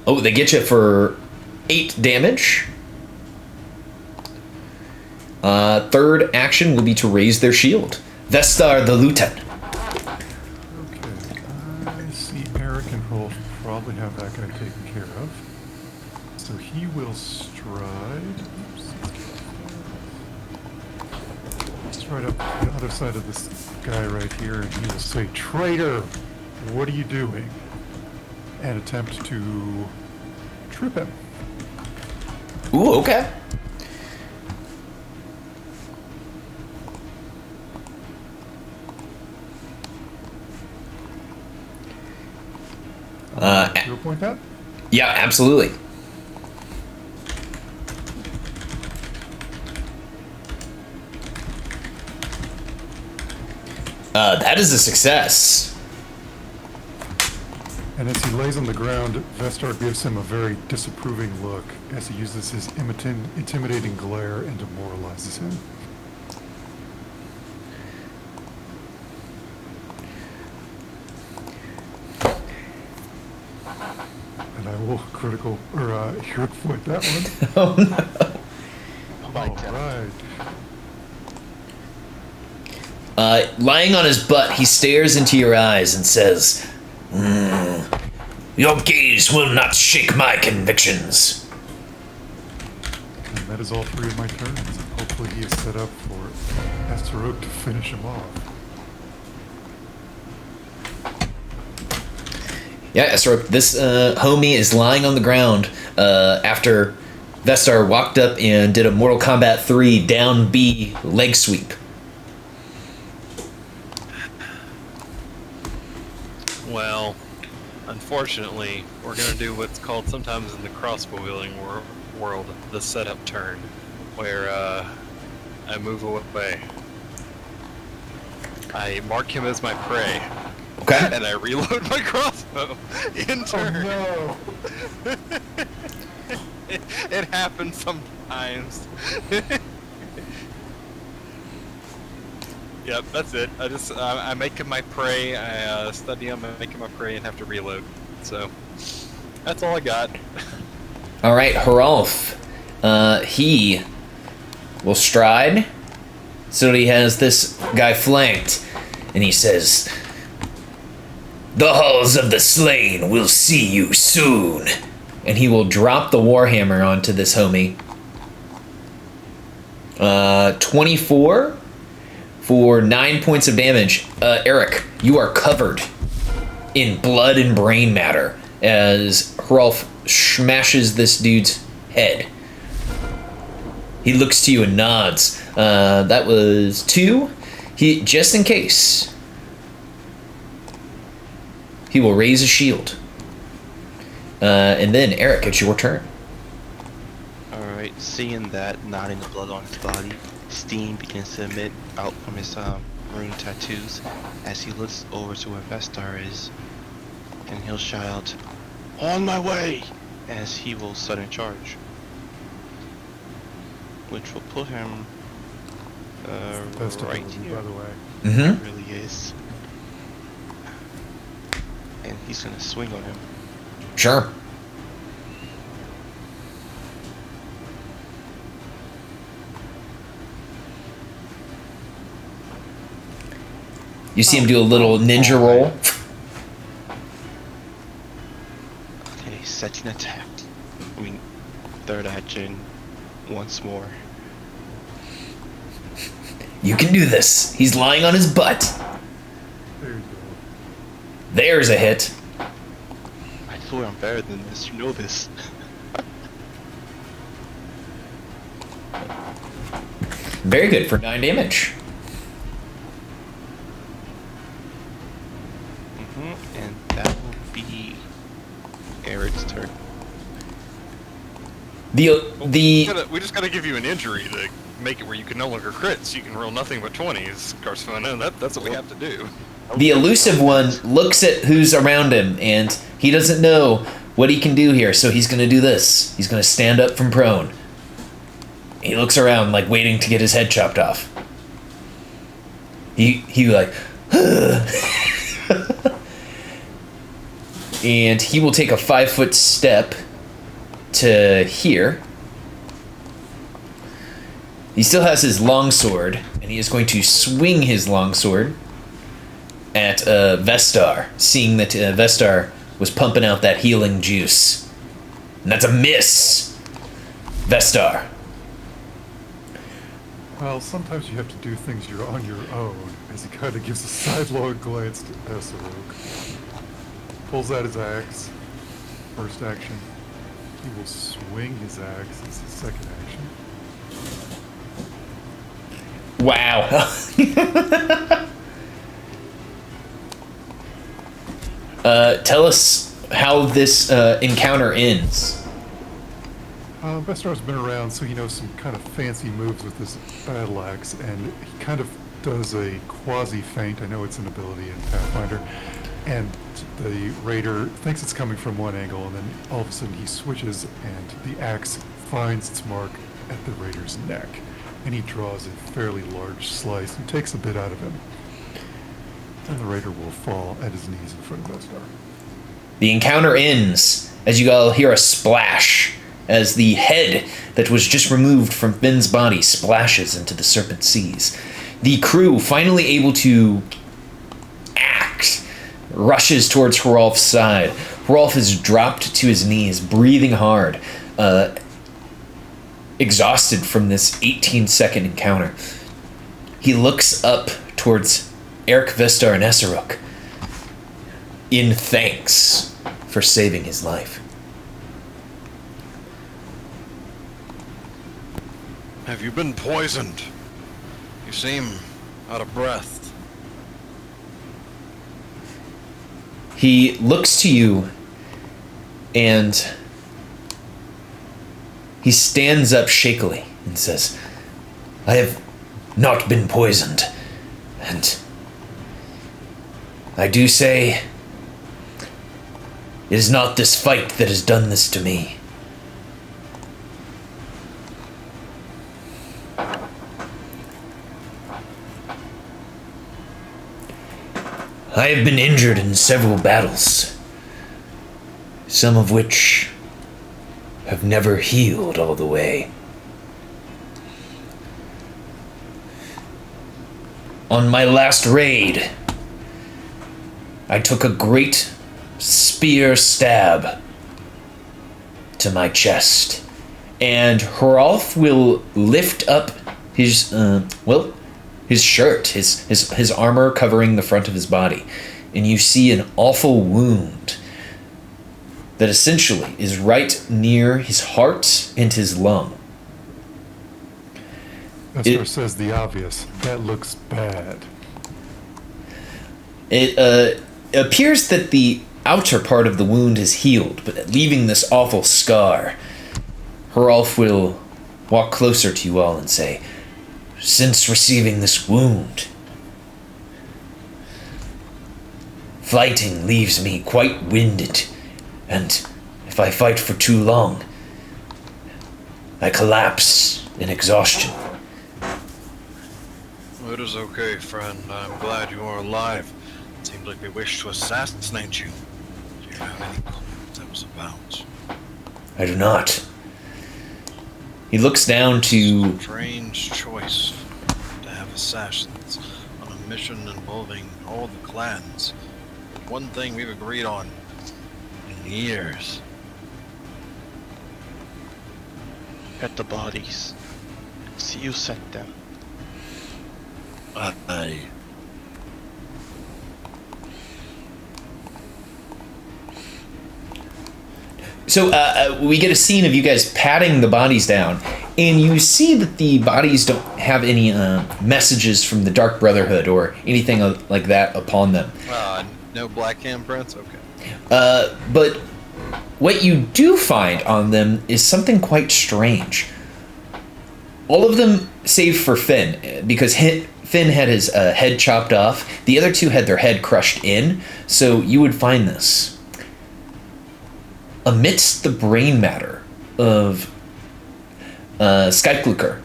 Oh, they get you for 8 damage. Third action will be to raise their shield. Vestar the Luton.
Okay, I see Eric and Rolf probably have that guy taken care of. So he will stride. Stride up the other side of this guy right here, and he will say, "Traitor, what are you doing?" And attempt to trip him.
Ooh, okay.
Zero point that?
Yeah, absolutely. That is a success.
And as he lays on the ground, Vestar gives him a very disapproving look as he uses his intimidating glare and demoralizes him. critical, or hero point that one.
Oh no.
Alright.
Lying on his butt, he stares into your eyes and says, "Your gaze will not shake my convictions."
And that is all 3 of my turns, and hopefully he is set up for Astaroth to finish him off.
Yeah, Esra, this homie is lying on the ground after Vestar walked up and did a Mortal Kombat 3 down B leg sweep.
Well, unfortunately, we're going to do what's called sometimes in the crossbow wielding world the setup turn, where I move away. I mark him as my prey.
Okay.
And I reload my crossbow in turn.
Oh
It happens sometimes. Yep, that's it. I make him my prey. I study him, I make him my prey, and have to reload. So that's all I got.
All right, Haralf. He will stride so that he has this guy flanked, and he says, "The halls of the slain will see you soon." And he will drop the warhammer onto this homie. 24 for 9 points of damage. Eric, you are covered in blood and brain matter as Hrolf smashes this dude's head. He looks to you and nods. That was 2. He, just in case, he will raise a shield. And then, Eric, it's your turn.
Alright, seeing that, not in the blood on his body, steam begins to emit out from his rune tattoos as he looks over to where Vestar is, and he'll shout, "On my way!" as he will sudden charge. Which will put him
Best
right
ability,
here.
by the way.
Mm-hmm.
It really is. And he's gonna swing on him.
Sure. You see him do a little ninja roll.
Okay, second attack. I mean, third action. Once more.
You can do this. He's lying on his butt.
There you go.
There's a hit.
I swear I'm better than this. You know this.
Very good for 9 damage.
And that will be Eric's turn.
The
We just gotta give you an injury to make it where you can no longer crit, so you can roll nothing but 20s, Carcefona. That's what we have to do.
The elusive one looks at who's around him, and he doesn't know what he can do here, so he's going to do this. He's going to stand up from prone. He looks around, like, waiting to get his head chopped off. He like, and he will take a 5-foot step to here. He still has his longsword, and he is going to swing his longsword at Vestar, seeing that Vestar was pumping out that healing juice. And that's a miss! Vestar.
Well, sometimes you have to do things you're on your own, as he kind of gives a sidelong glance to Esarok. Pulls out his axe. First action. He will swing his axe as his second action.
Wow. Tell us how this encounter ends.
Vestar's been around, so he knows some kind of fancy moves with this battle axe, and he kind of does a quasi-feint. I know it's an ability in Pathfinder. And the raider thinks it's coming from one angle, and then all of a sudden he switches, and the axe finds its mark at the raider's neck. And he draws a fairly large slice and takes a bit out of him. And the raider will fall at his knees in front of Vestar.
The encounter ends as you all hear a splash as the head that was just removed from Finn's body splashes into the Serpent seas. The crew, finally able to act, rushes towards Hrolf's side. Hrolf is dropped to his knees, breathing hard, exhausted from this 18-second encounter. He looks up towards Eric, Vestar, and Esaruk in thanks for saving his life.
Have you been poisoned? You seem out of breath.
He looks to you and he stands up shakily and says, I have not been poisoned, and I do say it is not this fight that has done this to me. I have been injured in several battles, some of which have never healed all the way. On my last raid, I took a great spear stab to my chest, and Hrolf will lift up his his shirt, his armor covering the front of his body, and you see an awful wound that essentially is right near his heart and his lung.
Esther says the obvious. That looks bad.
It appears that the outer part of the wound is healed, but leaving this awful scar. Hrolf will walk closer to you all and say, since receiving this wound, fighting leaves me quite winded, and if I fight for too long, I collapse in exhaustion.
It is okay, friend. I'm glad you are alive. It seems like they wish to assassinate you. Do you have any clue what that was about?
I do not. He looks down to...
Strange choice to have assassins on a mission involving all the clans. One thing we've agreed on in years.
At the bodies. See you set them.
Aye.
So we get a scene of you guys patting the bodies down, and you see that the bodies don't have any messages from the Dark Brotherhood or anything like that upon them.
No black handprints? Okay.
But what you do find on them is something quite strange. All of them, save for Finn, because Finn had his head chopped off. The other two had their head crushed in, so you would find this. Amidst the brain matter of Skyklukar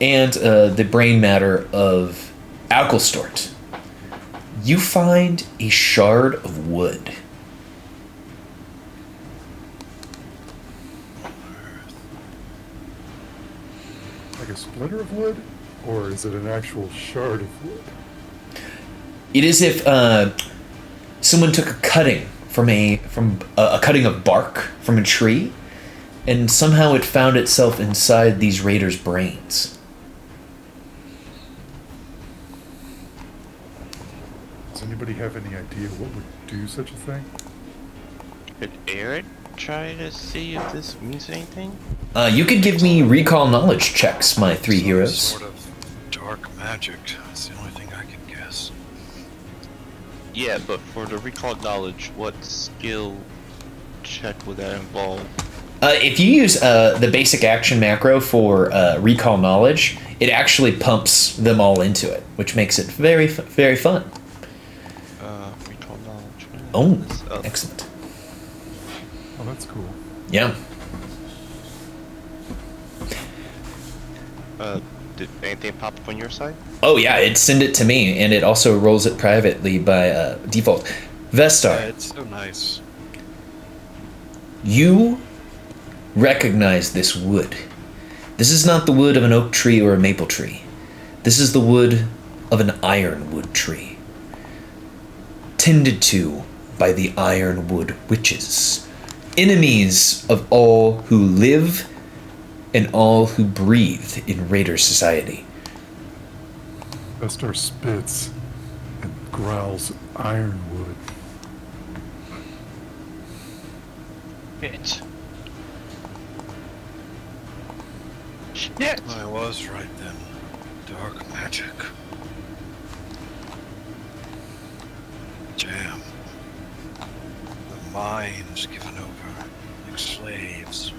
and the brain matter of Alkelstort, you find a shard of wood.
Like a splinter of wood? Or is it an actual shard of wood?
It is if someone took a cutting from a cutting of bark from a tree, and somehow it found itself inside these raiders' brains.
Does anybody have any idea what would do such a thing?
Did Eric try to see if this means anything?
You could give me recall knowledge checks, my three heroes.
Sort of dark magic. That's the only thing I can guess.
Yeah, but for the recall knowledge, what skill check would that involve?
If you use the basic action macro for recall knowledge, it actually pumps them all into it, which makes it very, very fun.
Recall knowledge.
Oh, excellent.
Oh, that's cool.
Yeah.
Did anything pop up on your side?
Oh yeah, it send it to me, and it also rolls it privately by default. Vestar.
Yeah, it's so nice.
You recognize this wood. This is not the wood of an oak tree or a maple tree. This is the wood of an ironwood tree, tended to by the ironwood witches, enemies of all who live and all who breathe in Raider society.
Vestar spits and growls ironwood.
Shit. Shit!
I was right then. Dark magic. Jam. The minds given over like slaves.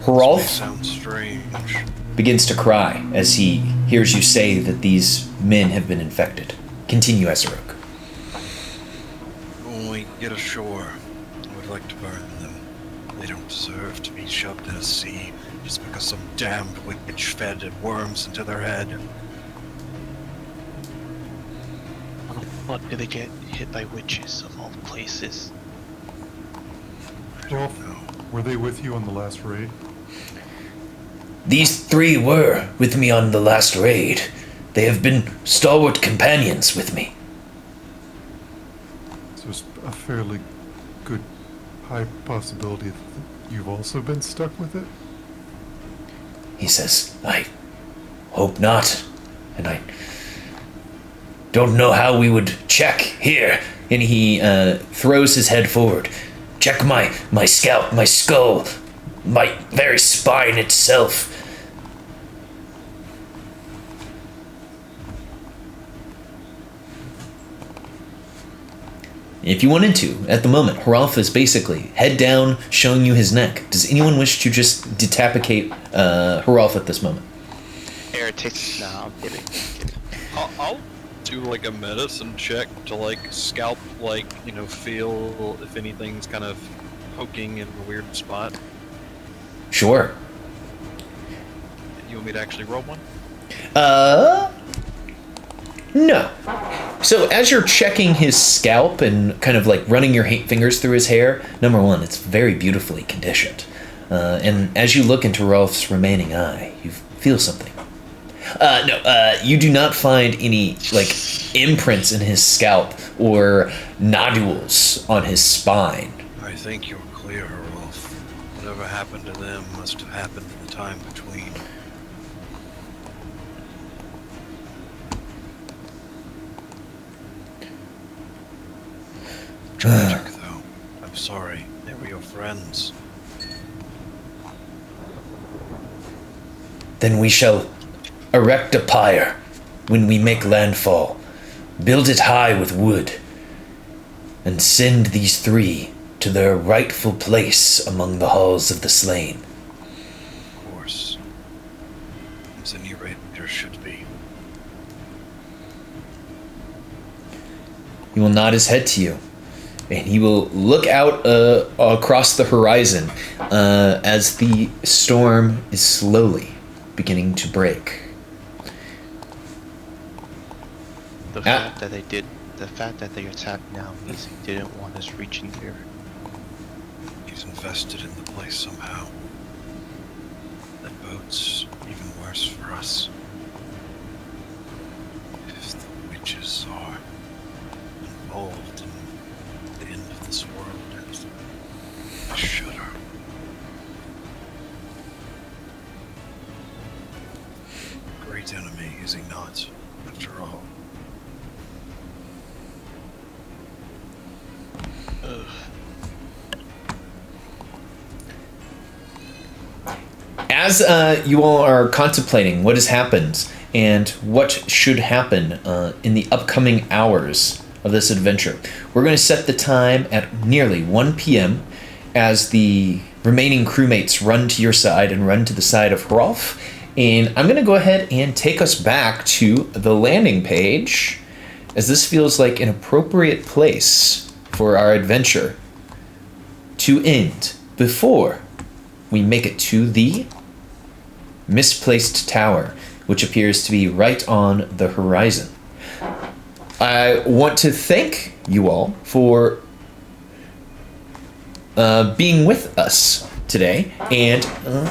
Hrolf
Sounds strange.
begins to cry as he hears you say that these men have been infected. Continue, Ezerok.
When we get ashore, I would like to burn them. They don't deserve to be shoved in a sea just because some damned witch fed worms into their head.
What did they get hit by witches of all places?
Rolf,
No.
were they with you on the last raid?
These three were with me on the last raid. They have been stalwart companions with me.
So there's a fairly good high possibility that you've also been stuck with it?
He says, I hope not. And I don't know how we would check here. And he throws his head forward. Check my scalp, my skull, my very spine itself. If you wanted to, at the moment, Hrolf is basically head down, showing you his neck. Does anyone wish to just decapitate Hrolf at this moment?
Heretics? Nah, I'm kidding.
I'll do like a medicine check to like scalp, like, you know, feel if anything's kind of poking in a weird spot.
Sure.
You want me to actually roll one?
No. So as you're checking his scalp and kind of like running your fingers through his hair, number one, it's very beautifully conditioned. And as you look into Rolf's remaining eye, you feel something. You do not find any like imprints in his scalp or nodules on his spine.
I think you're clear, Rolf. Whatever happened to them must have happened in the time between. Tragic, though. I'm sorry. They were your friends.
Then we shall erect a pyre when we make landfall, build it high with wood, and send these three to their rightful place among the halls of the slain.
Of course. As any raider should be.
He will nod his head to you, and he will look out across the horizon as the storm is slowly beginning to break.
The fact that they attacked now means he didn't want us reaching here.
He's invested in the place somehow. That boat's even worse for us. If the witches are involved in the end of this world, I shudder. Great enemy, is he not, after all?
As you all are contemplating what has happened and what should happen in the upcoming hours of this adventure, we're going to set the time at nearly 1 p.m. as the remaining crewmates run to your side and run to the side of Hrolf. And I'm going to go ahead and take us back to the landing page, as this feels like an appropriate place for our adventure to end before we make it to the misplaced tower, which appears to be right on the horizon. I want to thank you all for being with us today and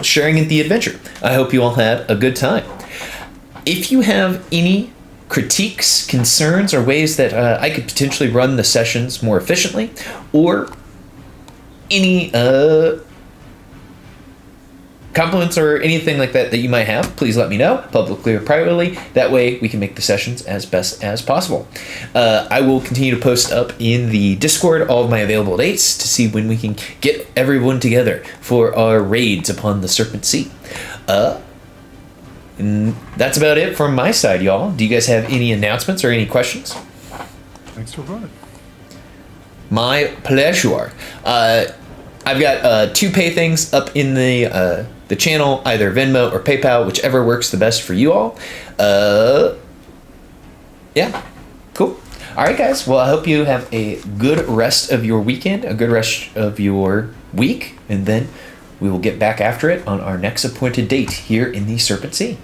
sharing in the adventure. I hope you all had a good time. If you have any critiques, concerns, or ways that I could potentially run the sessions more efficiently, or any compliments or anything like that that you might have, please let me know, publicly or privately. That way we can make the sessions as best as possible. I will continue to post up in the Discord all of my available dates to see when we can get everyone together for our raids upon the Serpent Sea. And that's about it from my side, y'all. Do you guys have any announcements or any questions?
Thanks for running.
My pleasure. I've got 2 pay things up in the channel, either Venmo or PayPal, whichever works the best for you all. Yeah, cool. All right, guys. Well, I hope you have a good rest of your weekend, a good rest of your week, and then we will get back after it on our next appointed date here in the Serpent Sea.